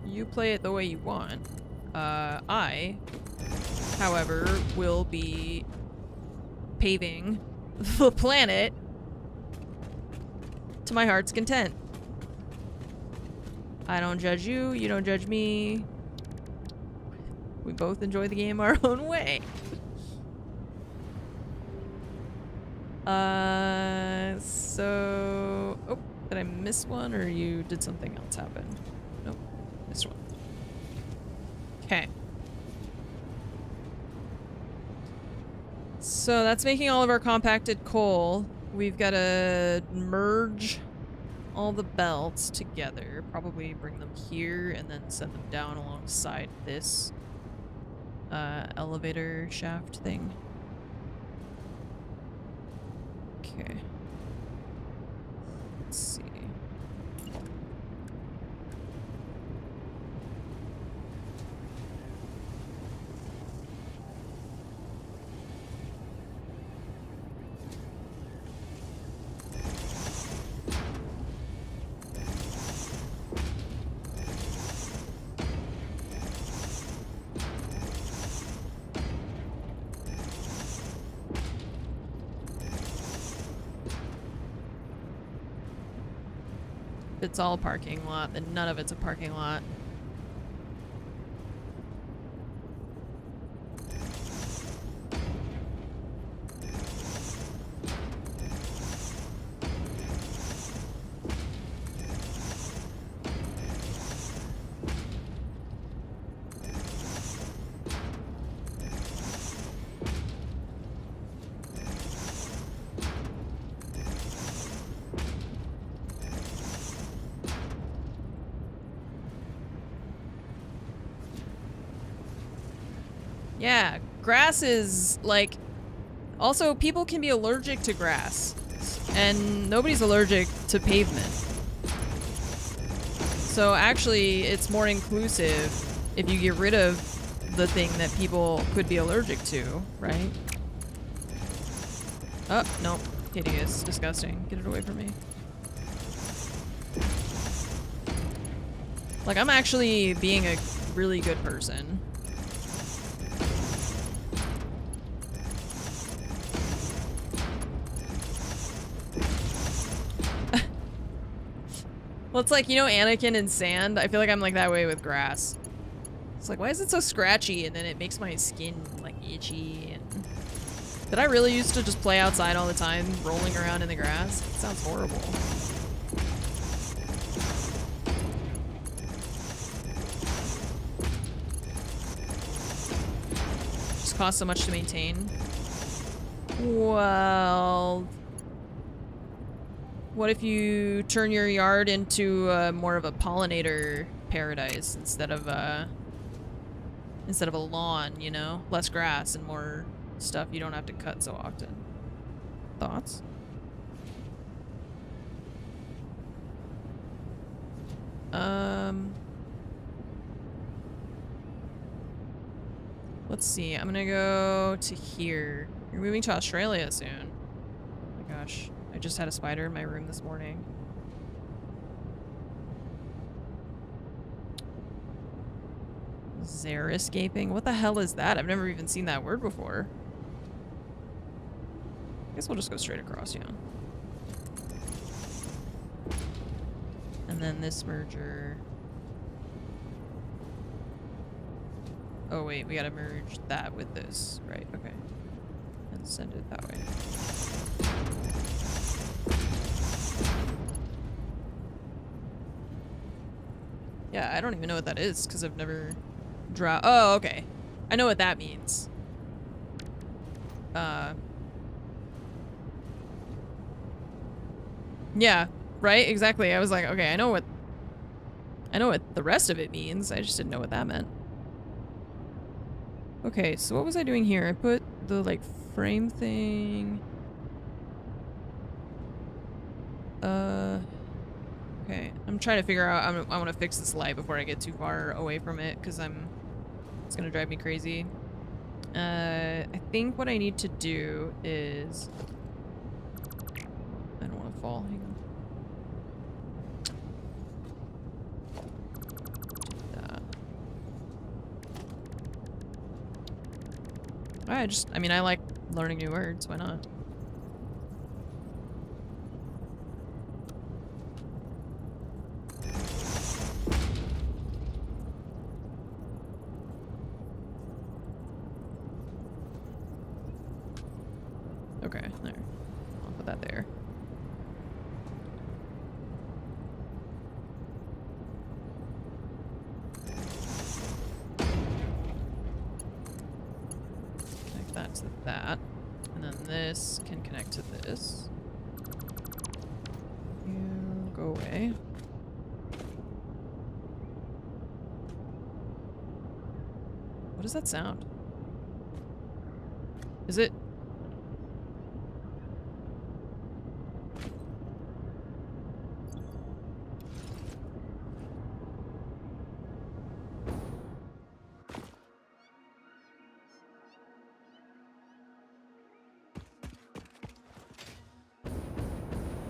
You play it the way you want. I, however, will be paving the planet to my heart's content. I don't judge you, you don't judge me. We both enjoy the game our own way. So... Oh, did I miss one or did something else happen? Nope, missed one. Okay. So that's making all of our compacted coal. We've got to merge all the belts together. Probably bring them here and then send them down alongside this elevator shaft thing. Okay. Let's see. If it's all parking lot, then none of it's a parking lot. Yeah, grass is like... Also, people can be allergic to grass. And nobody's allergic to pavement. So actually, it's more inclusive if you get rid of the thing that people could be allergic to, right? Oh, no. Hideous. Disgusting. Get it away from me. Like, I'm actually being a really good person. Well, it's like, you know, Anakin in sand? I feel like I'm like that way with grass. It's like, why is it so scratchy? And then it makes my skin, like, itchy. And... Did I really used to just play outside all the time, rolling around in the grass? It sounds horrible. Just costs so much to maintain. Well... What if you turn your yard into more of a pollinator paradise instead of a lawn, you know? Less grass and more stuff you don't have to cut so often. Thoughts? Let's see. I'm gonna go to here. You're moving to Australia soon. Oh my gosh. I just had a spider in my room this morning. Xeriscaping? What the hell is that? I've never even seen that word before. I guess we'll just go straight across, yeah. And then this merger. Oh wait, we gotta merge that with this. Right, okay. And send it that way. Yeah, I don't even know what that is because I've never oh, okay. I know what that means. Yeah, right? Exactly. I was like, okay, I know what the rest of it means. I just didn't know what that meant. Okay, so what was I doing here? I put the like frame thing. Okay, I'm trying to figure out, I want to fix this light before I get too far away from it, because it's gonna drive me crazy. I think what I need to do is, I don't want to fall, hang on. That. I mean, I like learning new words, why not? Okay, there. I'll put that there. Connect that to that. And then this can connect to this. You go away. What does that sound? Is it?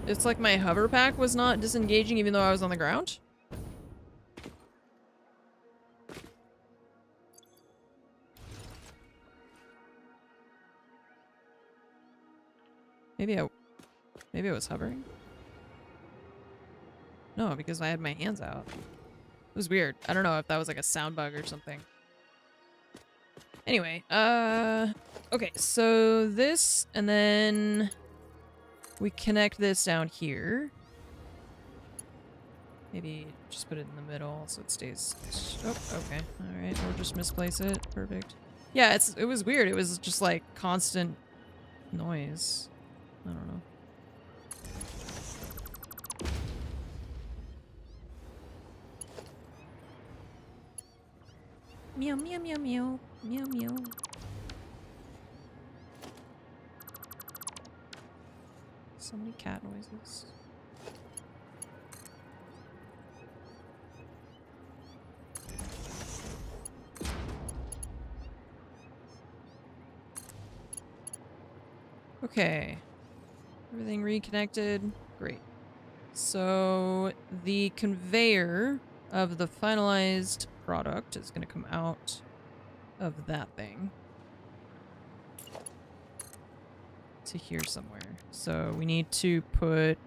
It's like my hover pack was not disengaging even though I was on the ground? Maybe I was hovering? No, because I had my hands out. It was weird. I don't know if that was like a sound bug or something. Anyway, okay, so this, and then we connect this down here. Maybe just put it in the middle so it stays. Oh, okay. All right, we'll just misplace it. Perfect. Yeah, it was weird. It was just like constant noise. I don't know. Meow, meow, meow, meow. Meow, meow. So many cat noises. Okay. Everything reconnected. Great. So the conveyor of the finalized product is going to come out of that thing to here somewhere. So we need to put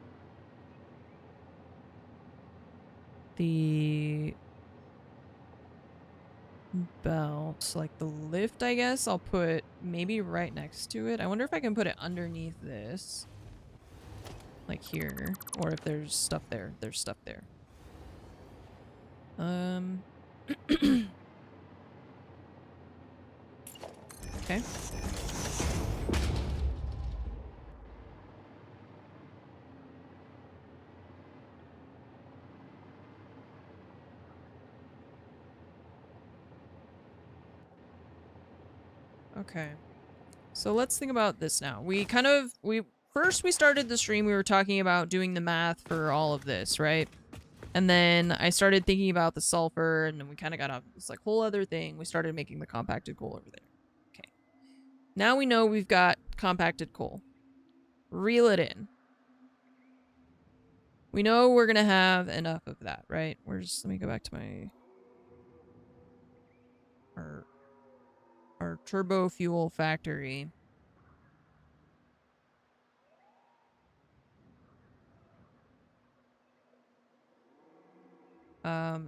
the belt, like the lift, I guess, I'll put maybe right next to it. I wonder if I can put it underneath this. Like here. Or if there's stuff there. There's stuff there. Okay. Okay. So let's think about this now. First we started the stream, we were talking about doing the math for all of this, right? And then I started thinking about the sulfur, and then we kind of got off this like whole other thing. We started making the compacted coal over there. Okay. Now we know we've got compacted coal. Reel it in. We know we're gonna have enough of that, right? Let me go back to my our turbo fuel factory.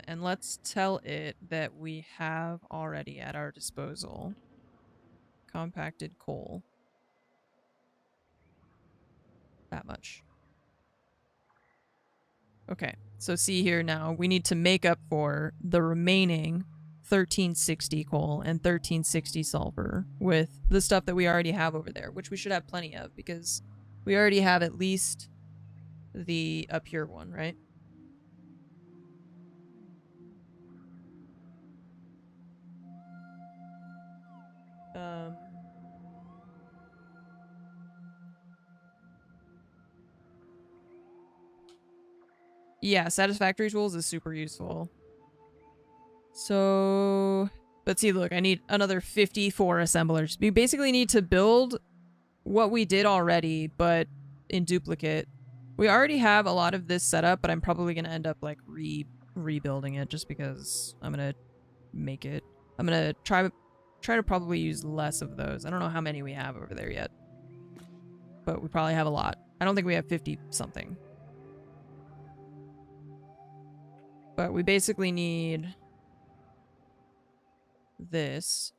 And let's tell it that we have already at our disposal compacted coal. That much. Okay, so see here now, we need to make up for the remaining 1360 coal and 1360 sulfur with the stuff that we already have over there, which we should have plenty of because we already have at least the up here one, right? Yeah, Satisfactory tools is super useful. So, but see, look, I need another 54 assemblers. We basically need to build what we did already, but in duplicate. We already have a lot of this set up, but I'm probably going to end up like rebuilding it just because I'm going to make it. I'm going to try to probably use less of those. I don't know how many we have over there yet, but we probably have a lot. I don't think we have 50 something. But we basically need this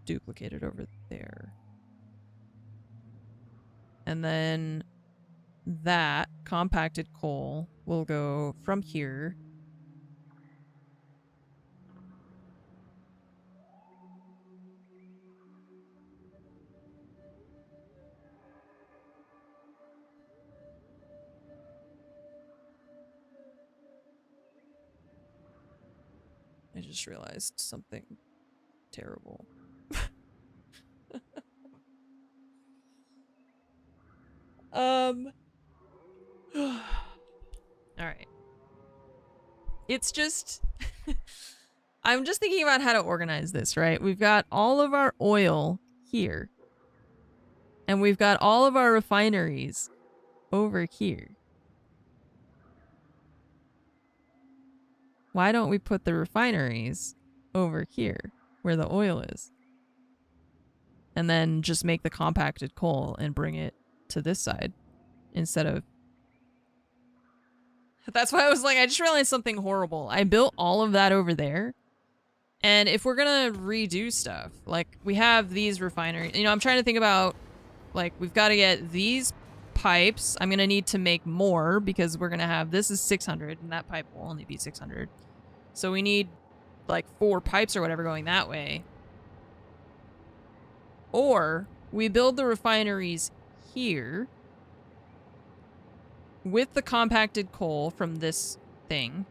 duplicated over there. And then that compacted coal will go from here. I just realized something terrible. Alright. It's just... I'm just thinking about how to organize this, right? We've got all of our oil here. And we've got all of our refineries over here. Why don't we put the refineries over here, where the oil is? And then just make the compacted coal and bring it to this side instead of... That's why I was like, I just realized something horrible. I built all of that over there. And if we're gonna redo stuff, like we have these refineries, you know, I'm trying to think about, like, we've got to get these pipes. I'm gonna need to make more because we're gonna have, this is 600 and that pipe will only be 600. So we need like 4 pipes or whatever going that way. Or we build the refineries here with the compacted coal from this thing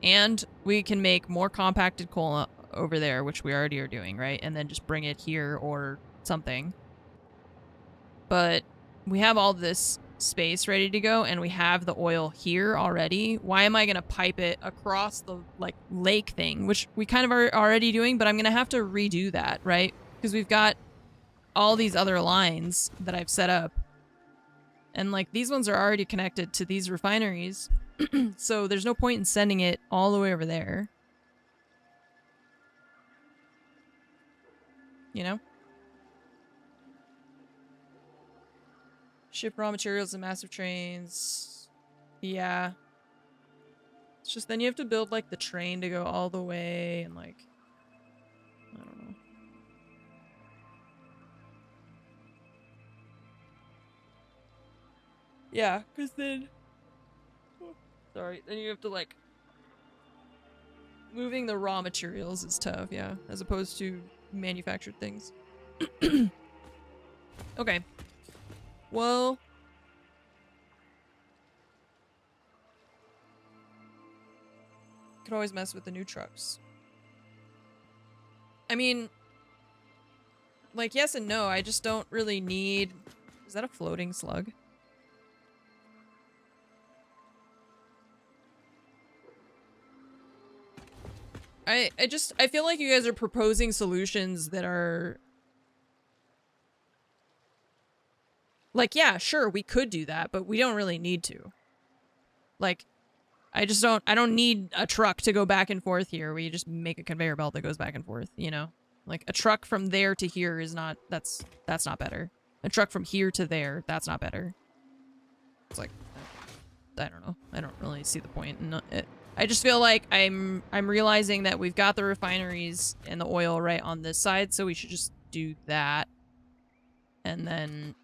And we can make more compacted coal over there, which we already are doing, right? And then just bring it here or something. But we have all this space ready to go, and we have the oil here already. Why am I going to pipe it across the, like, lake thing, which we kind of are already doing, but I'm going to have to redo that, right? Because we've got all these other lines that I've set up. And, like, these ones are already connected to these refineries. So there's no point in sending it all the way over there. You know? Ship raw materials and massive trains. Yeah. It's just then you have to build, like, the train to go all the way and, like... I don't know. Yeah, because then... Sorry, then you have to, like... Moving the raw materials is tough, yeah. As opposed to manufactured things. Okay. Well... Could always mess with the new trucks. I mean... Like, yes and no, I just don't really need... Is that a floating slug? I feel like you guys are proposing solutions that are... Like, yeah, sure, we could do that, but we don't really need to. Like, I don't need a truck to go back and forth here. We just make a conveyor belt that goes back and forth, you know? Like, a truck from there to here is not, that's not better. A truck from here to there, that's not better. It's like, I don't know. I don't really see the point in it. I just feel like I'm realizing that we've got the refineries and the oil right on this side, so we should just do that. And then,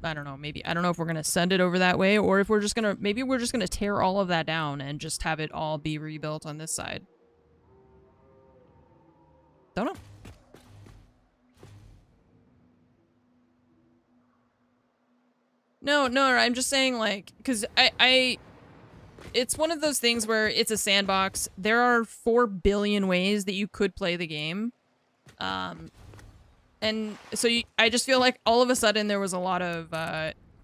I don't know, maybe, I don't know if we're going to send it over that way, or if we're just going to, maybe we're just going to tear all of that down and just have it all be rebuilt on this side. Don't know. No, I'm just saying, like, because it's one of those things where it's a sandbox. There are 4 billion ways that you could play the game. And so I just feel like all of a sudden there was a lot of,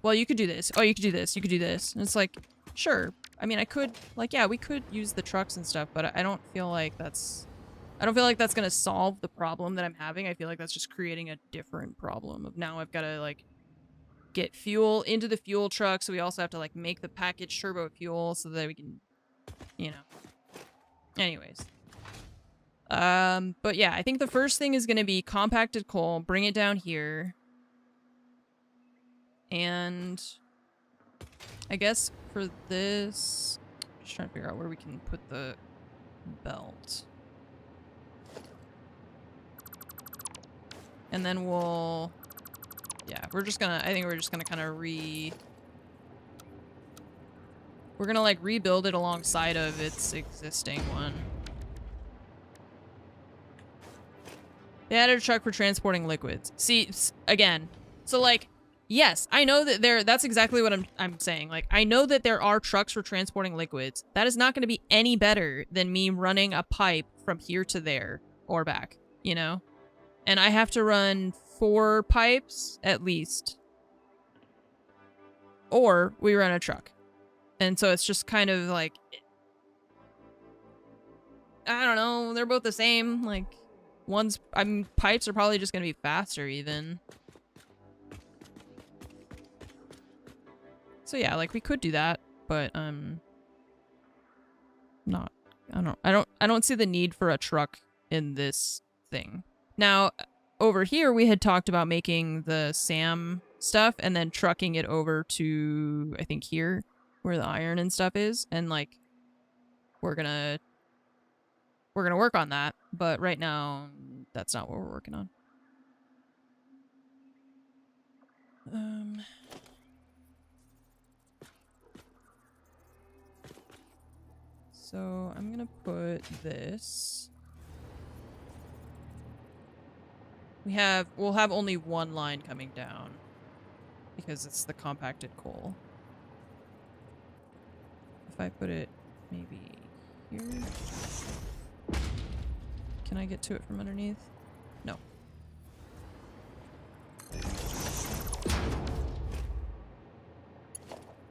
well, you could do this. Oh, you could do this. You could do this. And it's like, sure. I mean, I could, like, yeah, we could use the trucks and stuff, but I don't feel like that's going to solve the problem that I'm having. I feel like that's just creating a different problem of now I've got to, like, get fuel into the fuel truck, so we also have to, like, make the packaged turbo fuel so that we can, you know. Anyways. But yeah, I think the first thing is going to be compacted coal, bring it down here. And I guess for this, just trying to figure out where we can put the belt. And then we'll... Yeah, I think we're just gonna kind of we're gonna, like, rebuild it alongside of its existing one. They added a truck for transporting liquids. See, again, so, like, yes, I know that that's exactly what I'm saying. Like, I know that there are trucks for transporting liquids. That is not gonna be any better than me running a pipe from here to there or back, you know? And I have to run 4 pipes at least, or we run a truck. And so it's just kind of like, I don't know, they're both the same. Like, pipes are probably just gonna be faster even. So yeah, like, we could do that, but not, I don't see the need for a truck in this thing. Now, over here, we had talked about making the SAM stuff and then trucking it over to, I think, here, where the iron and stuff is. And, like, we're gonna work on that. But right now, that's not what we're working on. So I'm gonna put this... We'll have only one line coming down because it's the compacted coal. If I put it maybe here. Can I get to it from underneath? No.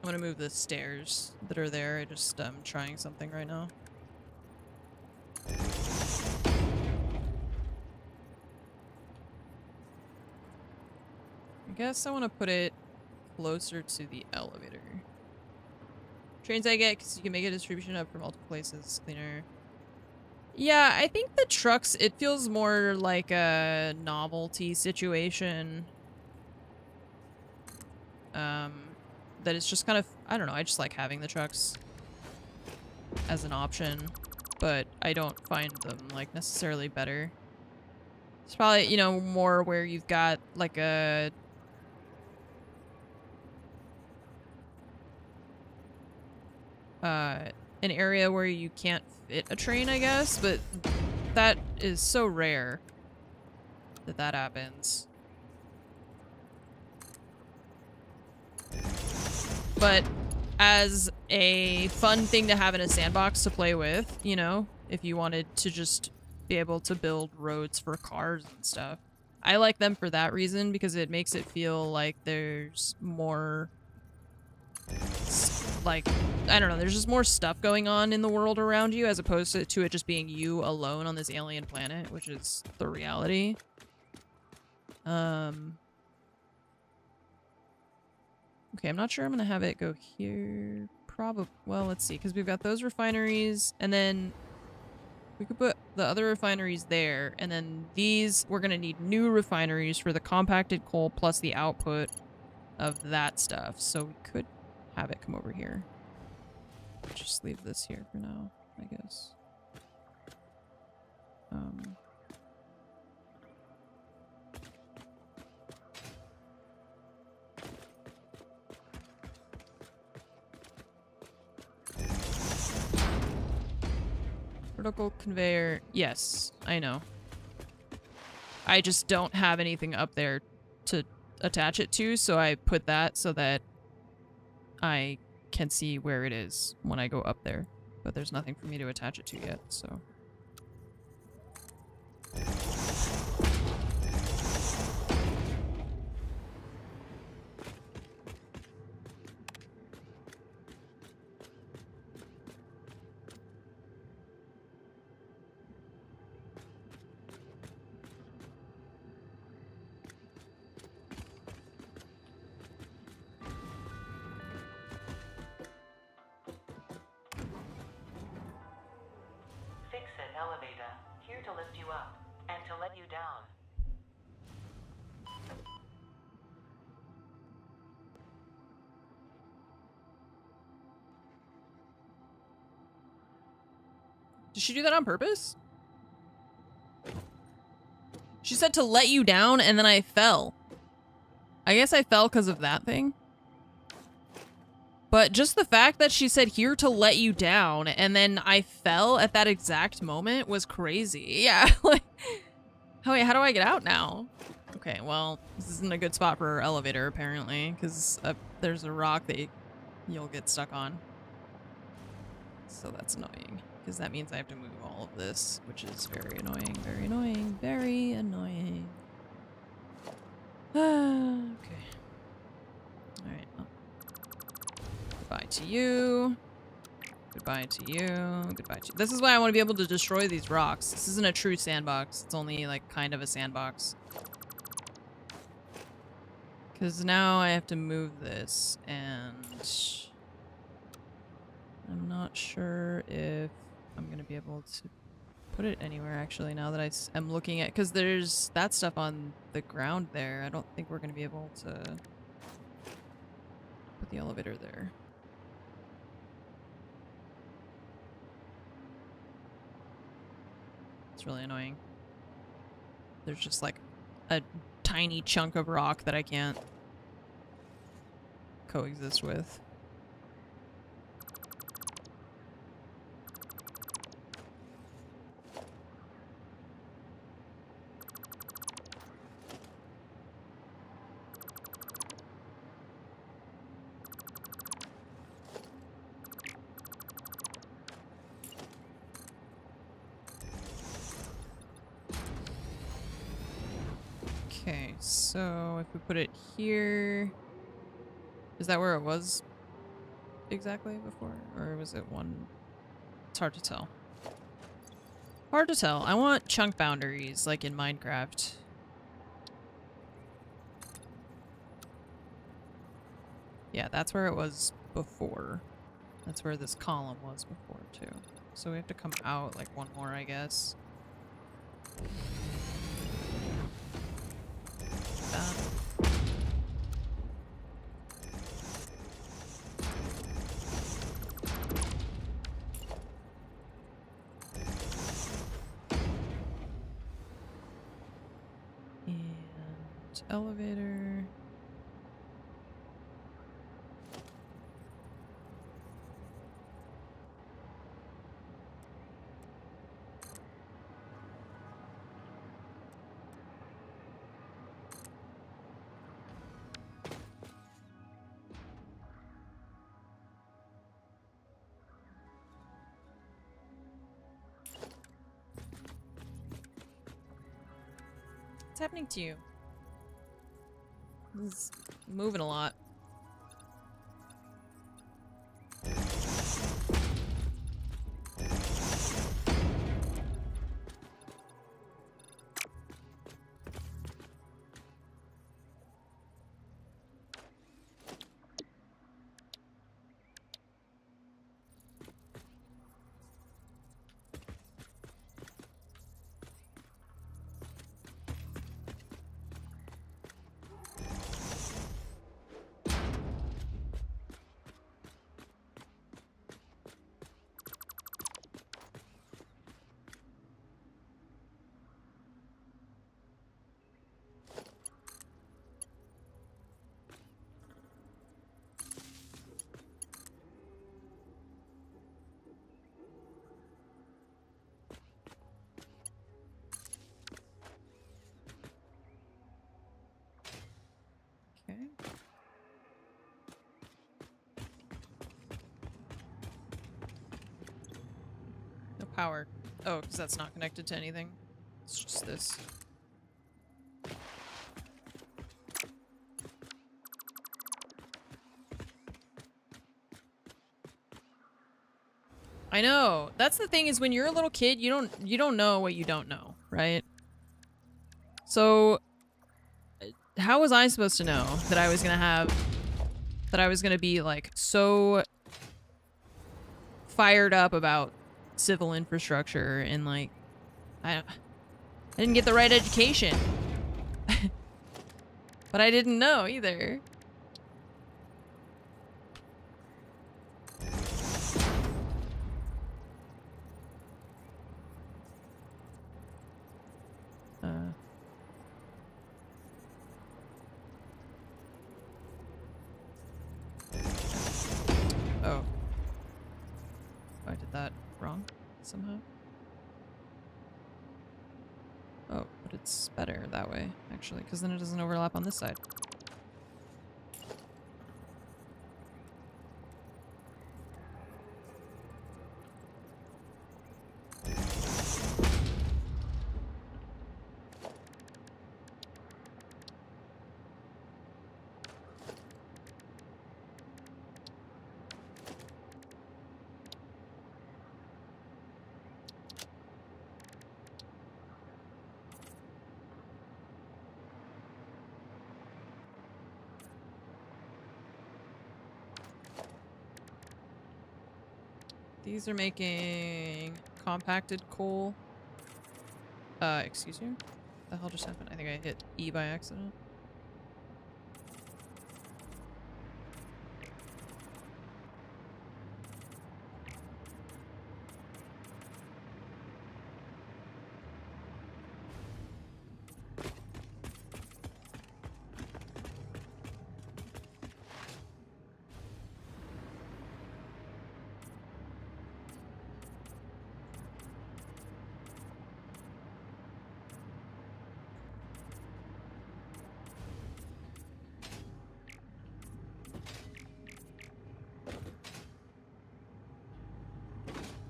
I'm gonna move the stairs that are there. I just trying something right now. I guess I want to put it closer to the elevator. Trains I get because you can make a distribution up for multiple places. Cleaner. Yeah, I think the trucks, it feels more like a novelty situation. That it's just kind of, I don't know, I just like having the trucks as an option, but I don't find them like necessarily better. It's probably, you know, more where you've got like a an area where you can't fit a train, I guess, but that is so rare that that happens. But as a fun thing to have in a sandbox to play with, you know, if you wanted to just be able to build roads for cars and stuff. I like them for that reason because it makes it feel like there's more, like, I don't know, there's just more stuff going on in the world around you as opposed to it just being you alone on this alien planet, which is the reality. Okay, I'm not sure I'm gonna have it go here. Probably. Well, let's see, because we've got those refineries, and then we could put the other refineries there, and then these, we're gonna need new refineries for the compacted coal plus the output of that stuff. So we could have it come over here. Just leave this here for now, I guess. Vertical conveyor. Yes, I know. I just don't have anything up there to attach it to, so I put that so that I can see where it is when I go up there. But there's nothing for me to attach it to yet, so... Elevator, here to lift you up and to let you down. Did she do that on purpose? She said to let you down, and then I fell. I guess I fell because of that thing. But just the fact that she said here to let you down, and then I fell at that exact moment was crazy. Yeah, like, oh wait, how do I get out now? Okay, well, this isn't a good spot for her elevator, apparently, because there's a rock that you'll get stuck on. So that's annoying, because that means I have to move all of this, which is very annoying, very annoying, very annoying. Okay. Alright, goodbye to you. Goodbye to you. Goodbye to you. This is why I want to be able to destroy these rocks. This isn't a true sandbox. It's only, like, kind of a sandbox. Because now I have to move this, and... I'm not sure if I'm going to be able to put it anywhere, actually, now that I am looking at... Because there's that stuff on the ground there. I don't think we're going to be able to put the elevator there. It's really annoying. There's just like a tiny chunk of rock that I can't coexist with. Okay, so if we put it here, is that where it was exactly before? Or was it one? It's hard to tell. Hard to tell. I want chunk boundaries like in Minecraft. Yeah, that's where it was before. That's where this column was before too. So we have to come out like one more, I guess. Done. And elevator. What's happening to you? This is moving a lot. Okay. No power. Oh, because that's not connected to anything. It's just this. I know. That's the thing is when you're a little kid, you don't know what you don't know, right? So how was I supposed to know that I was gonna be like so fired up about civil infrastructure and like I didn't get the right education. But I didn't know either. Oh. I did that wrong somehow. Oh, but it's better that way, actually, because then it doesn't overlap on this side. These are making compacted coal. Excuse me? What the hell just happened? I think I hit E by accident.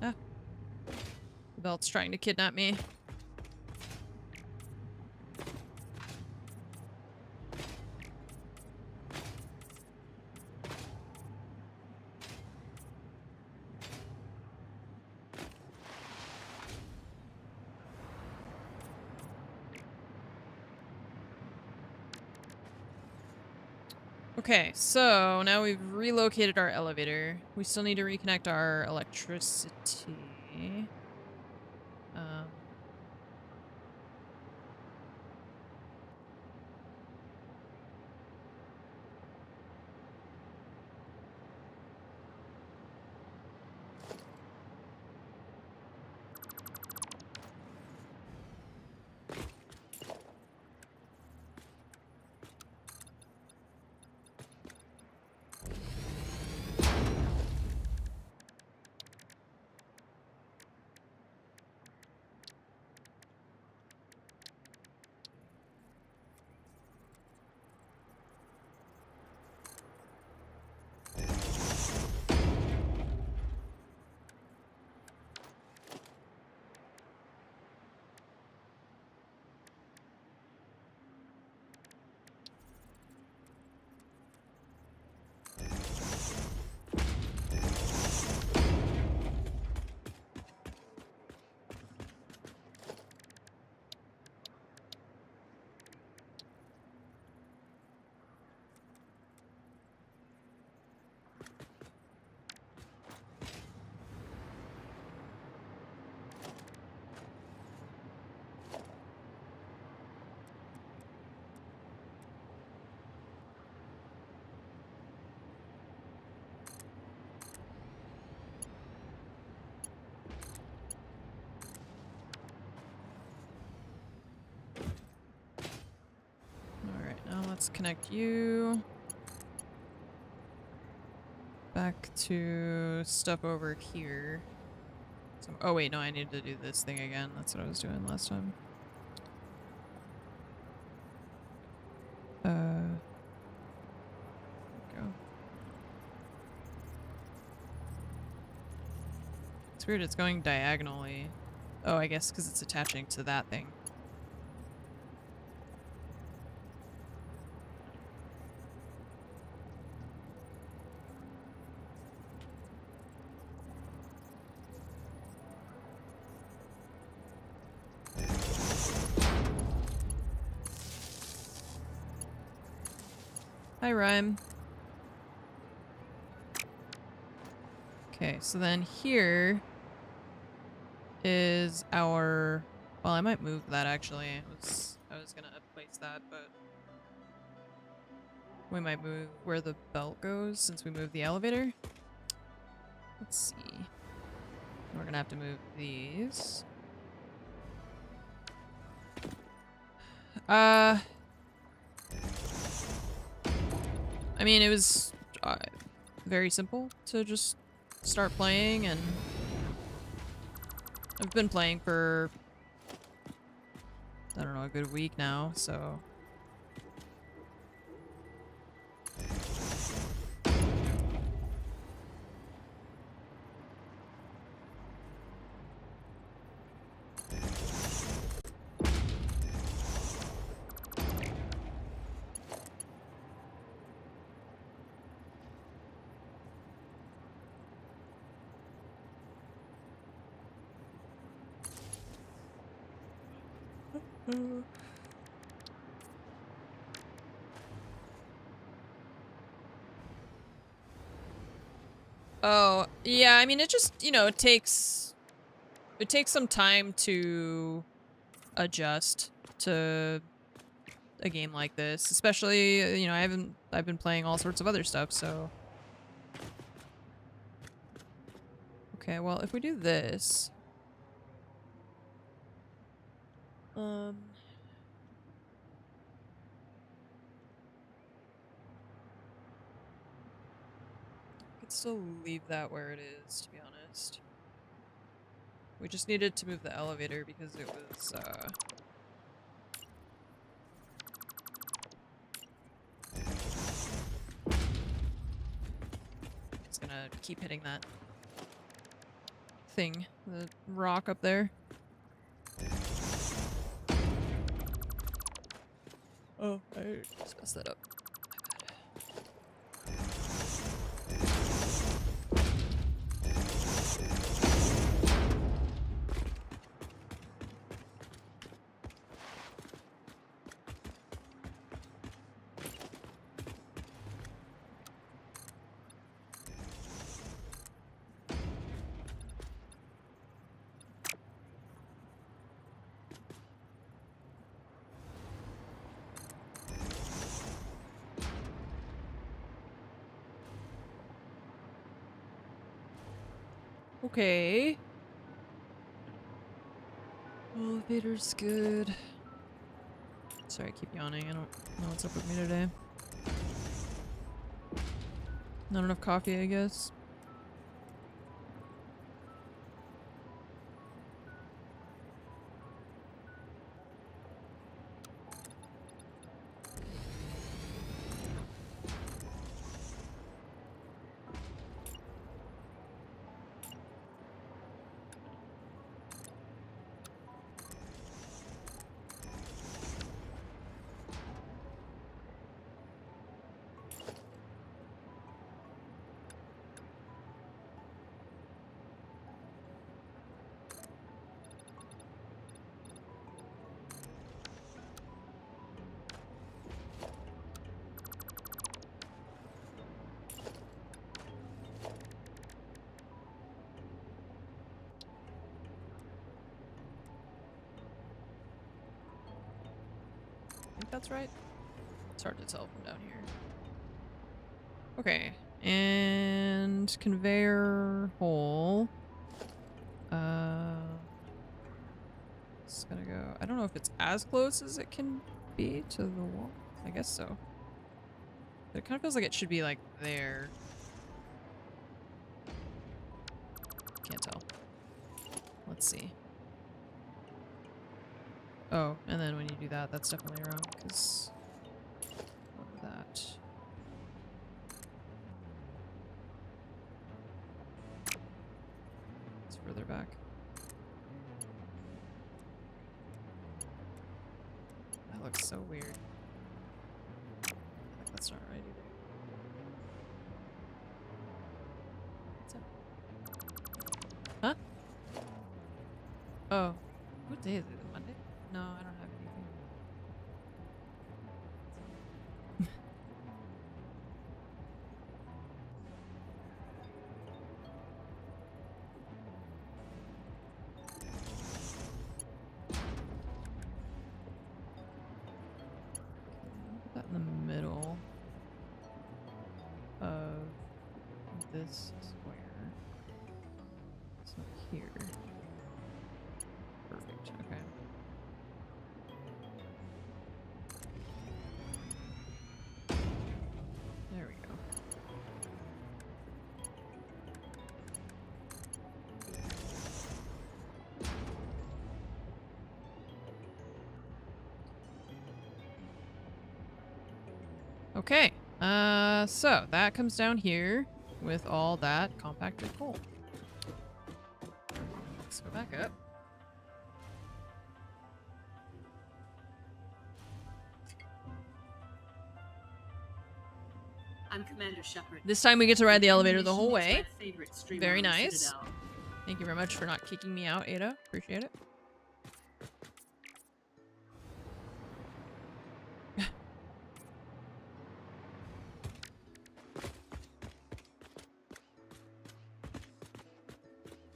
Ah. The belt's trying to kidnap me. Okay, so now we've relocated our elevator. We still need to reconnect our electricity. Um, Alright, now let's connect you back to stuff over here. So, oh wait, no, I need to do this thing again. That's what I was doing last time. There we go. It's weird, it's going diagonally. Oh, I guess because it's attaching to that thing. Hi, Rhyme. Okay, so then here is our... Well, I might move that actually. I was gonna place that, but we might move where the belt goes since we moved the elevator. Let's see. We're gonna have to move these. I mean, it was very simple to just start playing, and I've been playing for, I don't know, a good week now, so... Oh, yeah, I mean, it just, you know, it takes some time to adjust to a game like this, especially, you know, I've been playing all sorts of other stuff, so. Okay, well, if we do this, could still leave that where it is, to be honest. We just needed to move the elevator because it was, it's gonna keep hitting that thing, the rock up there. Oh, I just messed that up. Okay. Elevator's good. Sorry, I keep yawning. I don't know what's up with me today. Not enough coffee, I guess. I think that's right. It's hard to tell from down here. Okay, and conveyor hole. It's gonna go. I don't know if it's as close as it can be to the wall. I guess so. But it kind of feels like it should be like there. Can't tell. Let's see. Oh, and then when you do that, that's definitely wrong, because of that. It's further back. That looks so weird. Like, that's not right either. What's up? Huh? Oh. What day is it? Monday? No, I don't have anything. Put that in the middle of this square. So here. Perfect. Okay. There we go. Okay. So that comes down here with all that compacted coal. Let's go back up. I'm Commander Shepard. This time we get to ride the elevator the whole Munition is way. my favorite streamer Very on the nice. Citadel. Thank you very much for not kicking me out, Ada. Appreciate it.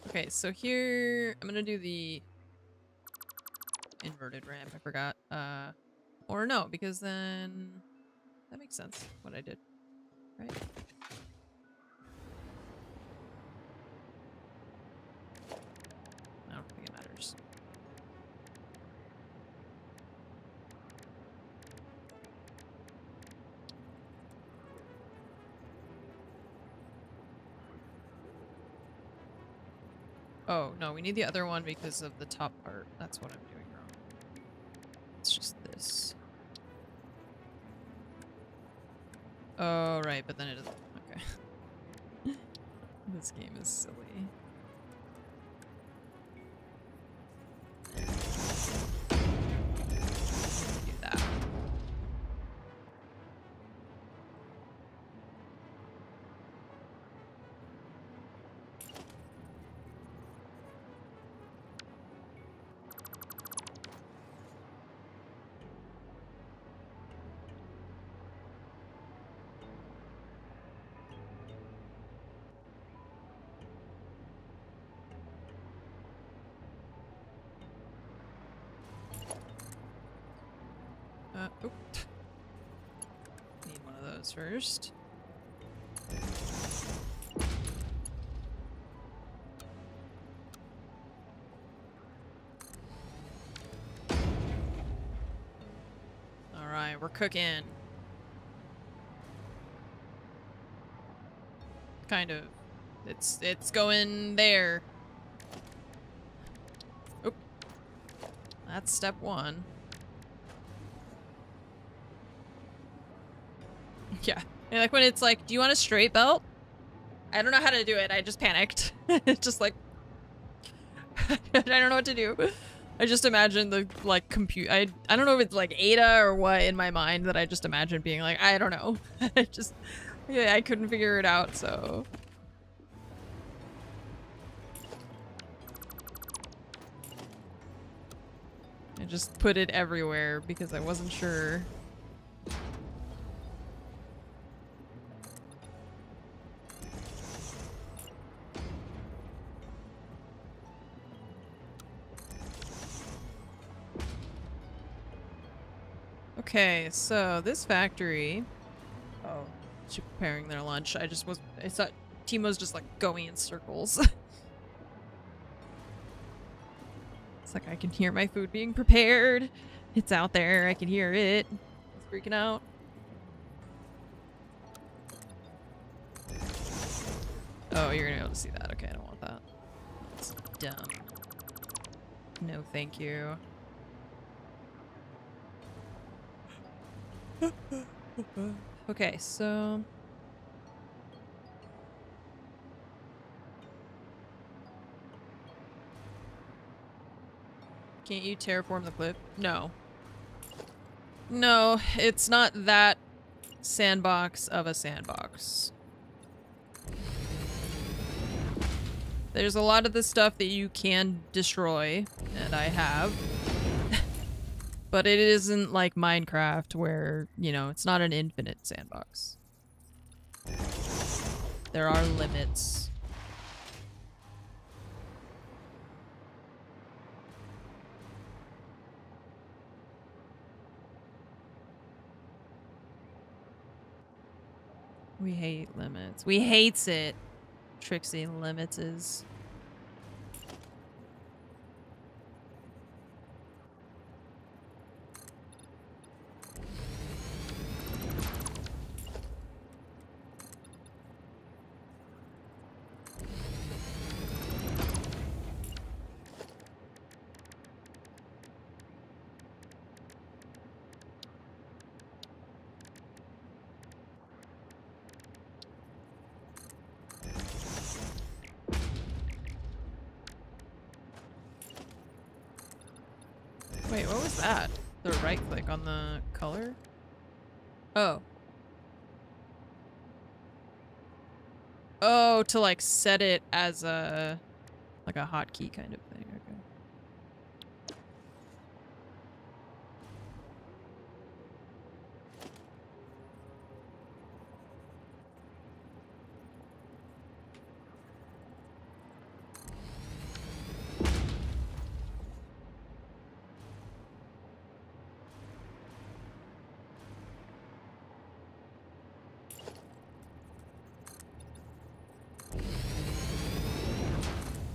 Okay, so here I'm gonna do the inverted ramp. I forgot. Or no, because then that makes sense. What I did, right? I don't think it matters. Oh, no, we need the other one because of the top part. That's what I'm doing wrong. It's just this. Oh, right, but then it doesn't. Okay. This game is silly. Do that. Oh. Need one of those first. we're cooking. Kind of. It's going there. Oop. That's step 1. Yeah. And like when it's like, do you want a straight belt? I don't know how to do it. I just panicked. It's just like I don't know what to do. I just imagine the like compute. I don't know if it's like Ada or what in my mind that I just imagine being like, I don't know. I just yeah, I couldn't figure it out, so I just put it everywhere because I wasn't sure. Okay, so this factory. Oh, she's preparing their lunch. I thought Timo's just like going in circles. It's like I can hear my food being prepared. It's out there. I can hear it. It's freaking out. Oh, you're gonna be able to see that. Okay, I don't want that. That's dumb. No, thank you. Okay, so can't you terraform the cliff? No. No, it's not that sandbox of a sandbox. There's a lot of the stuff that you can destroy, and I have. But it isn't like Minecraft where, you know, it's not an infinite sandbox. There are limits. We hate limits. We hates it. Trixie limits is. Wait, what was that? The right click on the color? Oh. Oh, to like set it as a like a hotkey kind of thing. Okay.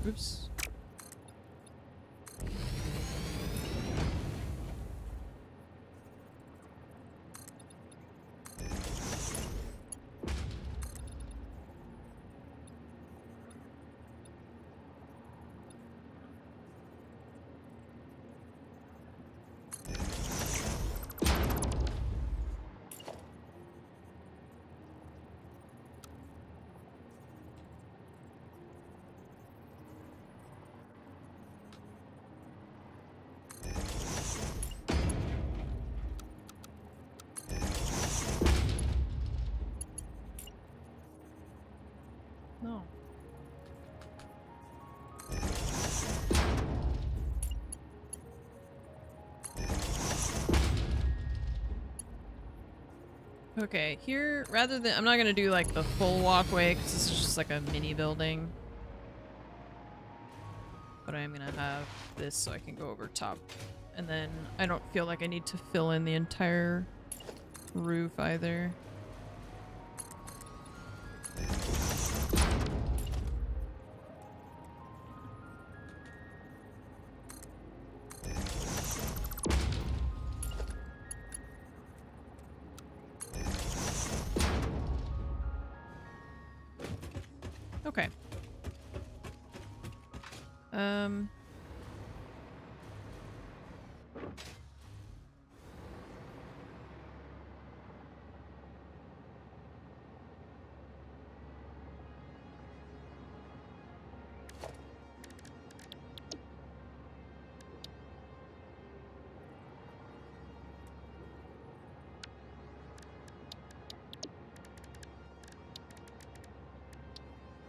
Oops. No. Okay, here, rather than, I'm not gonna do like the full walkway because this is just like a mini building. But I am gonna have this so I can go over top. And then I don't feel like I need to fill in the entire roof either. Okay.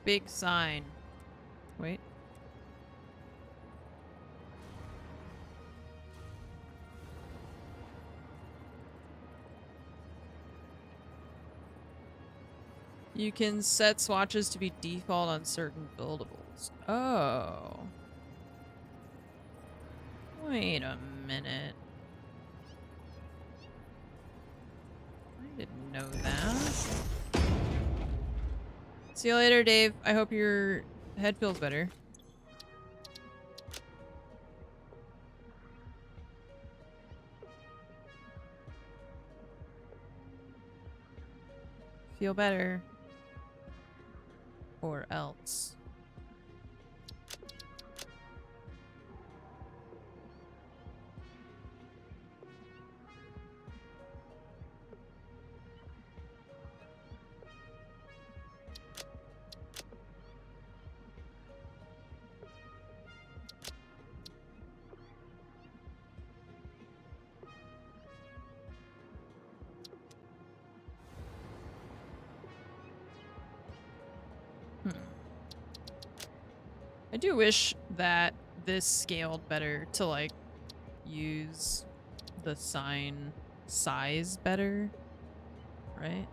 Big sign. Wait. You can set swatches to be default on certain buildables. Oh. Wait a minute. I didn't know that. See you later, Dave. I hope your head feels better. Feel better. Or else. I do wish that this scaled better to, like, use the sign size better, right?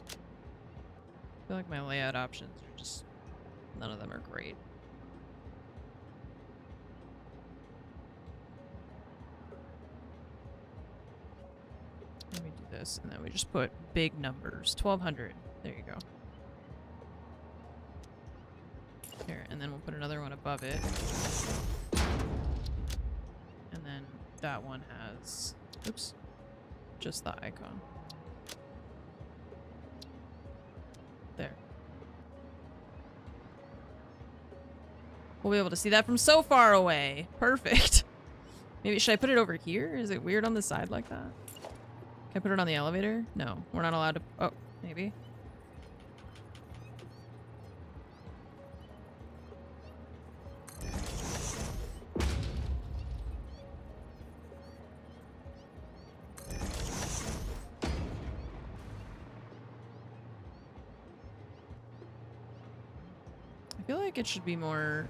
I feel like my layout options are just, none of them are great. Let me do this, and then we just put big numbers. 1200. There you go. Here, and then we'll put another one above it. And then that one has, oops, just the icon. There. We'll be able to see that from so far away. Perfect. Maybe, should I put it over here? Is it weird on the side like that? Can I put it on the elevator? No, we're not allowed to, oh, maybe. I feel like it should be more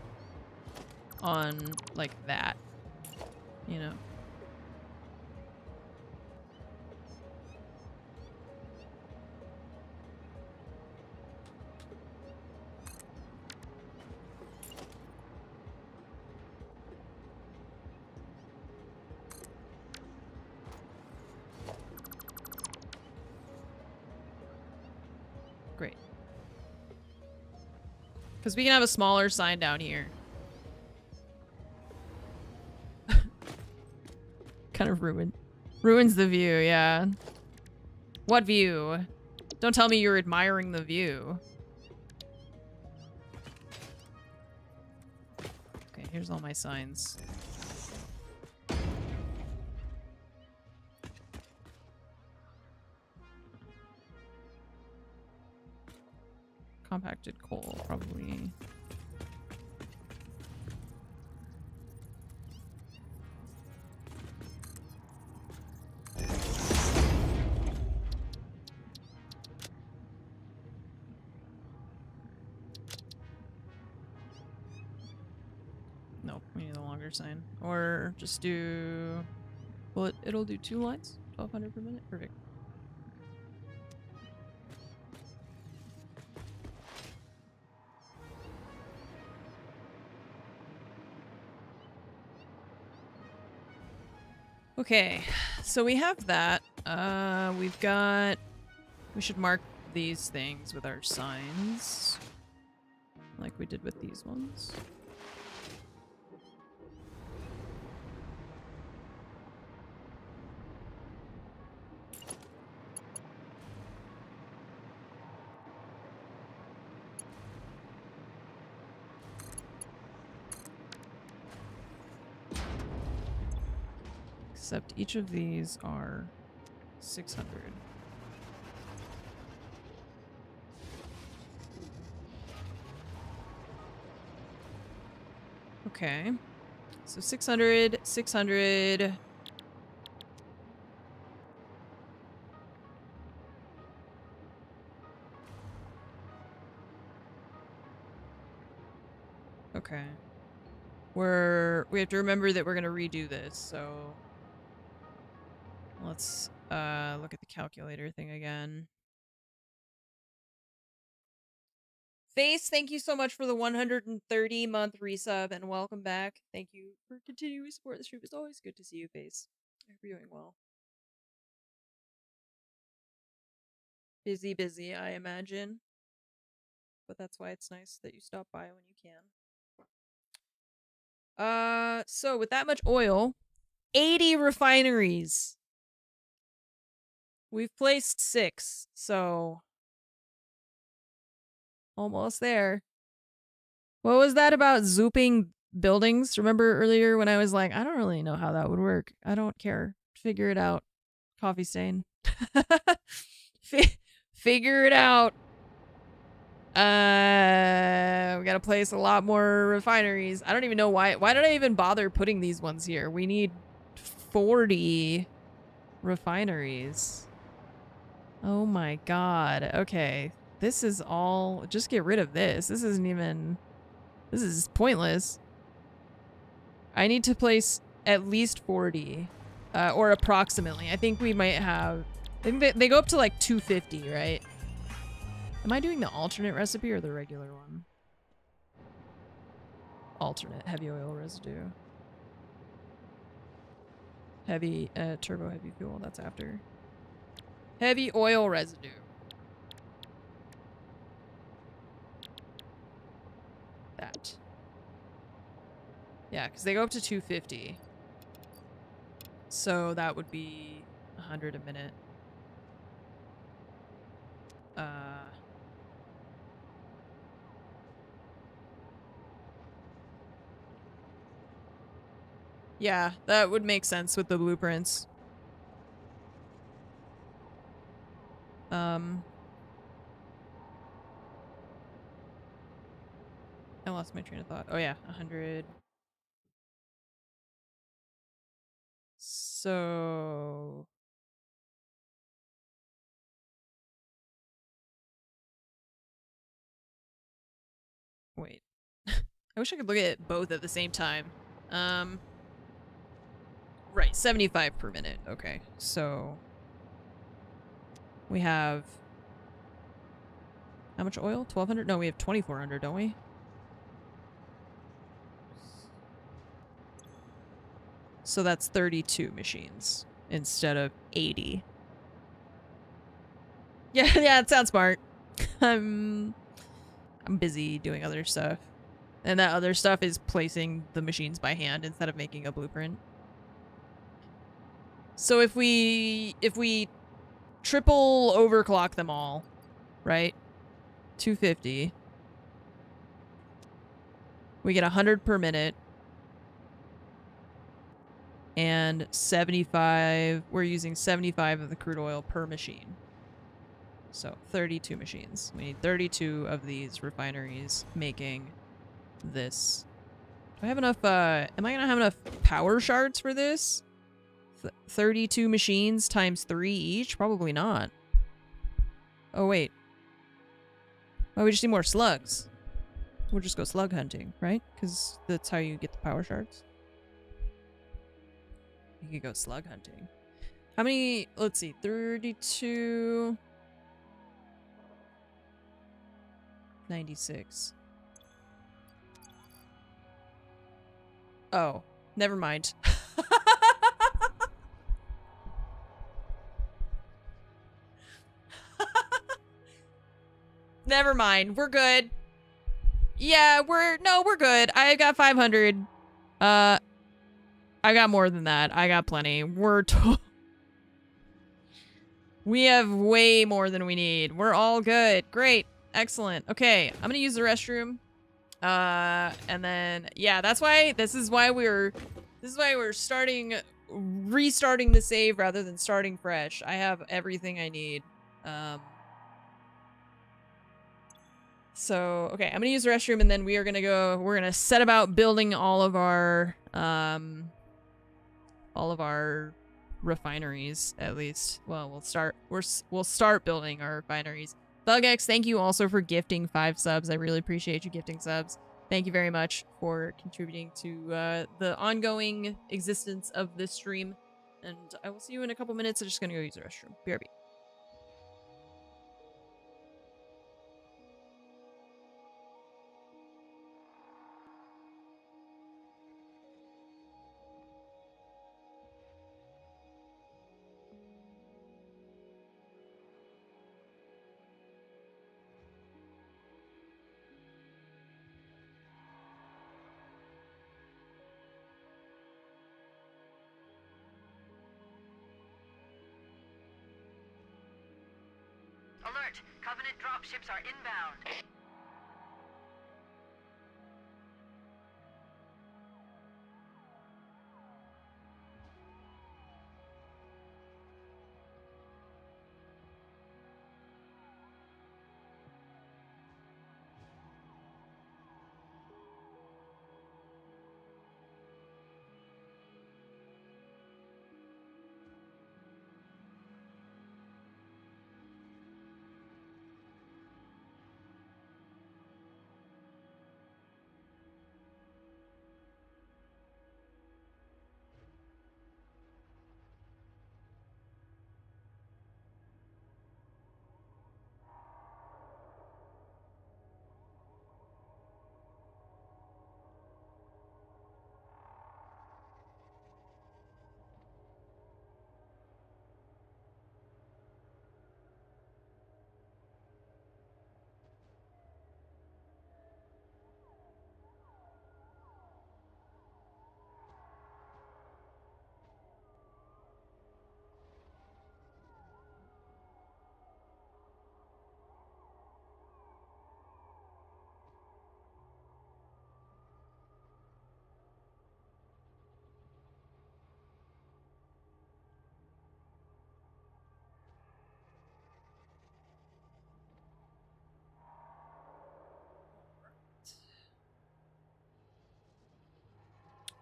on, like, that, you know? Great. Because we can have a smaller sign down here. Kind of ruins the view, yeah. What view? Don't tell me you're admiring the view. Okay, here's all my signs. Compacted coal, probably. Nope, we need a longer sign. Or just do... Well, it'll do 2 lines? 1200 per minute? Perfect. Okay, so we have that. We've got... We should mark these things with our signs. Like we did with these ones. Except each of these are 600. Okay. So 600, 600. Okay. We have to remember that we're gonna redo this, so let's look at the calculator thing again. Face, thank you so much for the 130-month resub and welcome back. Thank you for continuing to support the stream. It's always good to see you, Face. I hope you're doing well. Busy, I imagine. But that's why it's nice that you stop by when you can. So with that much oil, 80 refineries. We've placed 6, so almost there. What was that about zooping buildings? Remember earlier when I was like, I don't really know how that would work. I don't care. Figure it out. Coffee stain. Figure it out. We gotta place a lot more refineries. I don't even know why. Why did I even bother putting these ones here? We need 40 refineries. Oh my god. Okay. This is all... Just get rid of this. This isn't even... This is pointless. I need to place at least 40. Or approximately. I think we might have... I think they go up to like 250, right? Am I doing the alternate recipe or the regular one? Alternate. Heavy oil residue. Heavy... turbo heavy fuel. That's after. Heavy oil residue. That. Yeah, because they go up to 250. So that would be 100 a minute. Yeah, that would make sense with the blueprints. I lost my train of thought. Oh yeah, 100. So... Wait. I wish I could look at both at the same time. Right, 75 per minute. Okay, so... We have... How much oil? 1,200? No, we have 2,400, don't we? So that's 32 machines instead of 80. Yeah, yeah, it sounds smart. I'm busy doing other stuff. And that other stuff is placing the machines by hand instead of making a blueprint. So if we triple overclock them all, right? 250. We get 100 per minute. And 75, we're using 75 of the crude oil per machine. So 32 machines. We need 32 of these refineries making this. Do I have enough, am I gonna have enough power shards for this? 32 machines times 3 each? Probably not. Oh, wait. Oh, we just need more slugs. We'll just go slug hunting, right? Because that's how you get the power shards. You could go slug hunting. How many? Let's see. 32. 96. Oh, never mind. Never mind. We're good. Yeah, we're good. I got 500. I got more than that. I got plenty. We have way more than we need. We're all good. Great. Excellent. Okay, I'm gonna use the restroom. And then, yeah, this is why we're starting restarting the save rather than starting fresh. I have everything I need. So, okay, I'm gonna use the restroom and then we're gonna set about building all of our refineries, at least. Well, we'll start building our refineries. ThugX, thank you also for gifting 5 subs. I really appreciate you gifting subs. Thank you very much for contributing to the ongoing existence of this stream. And I will see you in a couple minutes. I'm just gonna go use the restroom. BRB. Alert! Covenant dropships are inbound.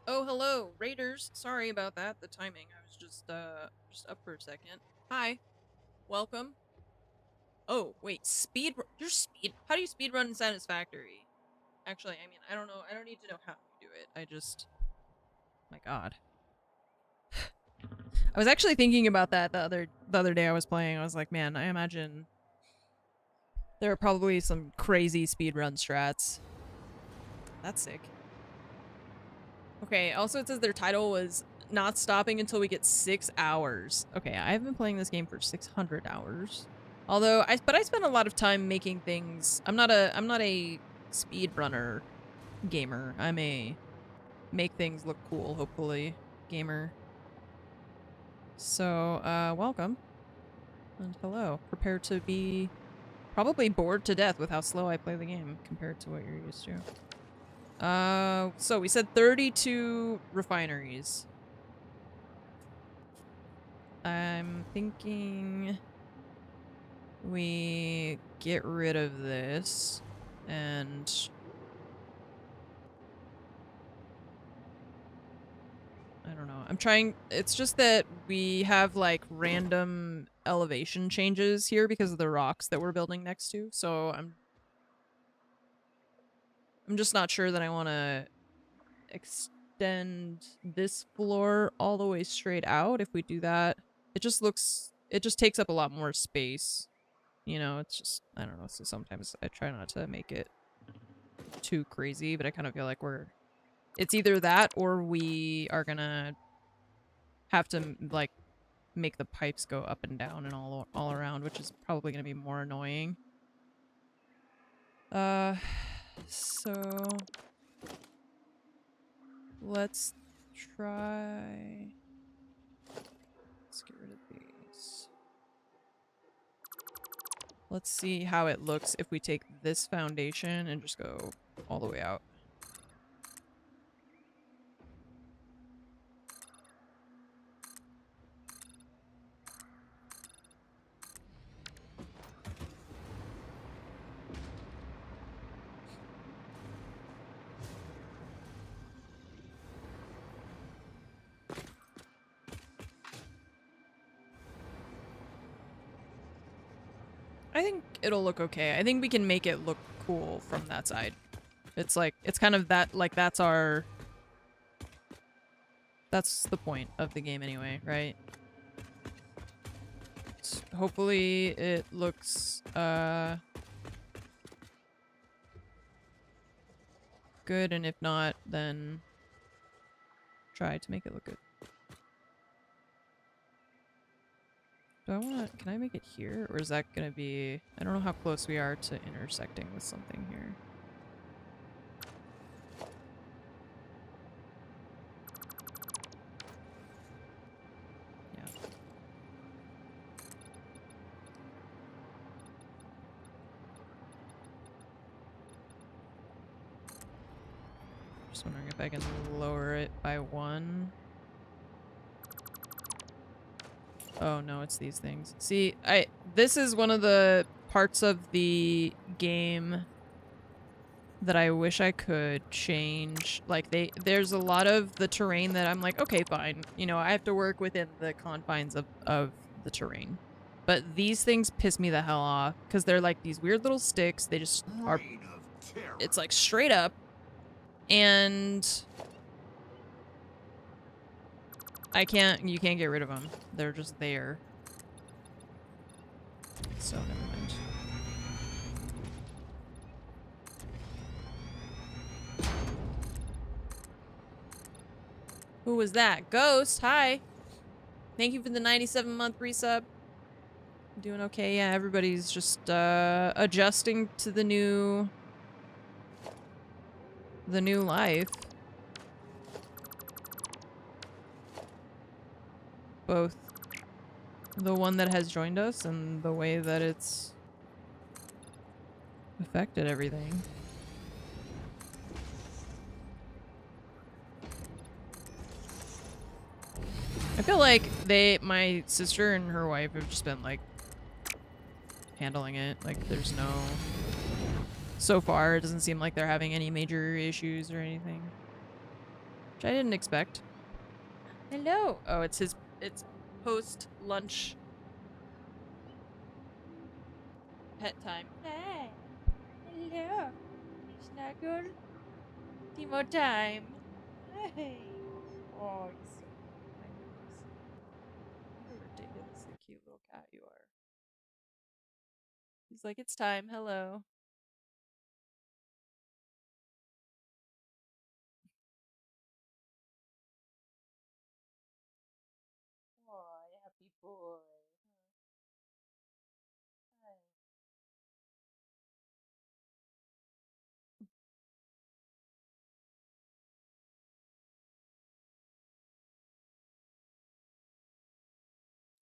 Oh, hello, Raiders. Sorry about that, the timing. I was just up for a second. Hi. Welcome. Oh, wait, you're speed- how do you speedrun in Satisfactory? Actually, I mean, I don't know. I don't need to know how you do it. I just... My god. I was actually thinking about that the other day I was playing. I was like, man, I imagine there are probably some crazy speedrun strats. That's sick. Okay, also it says their title was not stopping until we get 6 hours. Okay, I've been playing this game for 600 hours. Although, I spend a lot of time making things. I'm not a speedrunner gamer. I'm a make things look cool, hopefully, gamer. So, welcome. And hello. Prepare to be probably bored to death with how slow I play the game compared to what you're used to. So we said 32 refineries. I'm thinking we get rid of this and I don't know. I'm trying, it's just that we have like random elevation changes here because of the rocks that we're building next to. So I'm just not sure that I want to extend this floor all the way straight out. If we do that, it just takes up a lot more space. You know, it's just, I don't know. So sometimes I try not to make it too crazy, but I kind of feel like it's either that or we are gonna have to like make the pipes go up and down and all around, which is probably gonna be more annoying. So let's try. Let's get rid of these. Let's see how it looks if we take this foundation and just go all the way out. I think it'll look okay. I think we can make it look cool from that side. It's like, it's kind of that, like, that's the point of the game anyway, right? Hopefully it looks, good, and if not, then try to make it look good. Do I want to, can I make it here? Or is that going to be, I don't know how close we are to intersecting with something here. Yeah. Just wondering if I can lower it by 1. Oh no, it's these things. See, this is one of the parts of the game that I wish I could change. Like, there's a lot of the terrain that I'm like, okay, fine. You know, I have to work within the confines of the terrain. But these things piss me the hell off because they're like these weird little sticks. They just are, it's like straight up. And you can't get rid of them. They're just there. So never mind. Who was that? Ghost, hi. Thank you for the 97-month resub. Doing okay. Yeah, everybody's just adjusting to the new life. Both the one that has joined us and the way that it's affected everything. I feel like my sister and her wife have just been like handling it. Like there's no, so far it doesn't seem like they're having any major issues or anything. Which I didn't expect. Hello. Oh, it's post-lunch pet time. Hey. Hello. Snuggle. Timo time. Hey. Oh, he's so cute. My goodness. What a ridiculously cute little cat you are. He's like, it's time. Hello. Oh, happy boy. Hi.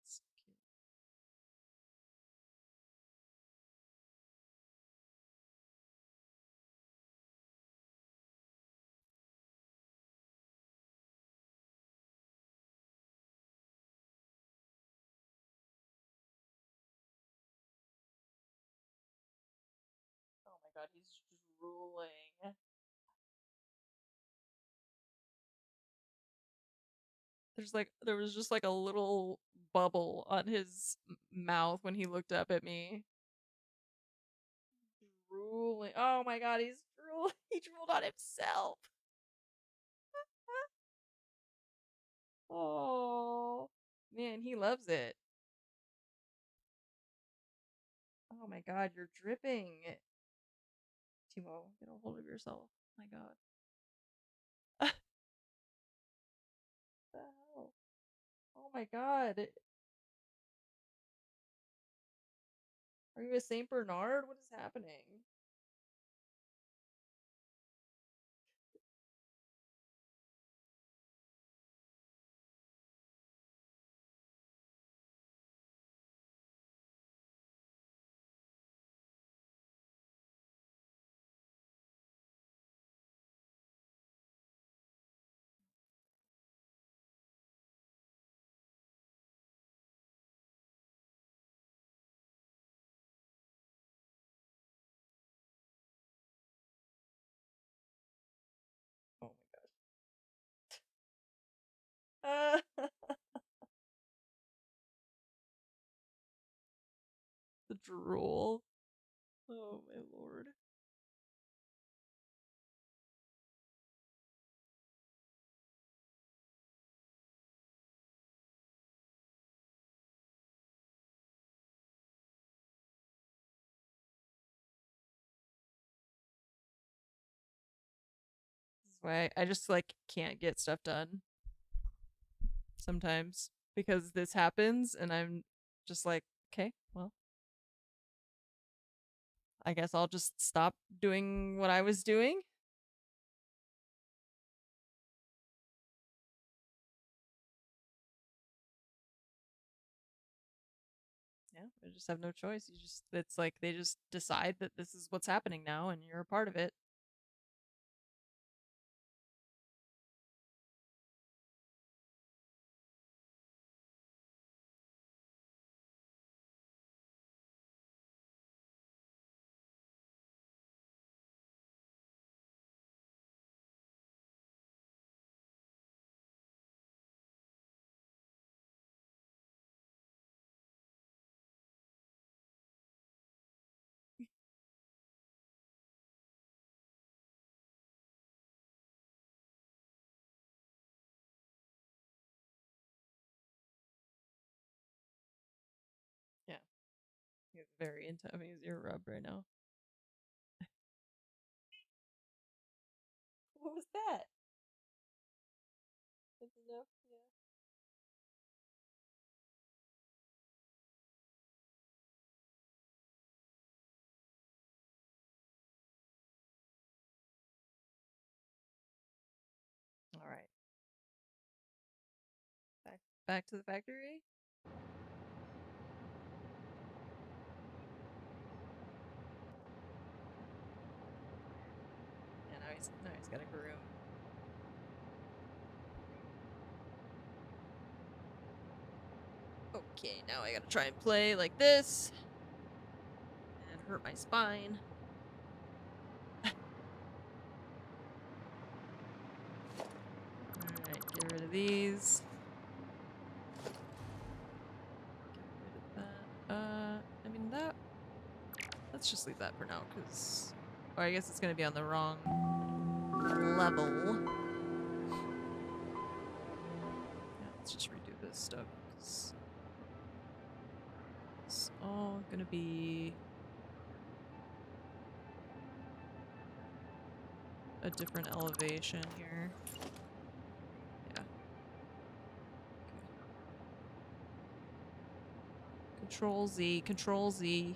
So cute. Oh my god, he's drooling. There was just like a little bubble on his mouth when he looked up at me. Drooling. Oh my god, he's drooling. He drooled on himself. Oh man, he loves it. Oh my god, you're dripping. Timo, get a hold of yourself. My god. What the hell? Oh my god. Are you a Saint Bernard? What is happening? The drool. Oh my lord. This is why I just like can't get stuff done sometimes because this happens and I'm just like, okay, well, I guess I'll just stop doing what I was doing. Yeah, I just have no choice. It's like they just decide that this is what's happening now and you're a part of it. Yeah. He's very into having his ear rubbed right now. What was that? That's enough, yeah. All right. Back to the factory. Yeah, now he's got a groom. Okay, now I gotta try and play like this and hurt my spine. Alright, get rid of these. Get rid of that. I mean let's just leave that for now, because I guess it's gonna be on the wrong level. Yeah, let's just redo this stuff, because it's all gonna be a different elevation here. Yeah. Okay. Control Z, Control Z.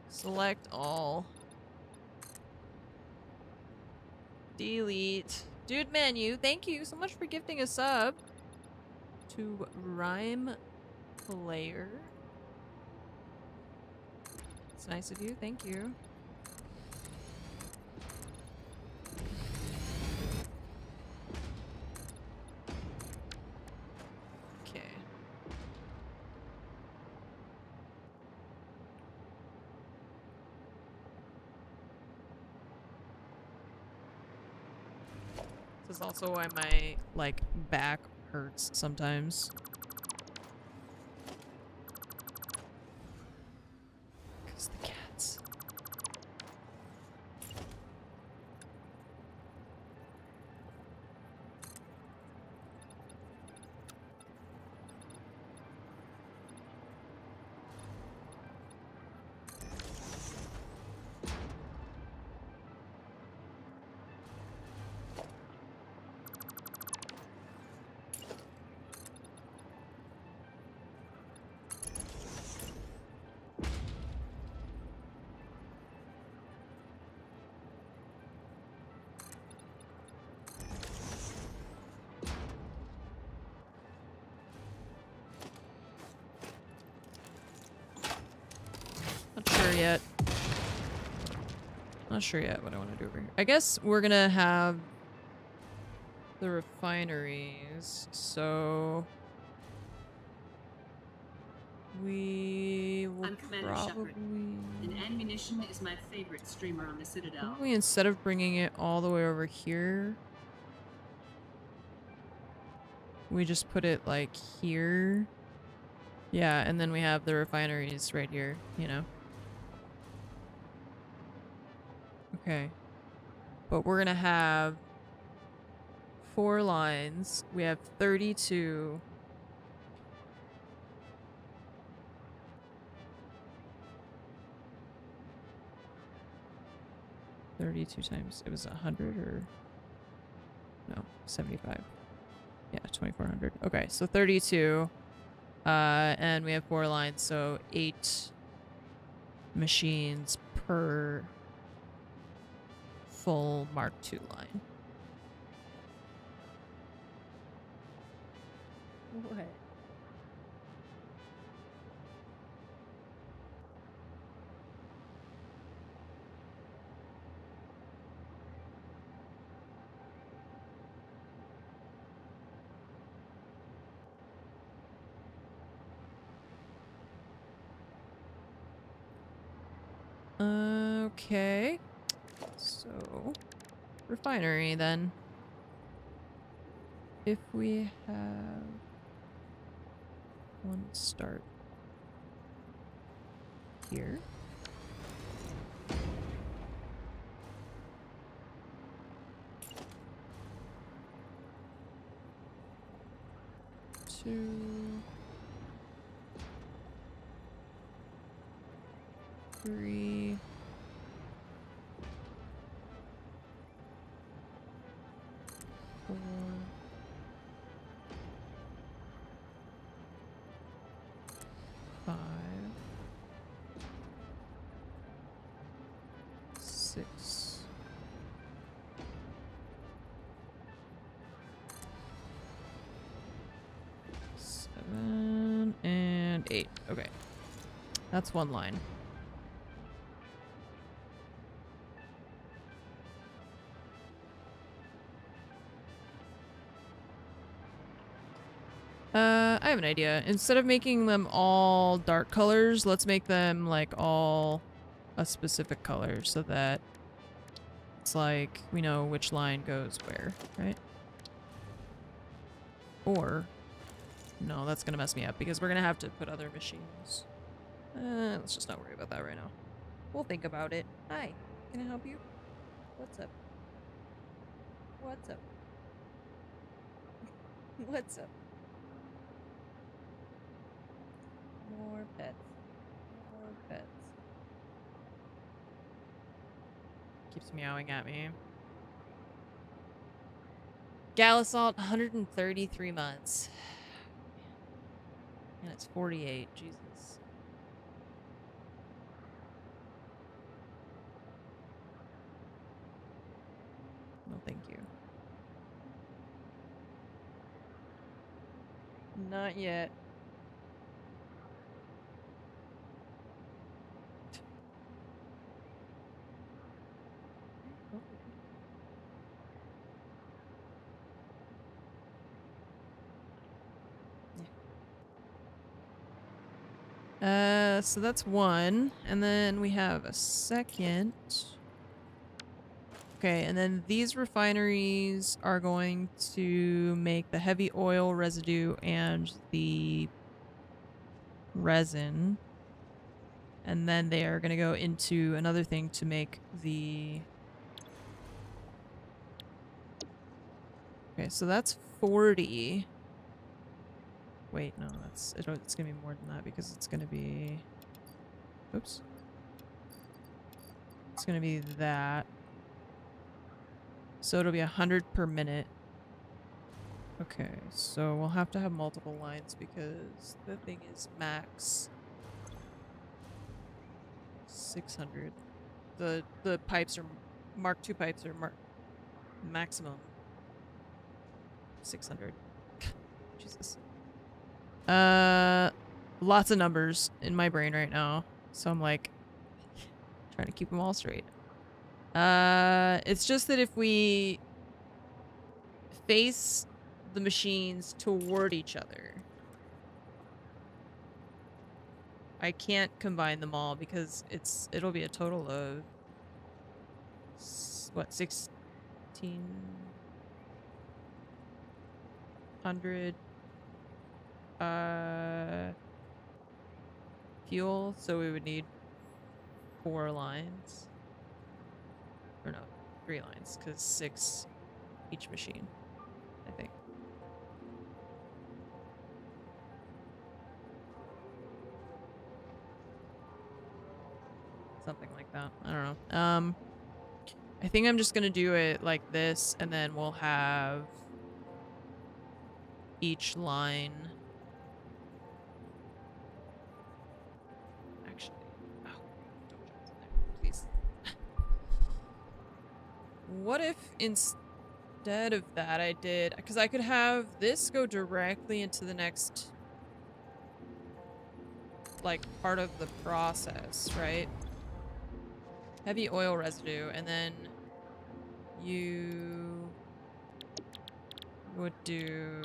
Select all. Delete. Dude menu, thank you so much for gifting a sub to Rhyme Player. It's nice of you, thank you. Okay. This is also why my, like, back hurts sometimes. Because the cats. Not sure yet. Not sure yet what I want to do over here. I guess we're gonna have the refineries, so we will I'm Commander probably... Shepard, and Ammunition is my favorite streamer on the Citadel. Probably instead of bringing it all the way over here, we just put it like here. Yeah, and then we have the refineries right here, you know. Okay. But we're gonna have 4 lines. We have 32. Times it was 100 or no 75. Yeah, 2400. Okay, so 32. And we have 4 lines, so 8 machines per full Mark II line. What? Okay. So, refinery then. If we have one start here. Two. 3. 4. 5. 6. 7 and 8. Okay. That's one line. I have an idea. Instead of making them all dark colors, let's make them like all a specific color so that it's like we know which line goes where, right? Or no, that's gonna mess me up because we're gonna have to put other machines. Let's just not worry about that right now. We'll think about it. Hi, can I help you? What's up? What's up? What's up? More pets. More pets. Keeps meowing at me. Galasalt, 133 months. And it's 48. Jesus. No, thank you. Not yet. So that's one, and then we have a second. Okay, and then these refineries are going to make the heavy oil residue and the resin. And then they are going to go into another thing to make the... Okay, so that's 40. Wait, no, it's going to be more than that because it's going to be... Oops. It's going to be that. So it'll be 100 per minute. Okay, so we'll have to have multiple lines because the thing is max 600. The pipes are Mark II pipes are maximum 600. Jesus. Lots of numbers in my brain right now, so I'm like trying to keep them all straight. It's just that if we face the machines toward each other, I can't combine them all because it'll be a total of what, 1600 fuel, so we would need 4 lines. Or no, 3 lines, because 6 each machine, I think. Something like that. I don't know. I think I'm just gonna do it like this, and then we'll have each line. Actually, oh, don't jump in there, please. What if instead of that I did, because I could have this go directly into the next, like, part of the process, right? Heavy oil residue, and then you would do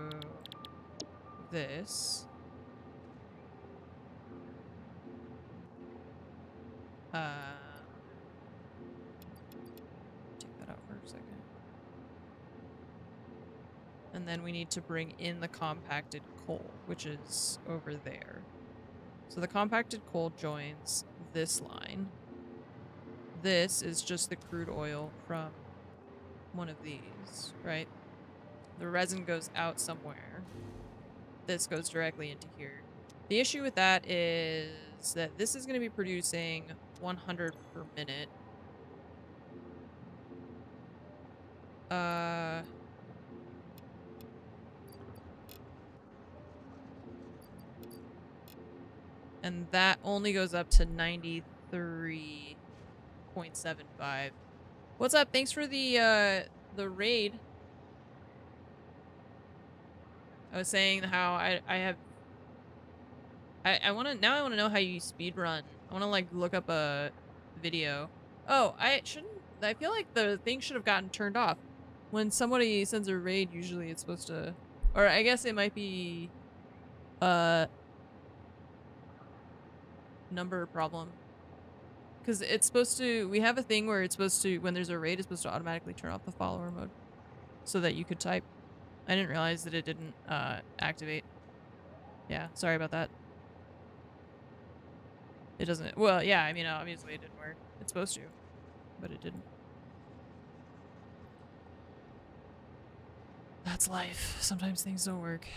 this. Take that out for a second. And then we need to bring in the compacted coal, which is over there. So the compacted coal joins this line. This is just the crude oil from one of these, right? The resin goes out somewhere. This goes directly into here. The issue with that is that this is going to be producing 100 per minute. And that only goes up to 93.75. What's up? Thanks for the raid. I was saying how I want to know how you speedrun. I want to like look up a video. Oh, I feel like the thing should have gotten turned off. When somebody sends a raid, usually it's supposed to, or I guess it might be number problem. Because it's supposed to, we have a thing where it's supposed to, when there's a raid, it's supposed to automatically turn off the follower mode so that you could type. I didn't realize that it didn't activate. Yeah, sorry about that. It doesn't, well, yeah, I mean, obviously it didn't work. It's supposed to, but it didn't. That's life. Sometimes things don't work.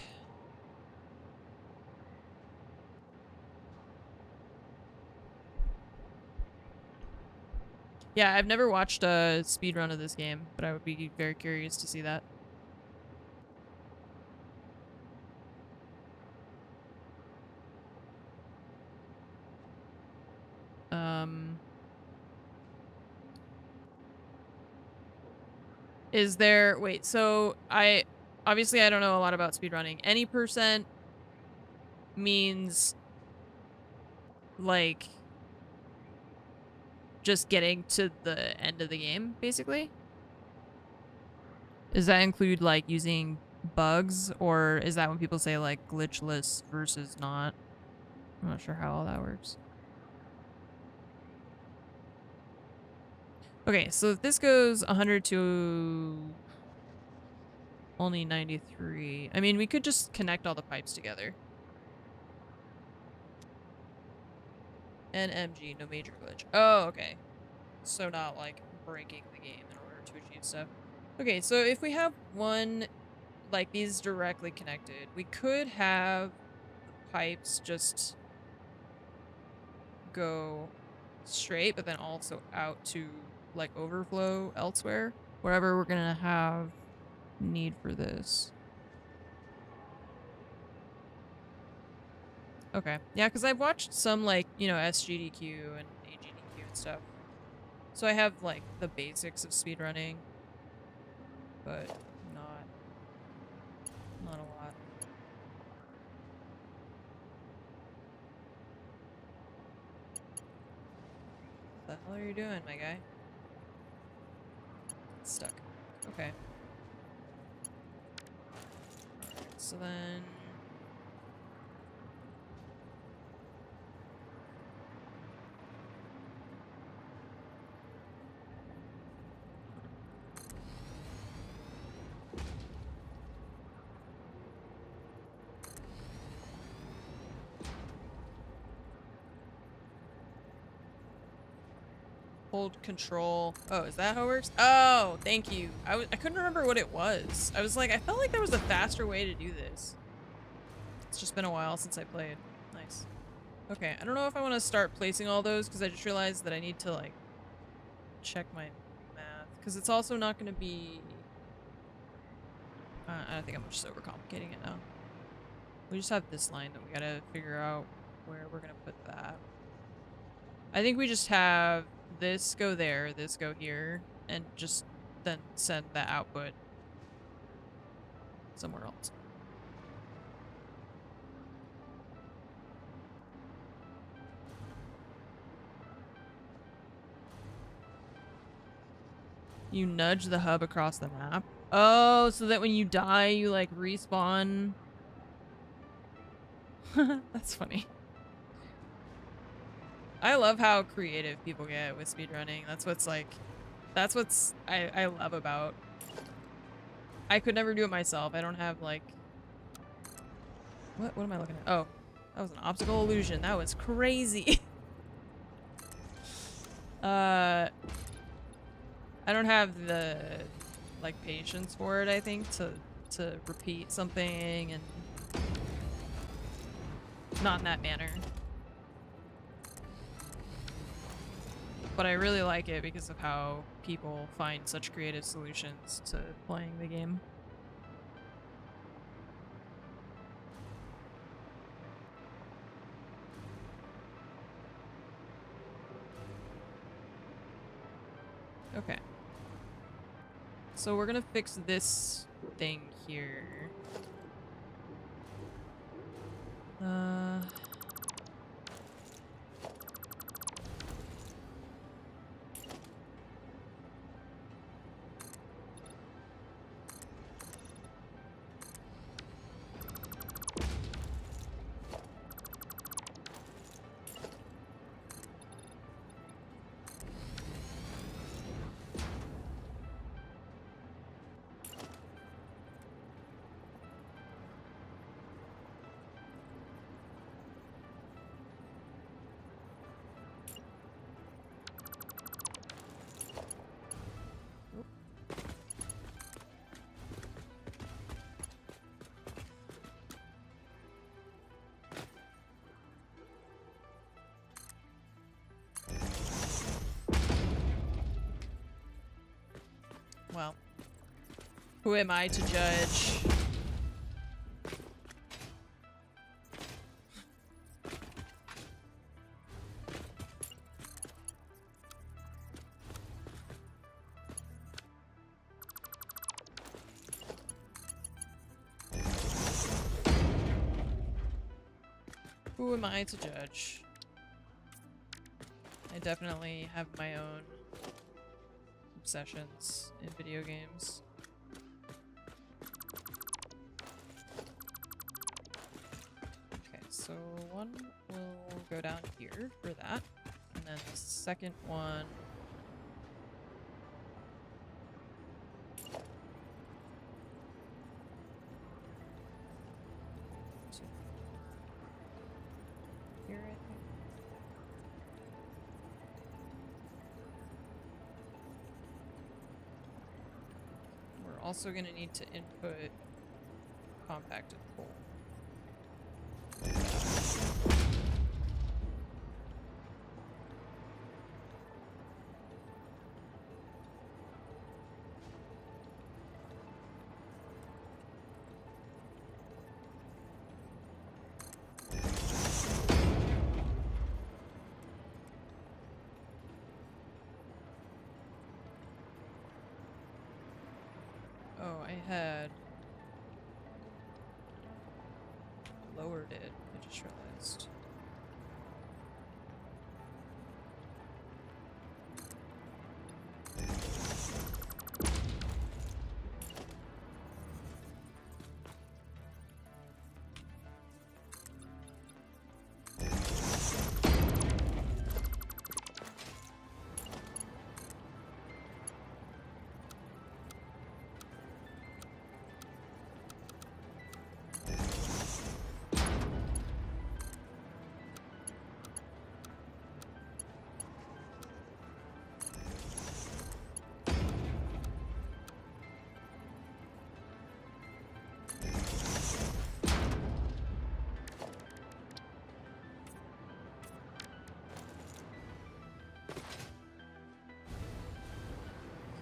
Yeah, I've never watched a speedrun of this game, but I would be very curious to see that. Is there, wait, so obviously I don't know a lot about speedrunning. Any percent means like just getting to the end of the game, basically? Does that include like using bugs, or is that when people say like glitchless versus not? I'm not sure how all that works. Okay, so if this goes 100 to only 93, I mean, we could just connect all the pipes together. NMG, no major glitch. Oh, okay. So not like breaking the game in order to achieve stuff. Okay, so if we have one, like these directly connected, we could have the pipes just go straight, but then also out to like overflow elsewhere, wherever we're gonna have need for this. Okay, yeah, because I've watched some like, you know, SGDQ and AGDQ and stuff, so I have like the basics of speedrunning, but not a lot. What the hell are you doing, my guy? It's stuck. Okay. So then... hold control. Oh, is that how it works? Oh, thank you. I couldn't remember what it was. I was like, I felt like there was a faster way to do this. It's just been a while since I played. Nice. Okay, I don't know if I want to start placing all those because I just realized that I need to like check my math because it's also not going to be. I think I'm just overcomplicating it now. We just have this line that we gotta figure out where we're gonna put that. I think we just have this go there, this go here, and just then send the output somewhere else. You nudge the hub across the map. Oh, so that when you die, you like respawn. That's funny. I love how creative people get with speedrunning. That's what's I love about. I could never do it myself. I don't have like what am I looking at? Oh, that was an optical illusion. That was crazy. I don't have the like patience for it, I think, to repeat something and not in that manner. But I really like it because of how people find such creative solutions to playing the game. Okay. So we're gonna fix this thing here. Well, who am I to judge? Who am I to judge? I definitely have my own obsessions in video games. Okay, so one will go down here for that, and then the second one to here, I think. Also going to need to input compacted coal. Oh, I had lowered it, I just realized.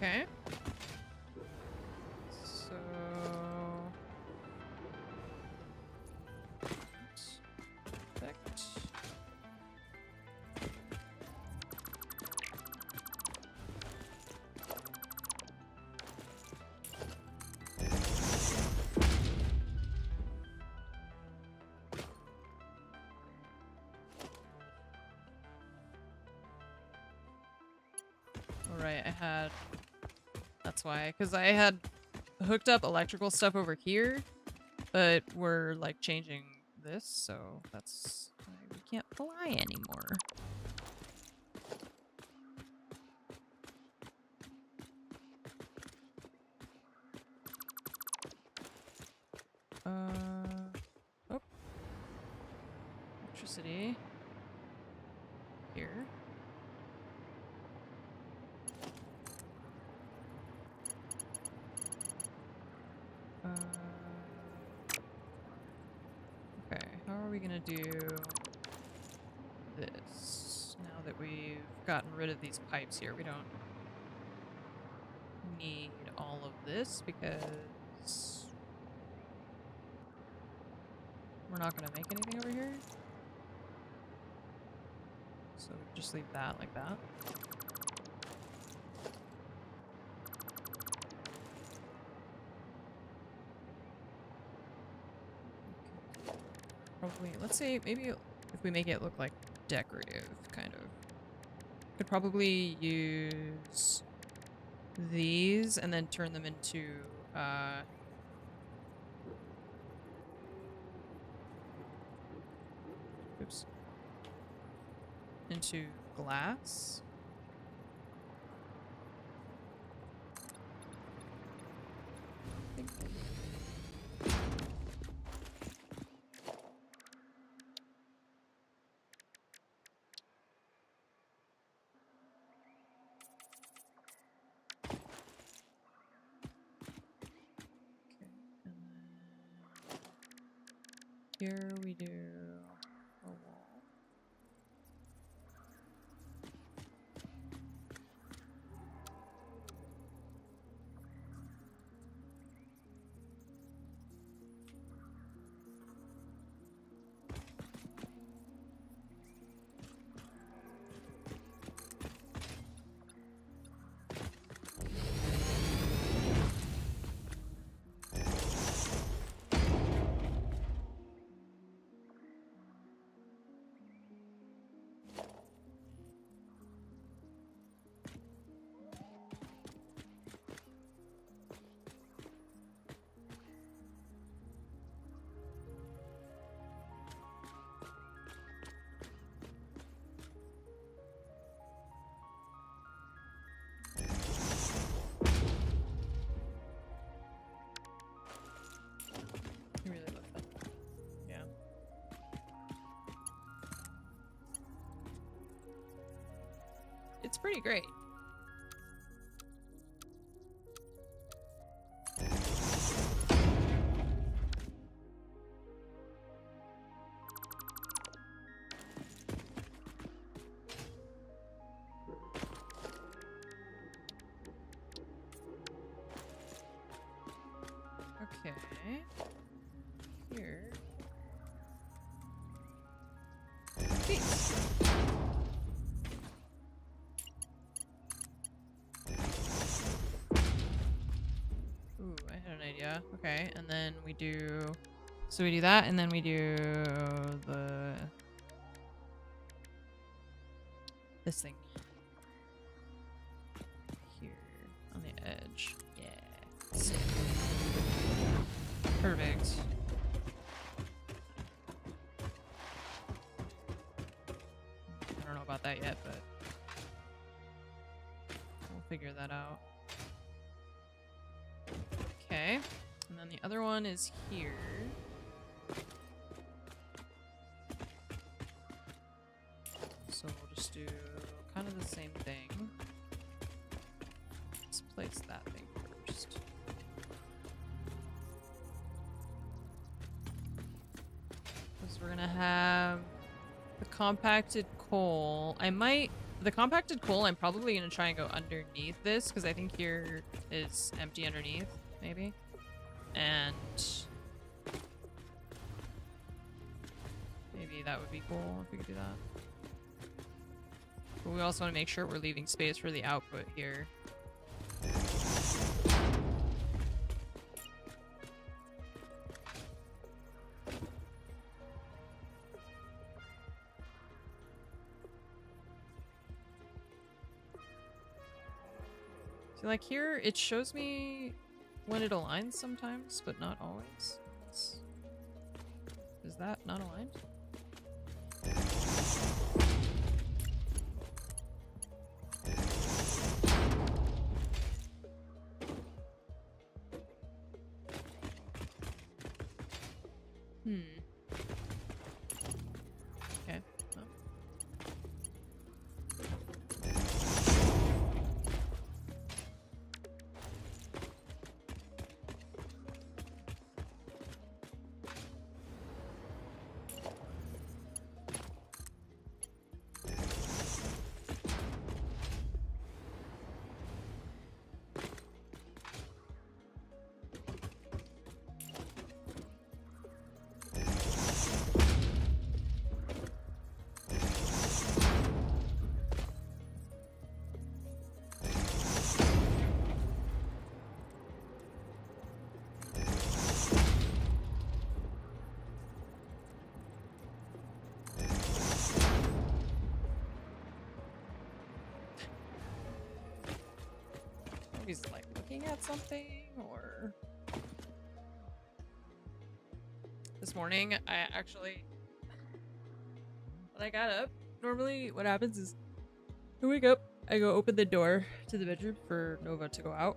Okay. So... Perfect. Alright, I had... That's why, because I had hooked up electrical stuff over here, but we're, like, changing this, so that's why we can't fly anymore. Oh. Electricity. Here. Okay, how are we gonna do this now that we've gotten rid of these pipes here? We don't need all of this because we're not gonna make anything over here. So just leave that like that. Probably, let's say, maybe if we make it look like decorative, kind of. Could probably use these and then turn them into, oops. Into glass. Here we do a wall. I really love that. Yeah. It's pretty great. Okay. Here. Peace. Ooh, I had an idea. Okay, and then we do... So we do that, and then we do the... This thing. Here, on the edge. Yeah. Sick. Perfect. I don't know about that yet, but we'll figure that out. Okay, and then the other one is here. So we'll just do kind of the same thing. Let's place that thing first. Because we're gonna have the compacted coal. I might the compacted coal, I'm probably going to try and go underneath this, because I think here is empty underneath, maybe. And maybe that would be cool if we could do that. But we also want to make sure we're leaving space for the output here. See, like here, it shows me when it aligns sometimes, but not always. Is that not aligned? Okay. Oh. He's like looking at something, or this morning I actually, when I got up, normally what happens is I wake up, I go open the door to the bedroom for Nova to go out,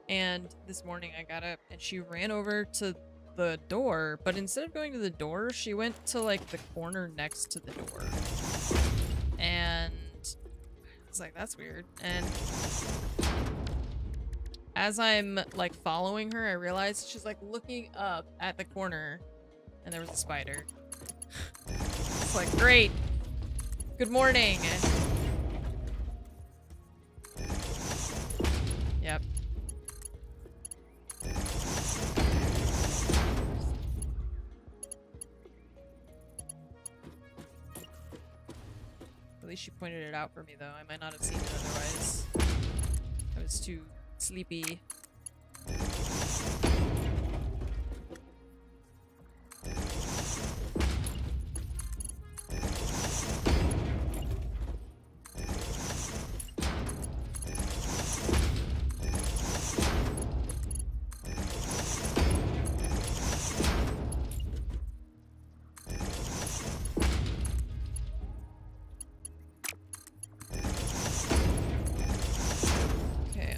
and this morning I got up and she ran over to the door, but instead of going to the door, she went to like the corner next to the door, and it's like, that's weird. And as I'm like following her, I realized she's like looking up at the corner and there was a spider. It's like, great. Good morning. Yep. At least she pointed it out for me, though. I might not have seen it otherwise. I was too sleepy.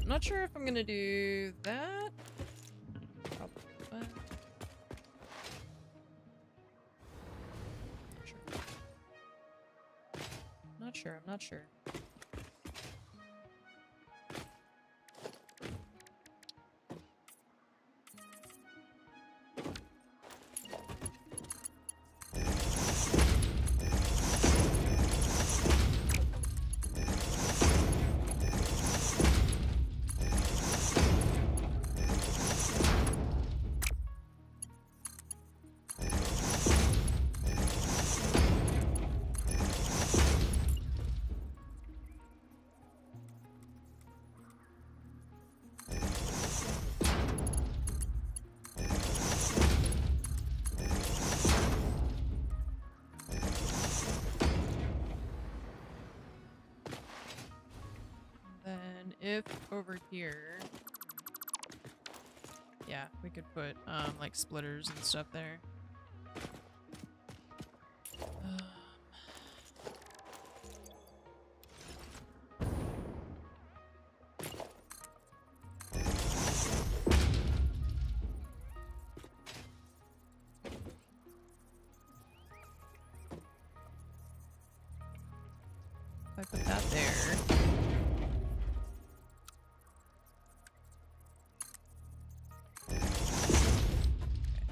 Not sure if I'm gonna do that. Probably, but not sure. I'm not sure. If over here, yeah, we could put like splitters and stuff there. If I put that there.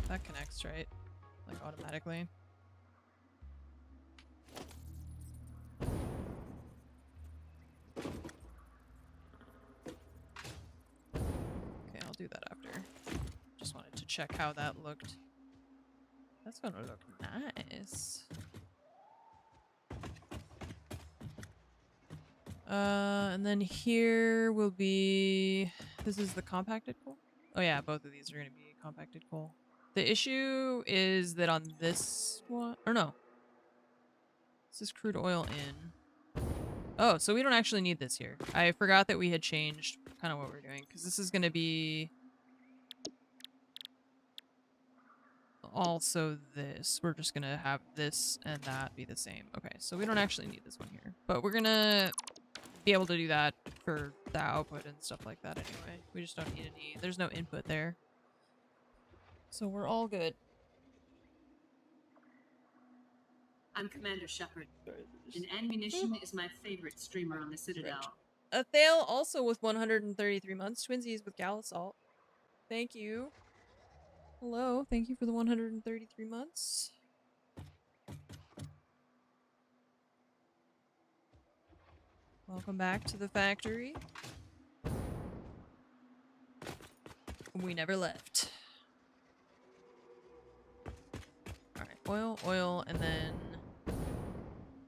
That connects, right? Like automatically. do that after. Just wanted to check how that looked. That's gonna look nice. And then here will be... This is the compacted coal? Oh yeah, both of these are gonna be compacted coal. The issue is that on this one... Or no. This is crude oil in. Oh, so we don't actually need this here. I forgot that we had changed kind of what we're doing, because this is gonna be... also this. We're just gonna have this and that be the same. Okay, so we don't actually need this one here. But we're gonna be able to do that for the output and stuff like that anyway. We just don't need any... There's no input there. So we're all good. I'm Commander Shepard, and Munition is my favorite streamer on the Citadel. A Thale also with 133 months. Twinsies with Galasalt. Thank you. Hello, thank you for the 133 months. Welcome back to the factory. We never left. Alright, oil, oil, and then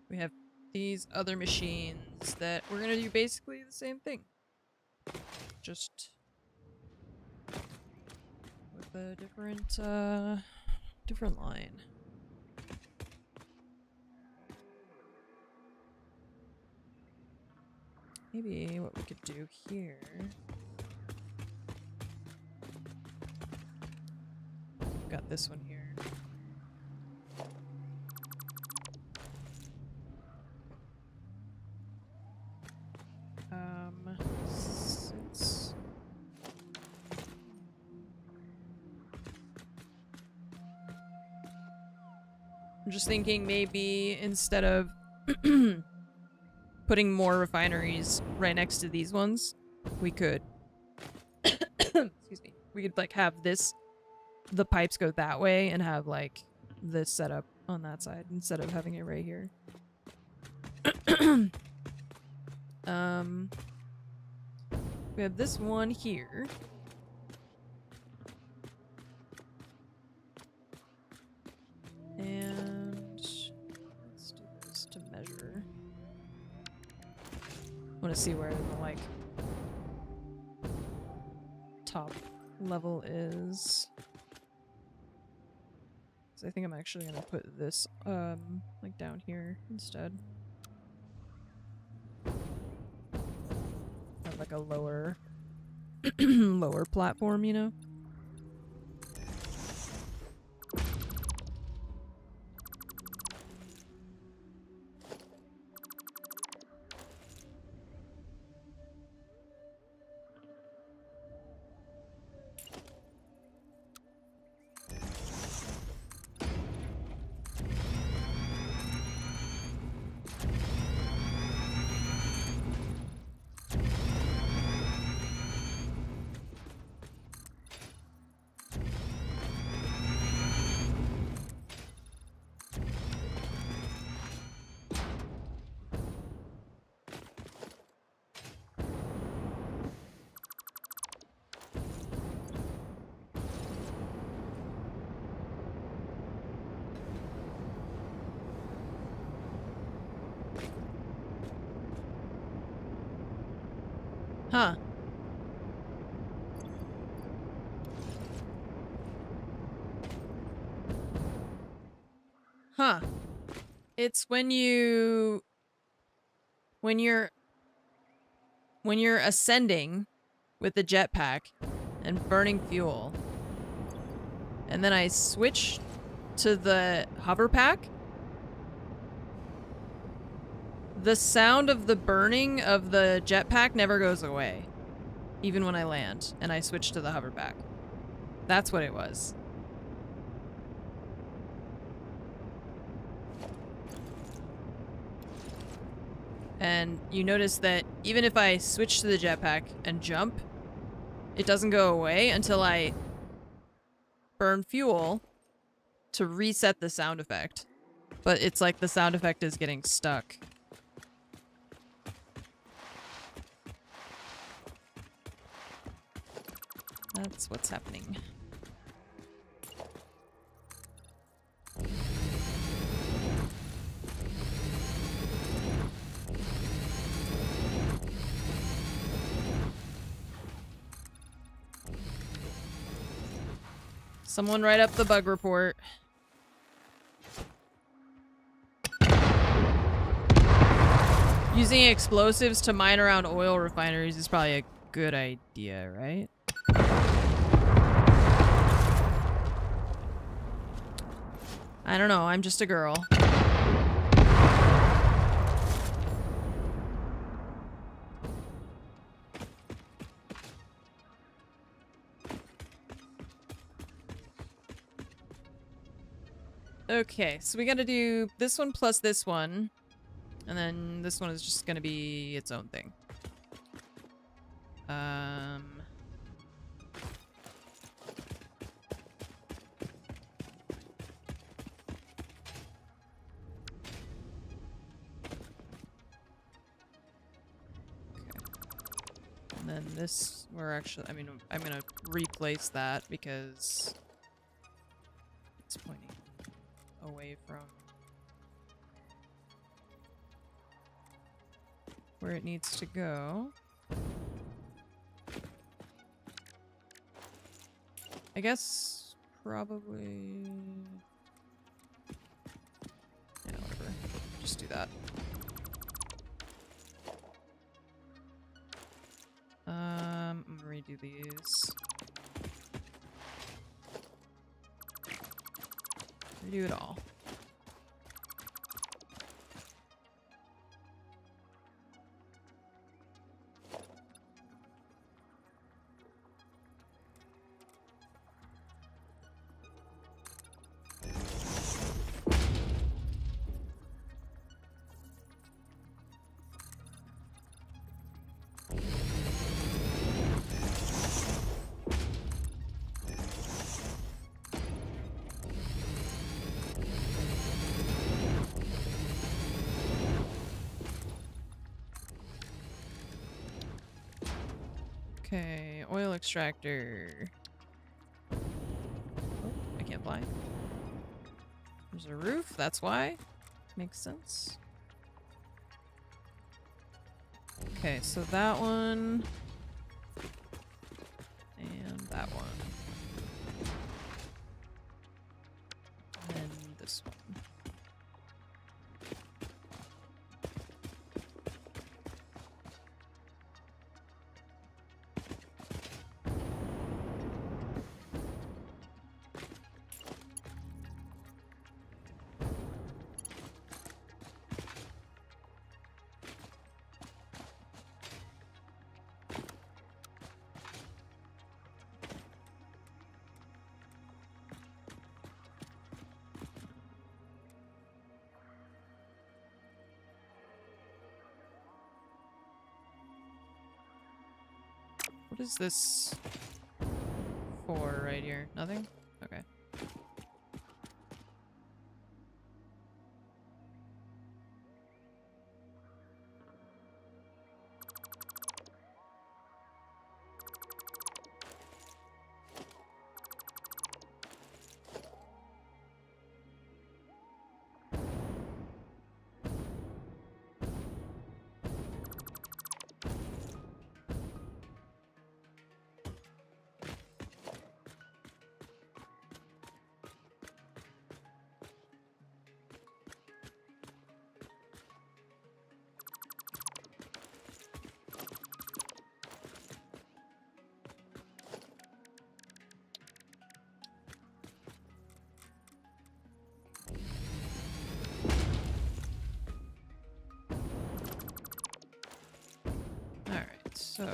we have these other machines that we're gonna do basically the same thing. Just with a different line. Maybe what we could do here... Got this one here. Since... I'm just thinking maybe instead of putting more refineries right next to these ones, we could excuse me, we could like have this, the pipes go that way and have like this set up on that side instead of having it right here. We have this one here. And let's do this to measure. I want to see where the like top level is. So I think I'm actually gonna put this like down here instead. Have like a lower lower platform, you know? Huh. Huh. It's when you're ascending with the jetpack and burning fuel. And then I switch to the hover pack. The sound of the burning of the jetpack never goes away. Even when I land and I switch to the hoverback. That's what it was. And you notice that even if I switch to the jetpack and jump, it doesn't go away until I burn fuel to reset the sound effect. But it's like the sound effect is getting stuck. That's what's happening. Someone write up the bug report. Using explosives to mine around oil refineries is probably a good idea, right? I don't know, I'm just a girl. Okay, so we gotta do this one plus this one. And then this one is just gonna be its own thing. And then this, we're actually, I mean, I'm gonna replace that because it's pointing away from where it needs to go. I guess probably... yeah, whatever. Just do that. I'm gonna redo these. Redo it all. Okay, oil extractor. Oh, I can't fly. There's a roof, that's why. Makes sense. Okay, so that one. And that one. And this one. What is this for right here? Nothing? Okay. So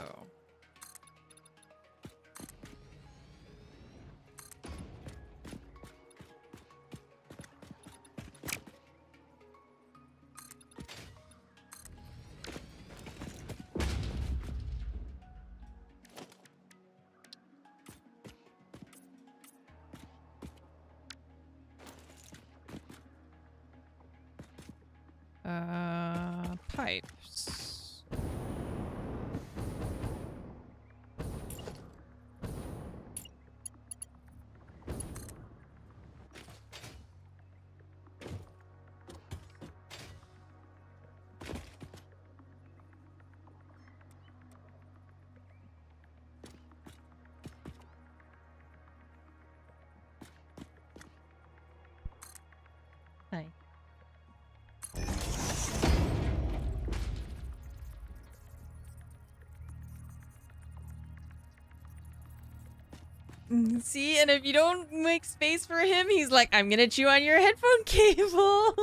pipes. See, and if you don't make space for him, he's like, I'm gonna chew on your headphone cable.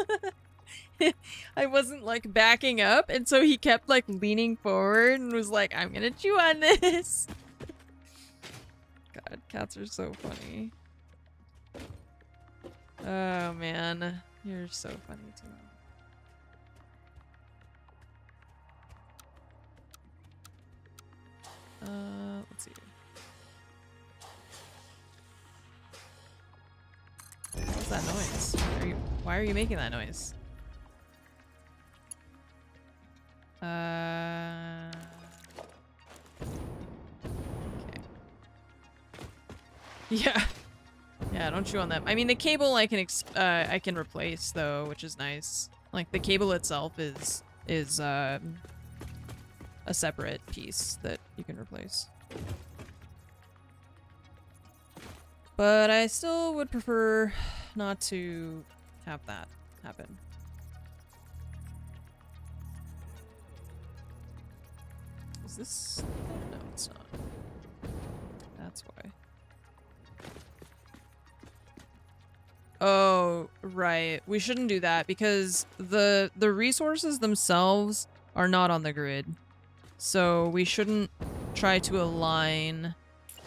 I wasn't like backing up, and so he kept like leaning forward and was like, I'm gonna chew on this. God, cats are so funny. Oh man, you're so funny too. Let's see. What's that noise? Why are you making that noise? Okay. Yeah. Yeah, don't chew on them. I mean, the cable I can replace though, which is nice. Like the cable itself is a separate piece that you can replace. But I still would prefer not to have that happen. Is this? No, it's not. That's why. Oh, right. We shouldn't do that because the resources themselves are not on the grid. So we shouldn't try to align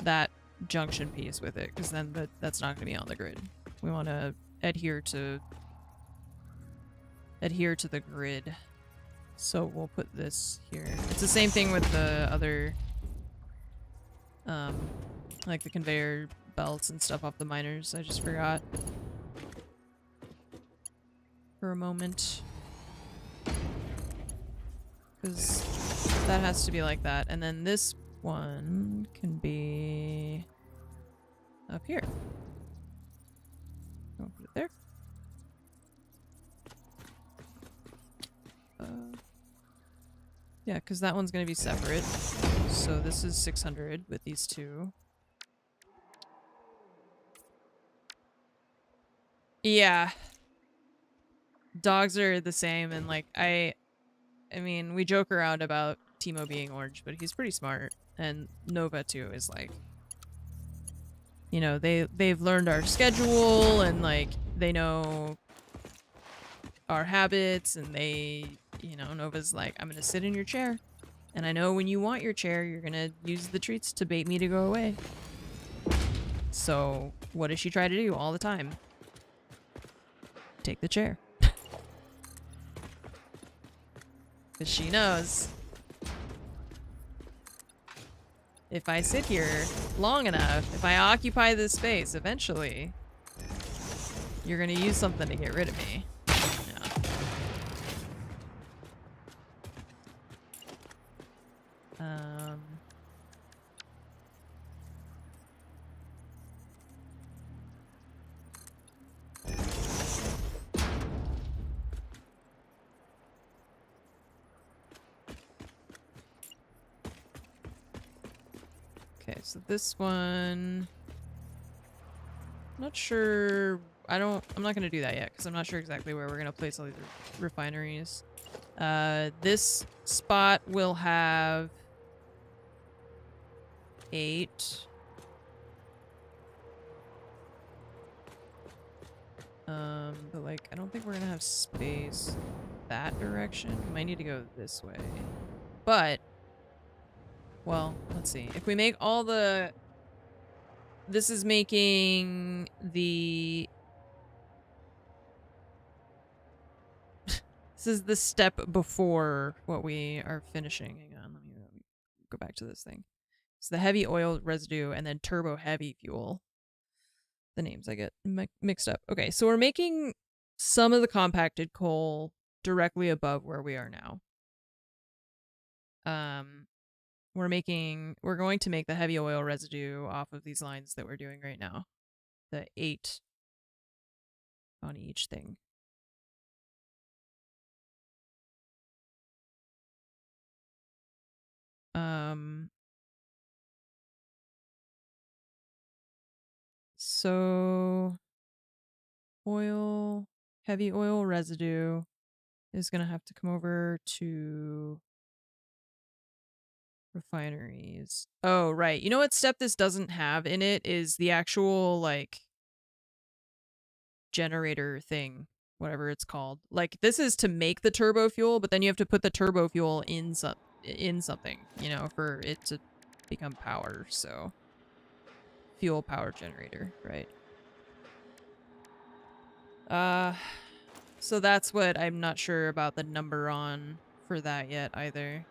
that junction piece with it because then that's not going to be on the grid. We want to adhere to the grid. So we'll put this here. It's the same thing with the other like the conveyor belts and stuff off the miners. I just forgot for a moment. Because that has to be like that. And then this one can be up here. I'll put it there. Yeah, because that one's going to be separate. So this is 600 with these two. Yeah. Dogs are the same, and like I mean, we joke around about Timo being orange, but he's pretty smart. And Nova too is like, you know, they've learned our schedule and like they know our habits, and they, you know, Nova's like, I'm gonna sit in your chair, and I know when you want your chair, you're gonna use the treats to bait me to go away. So what does she try to do all the time? Take the chair. Because she knows if I sit here long enough, if I occupy this space, eventually you're gonna use something to get rid of me. Yeah. Okay, so this one, not sure. I'm not gonna do that yet because I'm not sure exactly where we're gonna place all these refineries. This spot will have 8. But like, I don't think we're gonna have space that direction. We might need to go this way. But, well, let's see. If we make all the... This is making the... This is the step before what we are finishing. Hang on, let me go back to this thing. It's the heavy oil residue and then turbo heavy fuel. The names I get mixed up. Okay, so we're making some of the compacted coal directly above where we are now. We're going to make the heavy oil residue off of these lines that we're doing right now. The 8 on each thing. So oil, heavy oil residue is gonna have to come over to Refineries. Oh, right. You know what step this doesn't have in it is the actual, like, generator thing, whatever it's called. Like, this is to make the turbo fuel, but then you have to put the turbo fuel in something, you know, for it to become power, so... Fuel power generator, right. So that's what I'm not sure about the number on for that yet either.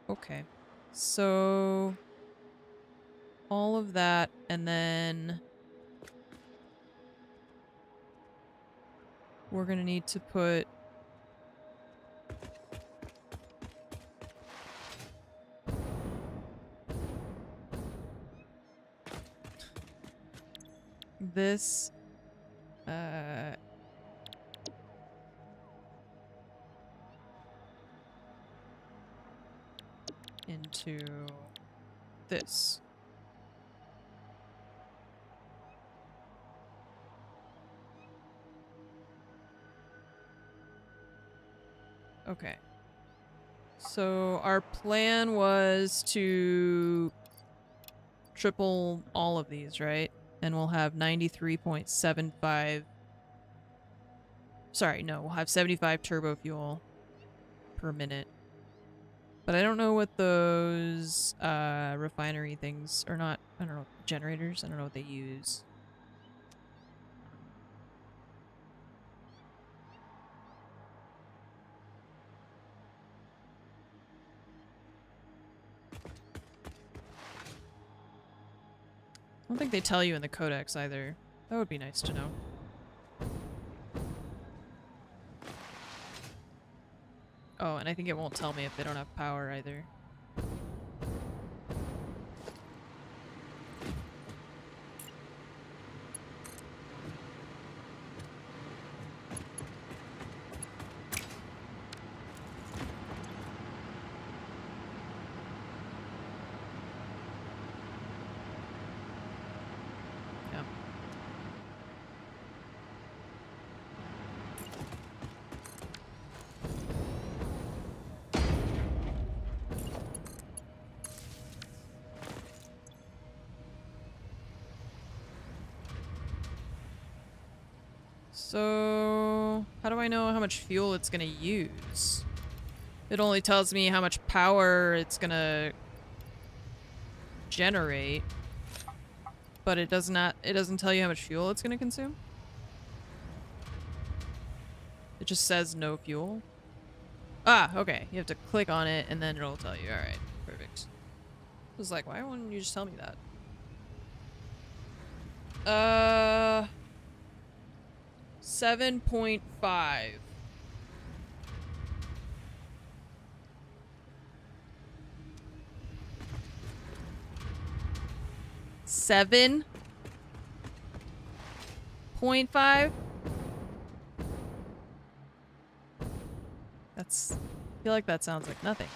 Okay. So all of that, and then we're gonna need to put this into this. Okay. So our plan was to triple all of these, right? And we'll have 93.75... Sorry, no, we'll have 75 turbo fuel per minute. But I don't know what those refinery things are not. I don't know, generators? I don't know what they use. I don't think they tell you in the codex either. That would be nice to know. Oh, and I think it won't tell me if they don't have power either. Yeah. So, how do I know how much fuel it's gonna use? It only tells me how much power it's gonna generate, but it doesn't tell you how much fuel it's gonna consume? It just says no fuel? Ah, okay. You have to click on it and then it'll tell you. Alright, perfect. I was like, why wouldn't you just tell me that? 7.5. Seven? 0.5? That's... I feel like that sounds like nothing.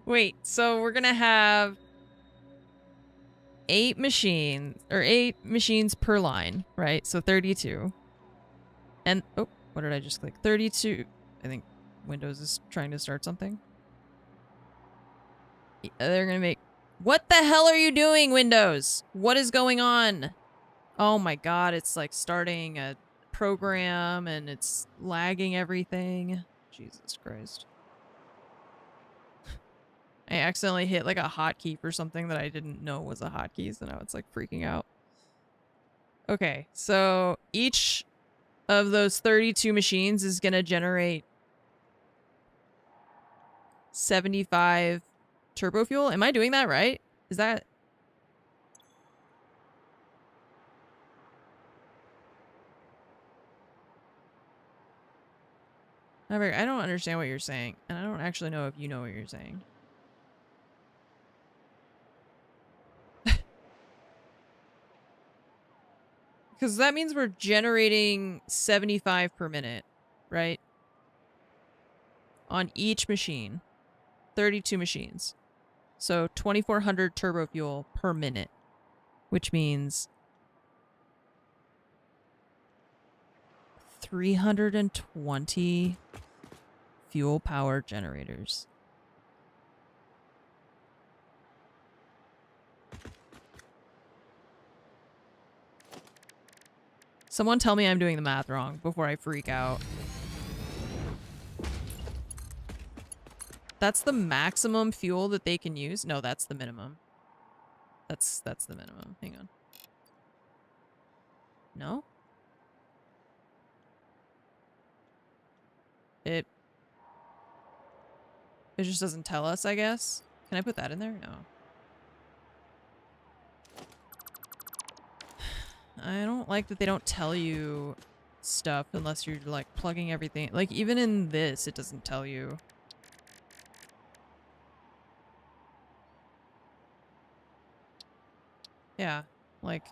Wait, so we're gonna have 8 machines per line, right? So 32. And, oh, what did I just click? 32. I think Windows is trying to start something. They're gonna make... What the hell are you doing, Windows? What is going on? Oh my god, it's like starting a program and it's lagging everything. Jesus Christ. I accidentally hit like a hotkey for something that I didn't know was a hotkey, so now it's like freaking out. Okay, so each of those 32 machines is gonna generate 75 turbo fuel. Am I doing that right? Is that... I don't understand what you're saying, and I don't actually know if you know what you're saying. Because that means we're generating 75 per minute, right? On each machine. 32 machines. So 2,400 turbo fuel per minute, which means 320 fuel power generators. Someone tell me I'm doing the math wrong before I freak out. That's the maximum fuel that they can use? No, that's the minimum. That's the minimum. Hang on. No? It just doesn't tell us, I guess. Can I put that in there? No. I don't like that they don't tell you stuff unless you're like plugging everything. Like even in this, it doesn't tell you. Yeah, like,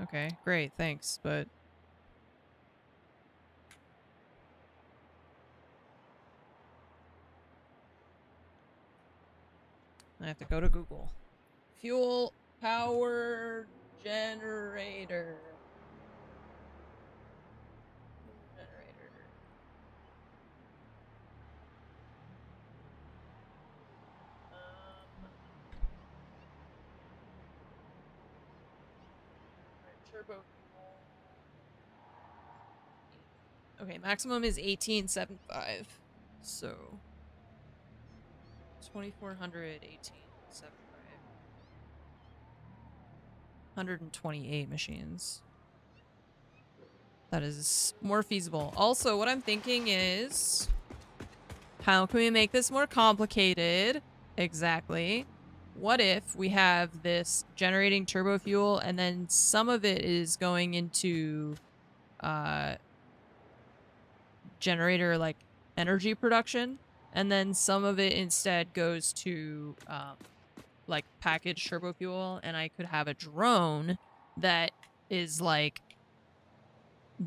okay, great, thanks, but... I have to go to Google. Fuel power generator. Turbo fuel. Okay, maximum is 1875. So 2,400, 1875. 128 machines. That is more feasible. Also, what I'm thinking is, how can we make this more complicated? Exactly. What if we have this generating turbo fuel and then some of it is going into generator like energy production, and then some of it instead goes to like packaged turbo fuel, and I could have a drone that is like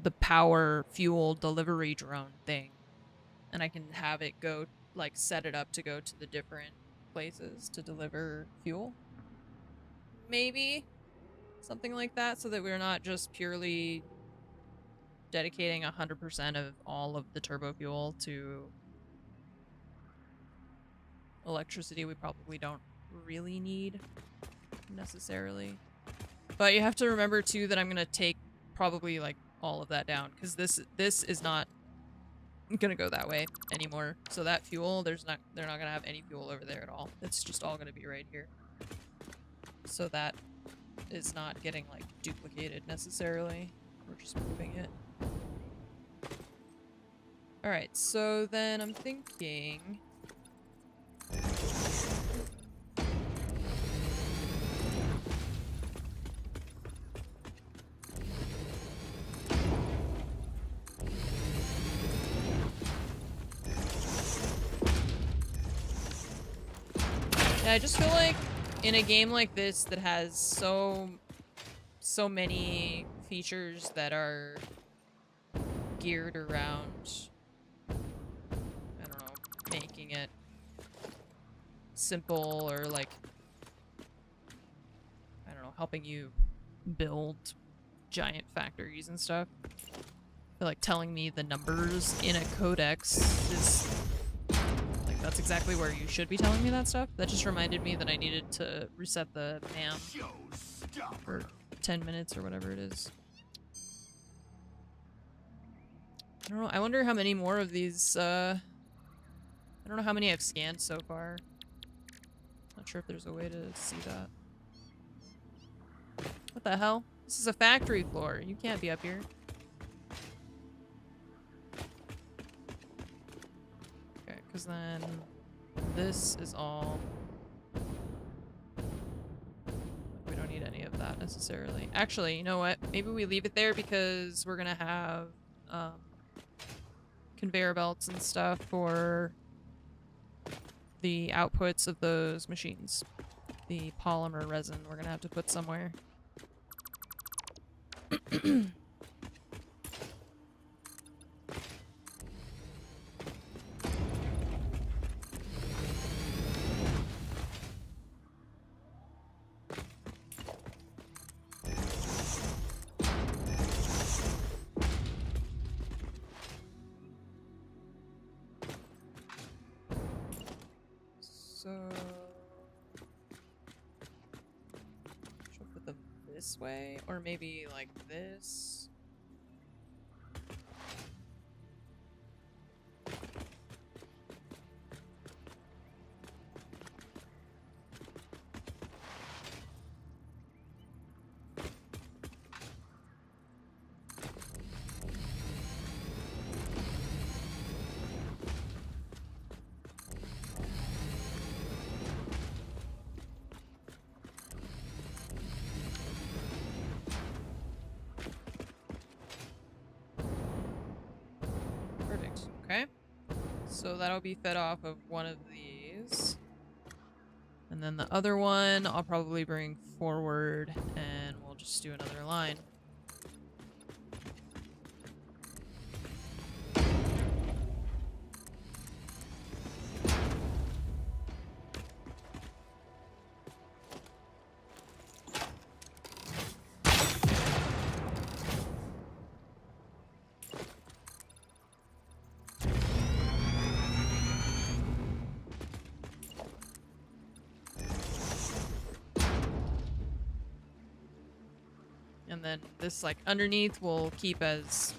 the power fuel delivery drone thing, and I can have it go like set it up to go to the different places to deliver fuel. Maybe something like that, so that we're not just purely dedicating 100% of all of the turbo fuel to electricity we probably don't really need necessarily. But you have to remember too that I'm gonna take probably like all of that down, because this is not gonna go that way anymore. So that fuel, they're not gonna have any fuel over there at all. It's just all gonna be right here. So that is not getting like duplicated necessarily. We're just moving it. Alright, so then I'm thinking... Yeah, I just feel like in a game like this that has so many features that are geared around, I don't know, making it simple, or like, I don't know, helping you build giant factories and stuff. I feel like telling me the numbers in a codex is... That's exactly where you should be telling me that stuff. That just reminded me that I needed to reset the MAM for 10 minutes or whatever it is. I don't know. I wonder how many more of these, I don't know how many I've scanned so far. Not sure if there's a way to see that. What the hell? This is a factory floor. You can't be up here. Because then this is all... We don't need any of that necessarily. Actually, you know what? Maybe we leave it there because we're gonna have conveyor belts and stuff for the outputs of those machines. The polymer resin we're gonna have to put somewhere. this way, or maybe like this. Okay, so that'll be fed off of one of these. And then the other one I'll probably bring forward and we'll just do another line. And then this, like, underneath will keep as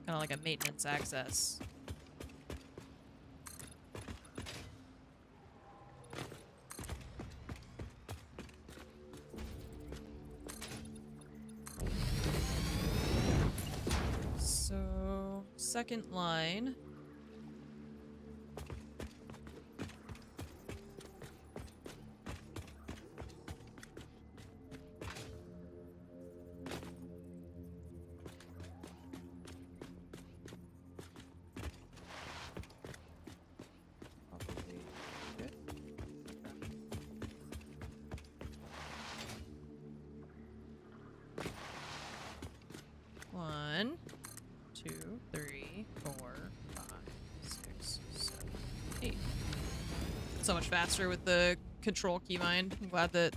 kind of like a maintenance access. So, second line. One, two, three, 4, 5, 6, 7, 8. So much faster with the control keybind. I'm glad that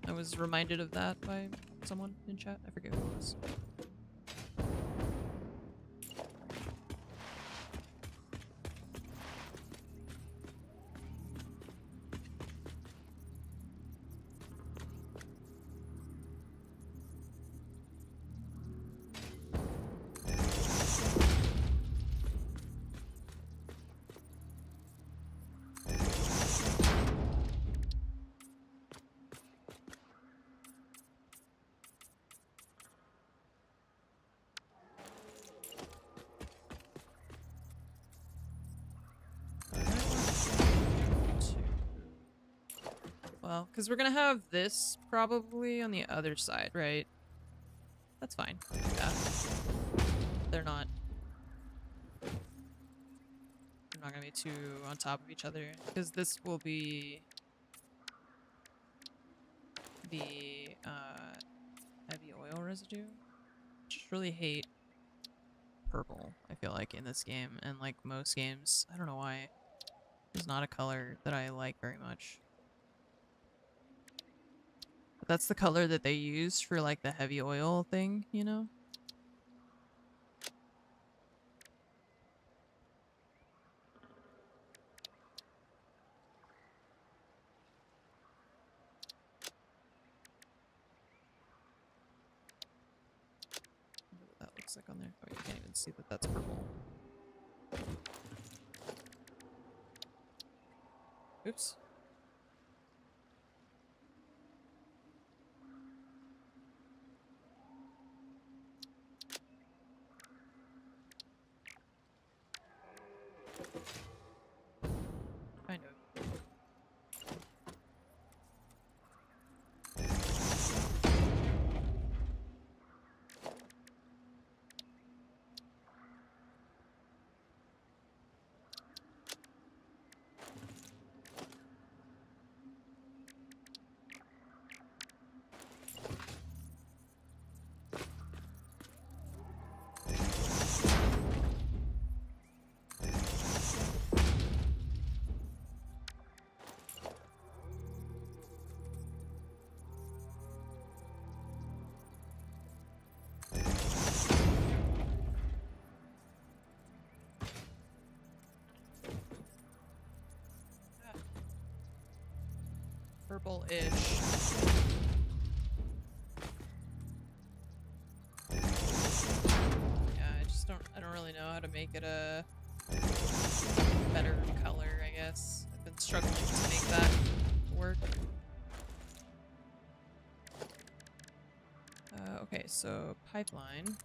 I was reminded of that by someone in chat. I forget who it was. Well, because we're gonna have this probably on the other side, right? That's fine. Yeah. They're not gonna be too on top of each other, because this will be the heavy oil residue. Just really hate purple, I feel like, in this game, and like most games. I don't know why. It's not a color that I like very much. But that's the color that they use for like the heavy oil thing, you know? What that looks like on there. Oh, you can't even see that that's purple. Oops. Kind of. Purple-ish. to make it a better color, I guess. I've been struggling to make that work. Okay, so pipeline.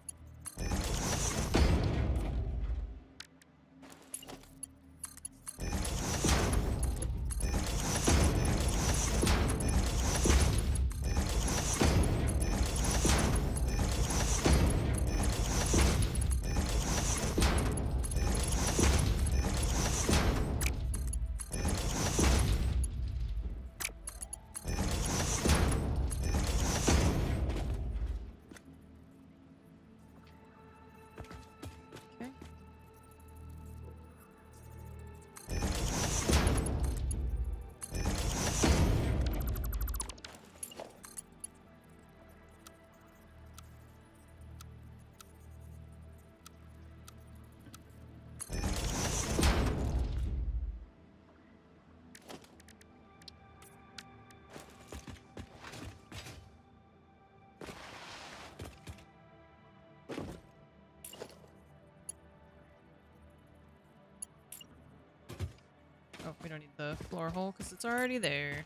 Oh, we don't need the floor hole because it's already there.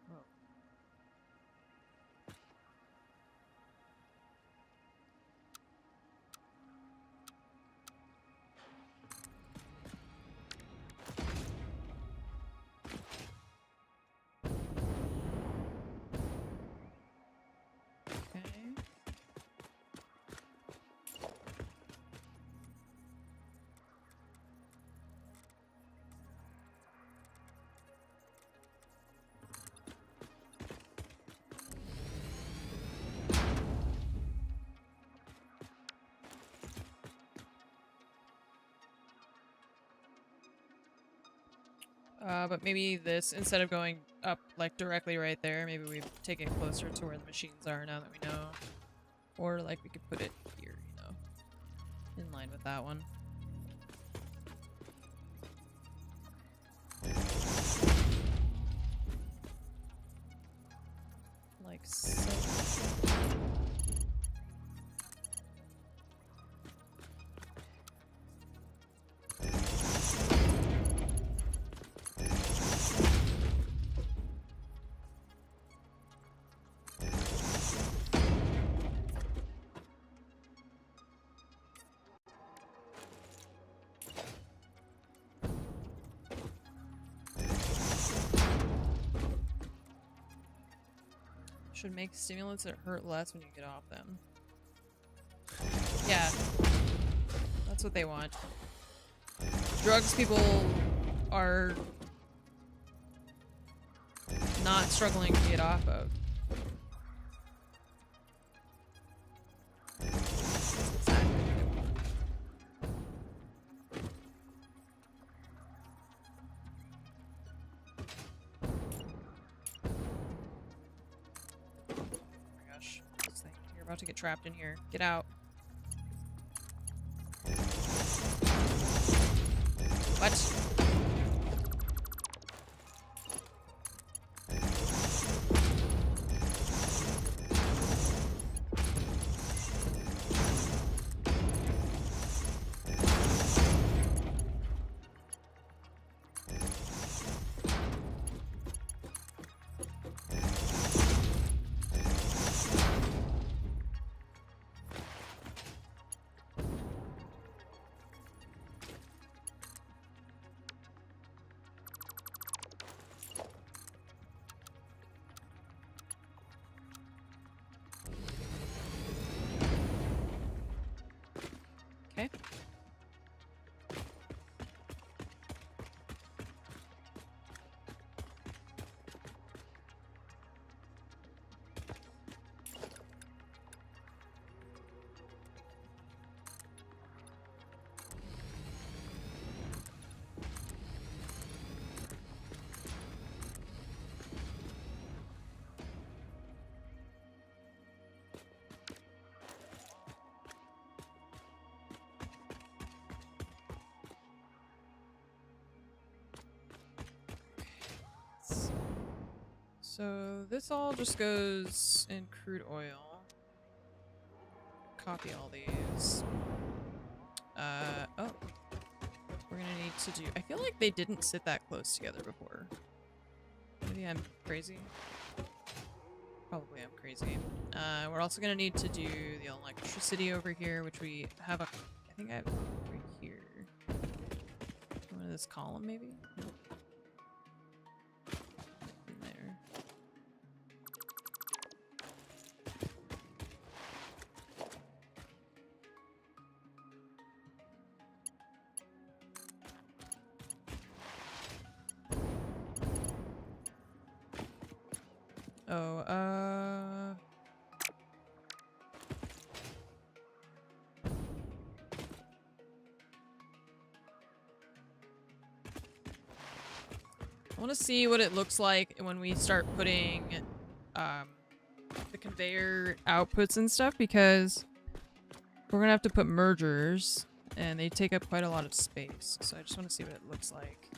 Whoa. Okay. But maybe this, instead of going up, like, directly right there, maybe we take it closer to where the machines are now that we know. Or, like, we could put it here, you know, in line with that one. Like so. Should make stimulants that hurt less when you get off them. Yeah. That's what they want. Drugs people are not struggling to get off of. That's exactly what they want. This thing. You're about to get trapped in here. Get out. What? So this all just goes in crude oil. Copy all these. Oh. We're gonna need to do... I feel like they didn't sit that close together before. Maybe I'm crazy. Probably I'm crazy. We're also gonna need to do the electricity over here, which we have a... I think I have right here. One of this column, maybe? In there. Oh, I want to see what it looks like when we start putting the conveyor outputs and stuff, because we're gonna have to put mergers and they take up quite a lot of space. So I just want to see what it looks like,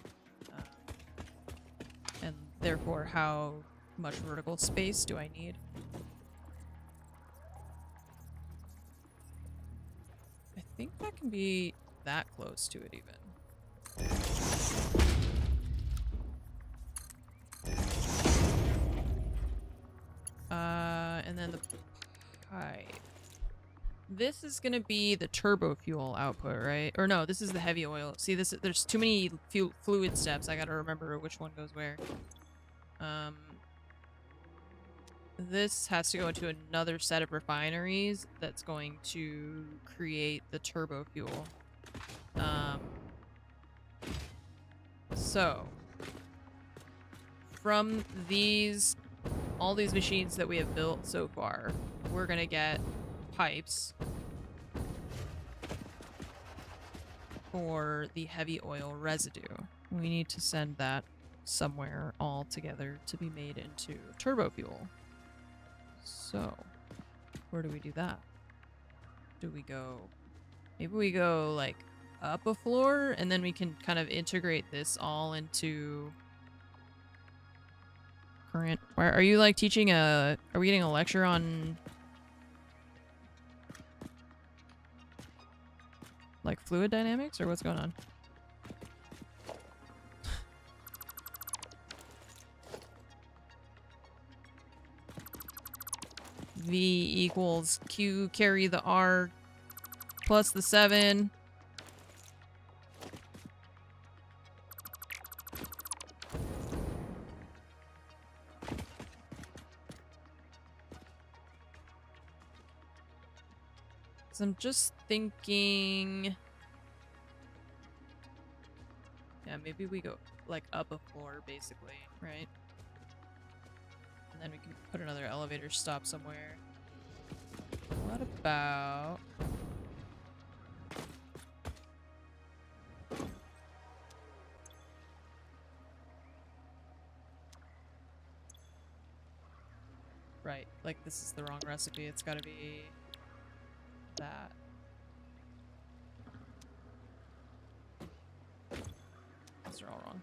and therefore how much vertical space do I need. I think that can be that close to it even. And then the pipe. This is gonna be the turbo fuel output, right? Or no, this is the heavy oil. See, there's too many fluid steps. I gotta remember which one goes where. This has to go into another set of refineries that's going to create the turbo fuel. So from all these machines that we have built so far, we're gonna get pipes for the heavy oil residue. We need to send that somewhere all together to be made into turbo fuel. So, where do we do that? Do we go... Maybe we go, like, up a floor, and then we can kind of integrate this all into... current... Are you, like, teaching a... Are we getting a lecture on... like, fluid dynamics, or what's going on? V equals Q carry the R plus the 7. So I'm just thinking... Yeah, maybe we go, like, up a floor, basically, right? And then we can put another elevator stop somewhere. What about... Right, like, this is the wrong recipe. It's gotta be... that. These are all wrong.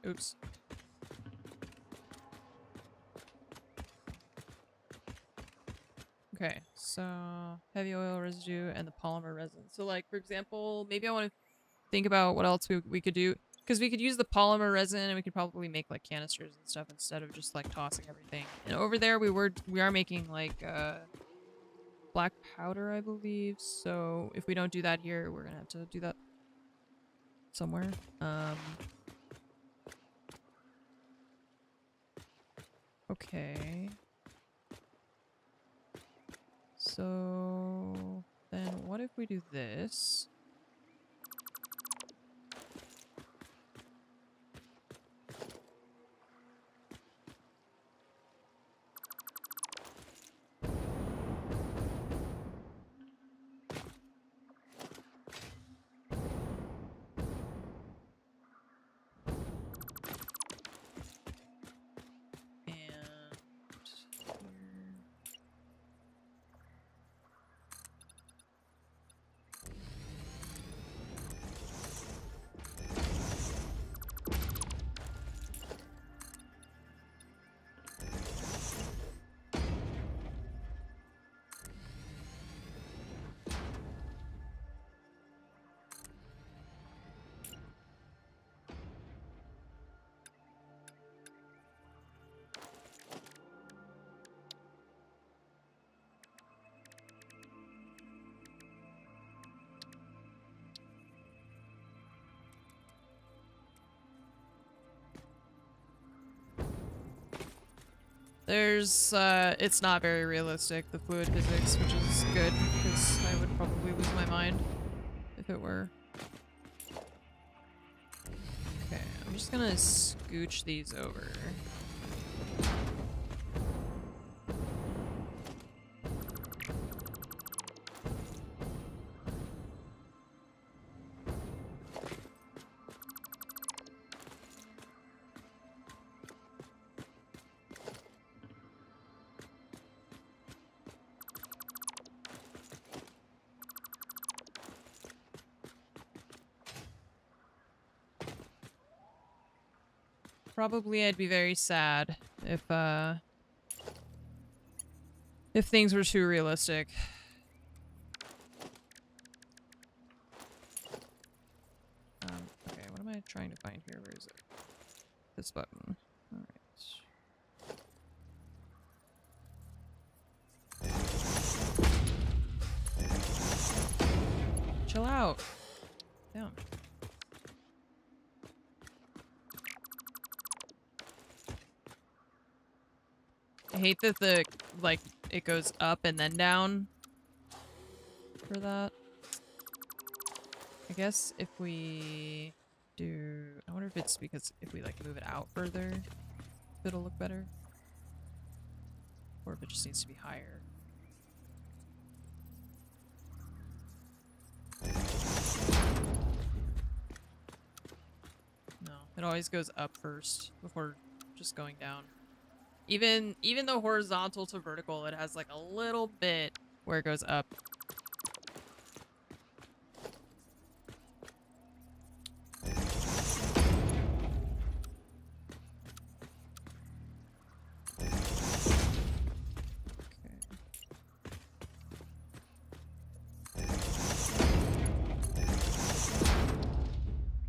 Oops. Okay, so heavy oil residue and the polymer resin. So, like, for example, maybe I want to think about what else we could do. Because we could use the polymer resin and we could probably make, like, canisters and stuff instead of just, like, tossing everything. And over there we are making, like, black powder, I believe. So if we don't do that here, we're gonna have to do that somewhere. Okay. So then what if we do this? There's, it's not very realistic, the fluid physics, which is good, because I would probably lose my mind if it were. Okay, I'm just gonna scooch these over. Probably I'd be very sad if things were too realistic. Okay, what am I trying to find here? Where is it? This button. Alright. Chill out. Damn. I hate that the, like, it goes up and then down for that. I guess if we do... I wonder if it's because if we, like, move it out further, if it'll look better. Or if it just needs to be higher. No, it always goes up first before just going down. Even the horizontal to vertical, it has like a little bit where it goes up.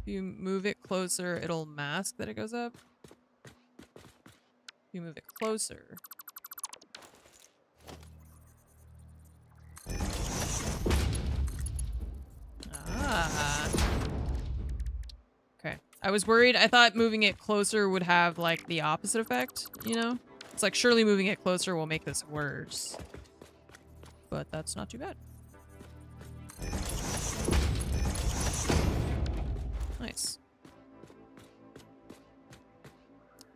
If you move it closer, it'll mask that it goes up. If you move it closer. Ah. Okay. I was worried. I thought moving it closer would have, like, the opposite effect, you know? It's like, surely moving it closer will make this worse. But that's not too bad. Nice.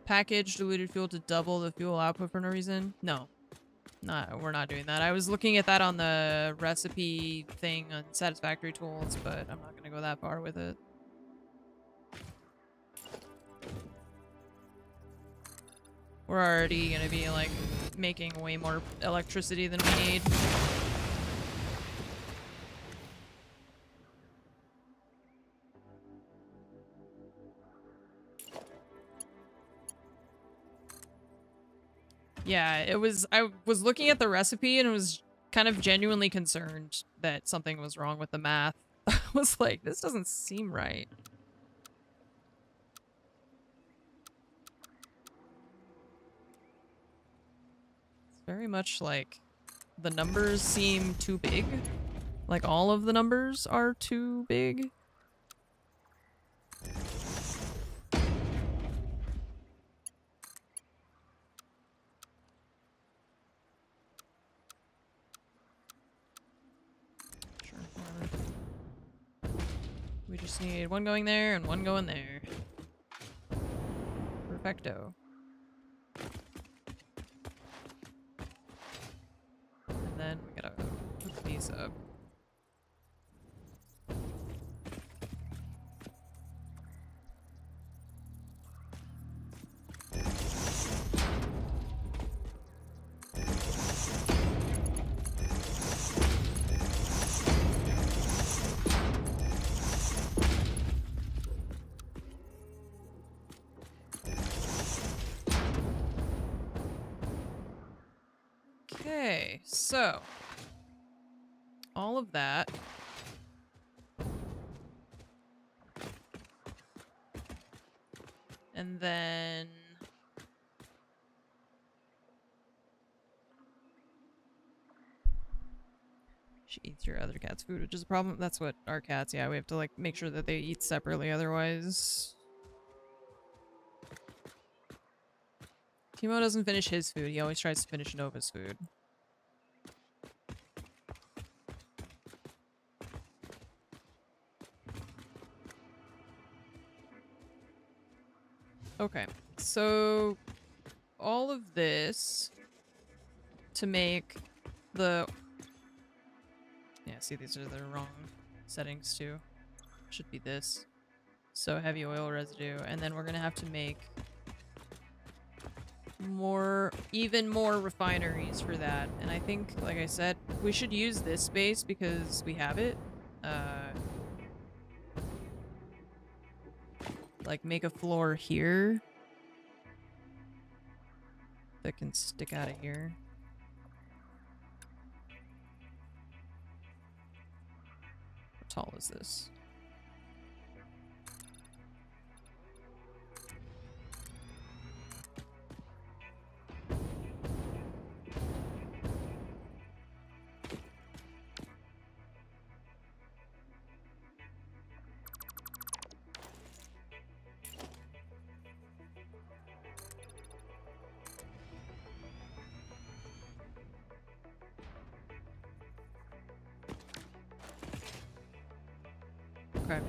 Package diluted fuel to double the fuel output for no reason? No. We're not doing that. I was looking at that on the recipe thing on Satisfactory tools, but I'm not gonna go that far with it. We're already gonna be, like, making way more electricity than we need. Yeah, I was looking at the recipe and was kind of genuinely concerned that something was wrong with the math. I was like, this doesn't seem right. It's very much like the numbers seem too big. Like all of the numbers are too big. We just need one going there and one going there. Perfecto. And then we gotta hook these up. Okay, so all of that. And then she eats your other cat's food, which is a problem. That's what our cats, yeah, we have to like make sure that they eat separately, otherwise Timo doesn't finish his food. He always tries to finish Nova's food. Okay, so all of this to make the... Yeah, see, these are the wrong settings too. Should be this. So heavy oil residue, and then we're gonna have to make even more refineries for that. And I think, like I said, we should use this space because we have it. Like make a floor here that can stick out of here. How tall is this? Okay.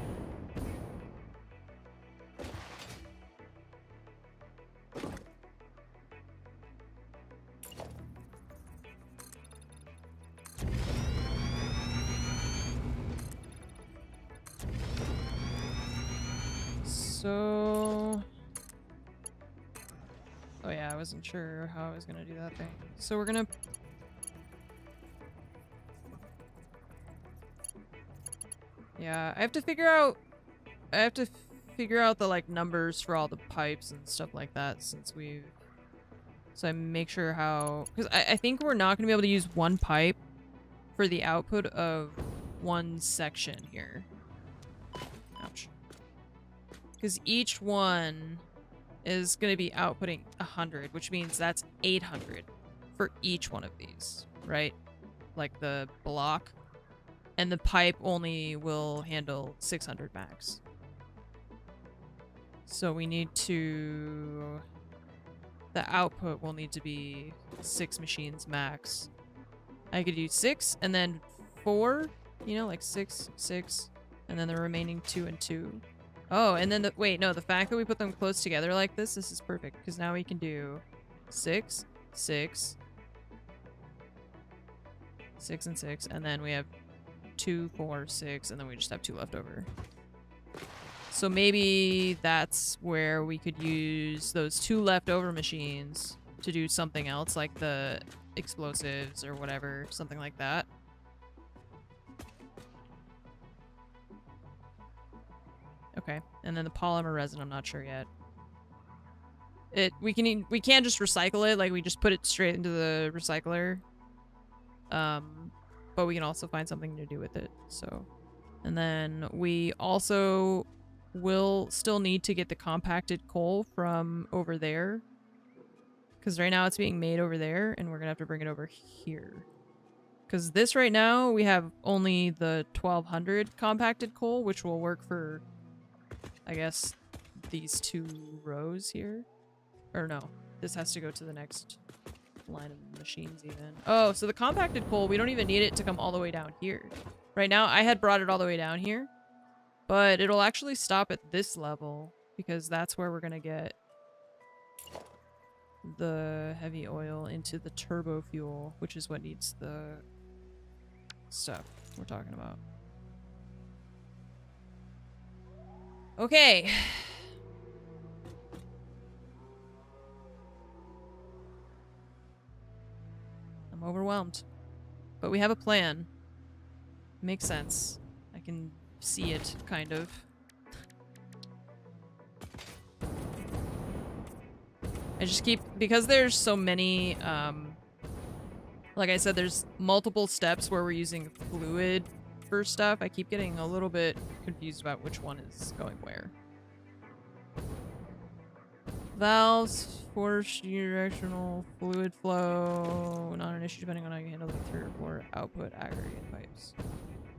So... Oh yeah, I wasn't sure how I was gonna do that thing. So we're gonna... Yeah, I have to figure out the like numbers for all the pipes and stuff like that since we've... So I make sure how... Because I think we're not gonna be able to use one pipe for the output of one section here. Ouch. Because each one is going to be outputting 100, which means that's 800 for each one of these, right? Like the block. And the pipe only will handle 600 max. So we need to... The output will need to be 6 machines max. I could use 6 and then 4, you know, like 6, 6, and then the remaining 2 and 2. Oh, and then wait, no, the fact that we put them close together like this is perfect, because now we can do 6, 6, 6 and 6, and then we have 2, 4, 6, and then we just have 2 left over. So maybe that's where we could use those 2 leftover machines to do something else, like the explosives or whatever, something like that. Okay, and then the polymer resin, I'm not sure yet. We can't just recycle it, like we just put it straight into the recycler. But we can also find something to do with it, so. And then we also will still need to get the compacted coal from over there. Because right now it's being made over there, and we're gonna have to bring it over here. Because this right now, we have only the 1200 compacted coal, which will work for, I guess, these 2 rows here. Or no, this has to go to the next line of machines even. Oh, so the compacted coal, we don't even need it to come all the way down here. Right now, I had brought it all the way down here, but it'll actually stop at this level because that's where we're gonna get the heavy oil into the turbo fuel, which is what needs the stuff we're talking about. Okay. I'm overwhelmed. But we have a plan. Makes sense. I can see it, kind of. I just keep... Because there's so many, like I said, there's multiple steps where we're using fluid for stuff. I keep getting a little bit confused about which one is going where. Valves, force directional fluid flow, not an issue depending on how you handle the 3 or 4 output aggregate pipes.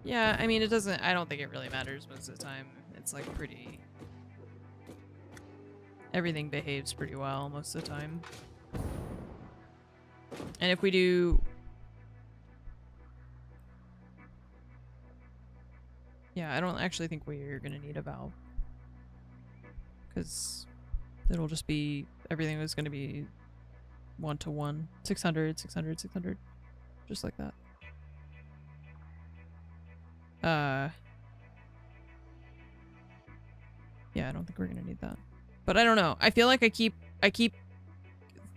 Yeah, I mean, it doesn't, I don't think it really matters most of the time. It's like pretty, everything behaves pretty well most of the time. And if we do... Yeah, I don't actually think we're gonna need a valve. Because it'll just be... Everything is gonna be 1-to-1. 600, 600, 600. Just like that. Yeah, I don't think we're gonna need that. But I don't know. I feel like I keep...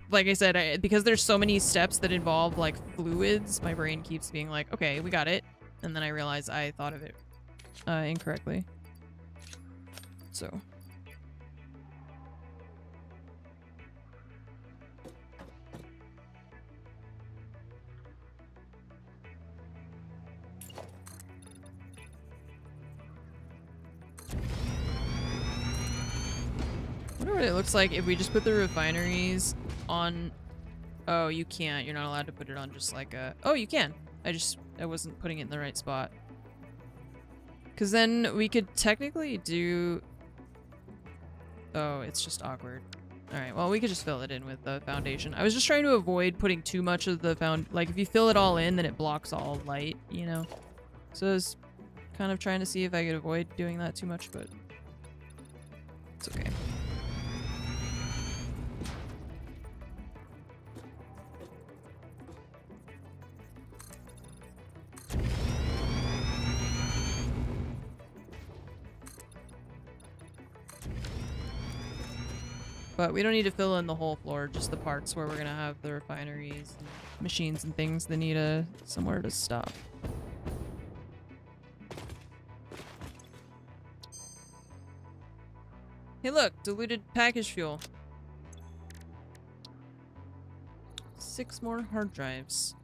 Like I said, because there's so many steps that involve, like, fluids, my brain keeps being like, okay, we got it. And then I realize I thought of it incorrectly. So... I wonder what it looks like if we just put the refineries on... Oh, you can't. You're not allowed to put it on just like a... Oh, you can. I wasn't putting it in the right spot. Because then we could technically do... Oh, it's just awkward. Alright, well, we could just fill it in with the foundation. I was just trying to avoid putting too much of the Like, if you fill it all in, then it blocks all light, you know? So I was kind of trying to see if I could avoid doing that too much, but... It's okay. But we don't need to fill in the whole floor, just the parts where we're gonna have the refineries and machines and things that need somewhere to stop. Hey look, diluted package fuel. 6 more hard drives.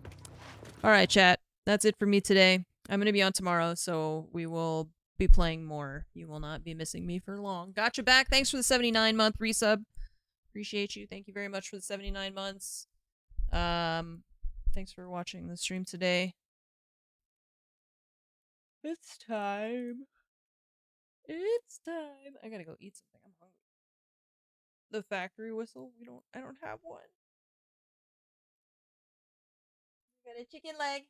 Alright, chat. That's it for me today. I'm gonna be on tomorrow, so we will be playing more. You will not be missing me for long. Gotcha back. Thanks for the 79-month resub. Appreciate you. Thank you very much for the 79 months. Thanks for watching the stream today. It's time. It's time. I gotta go eat something. I'm hungry. The factory whistle? I don't have one. I got a chicken leg.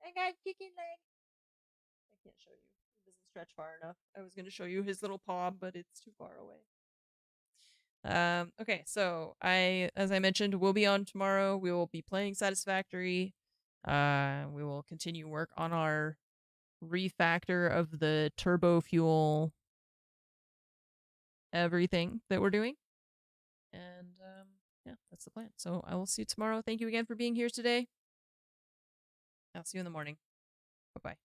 I got chicken leg. I can't show you. It doesn't stretch far enough. I was gonna show you his little paw, but it's too far away. Okay, so as I mentioned, we'll be on tomorrow. We will be playing Satisfactory. We will continue work on our refactor of the turbo fuel everything that we're doing. And, yeah, that's the plan. So I will see you tomorrow. Thank you again for being here today. I'll see you in the morning. Bye-bye.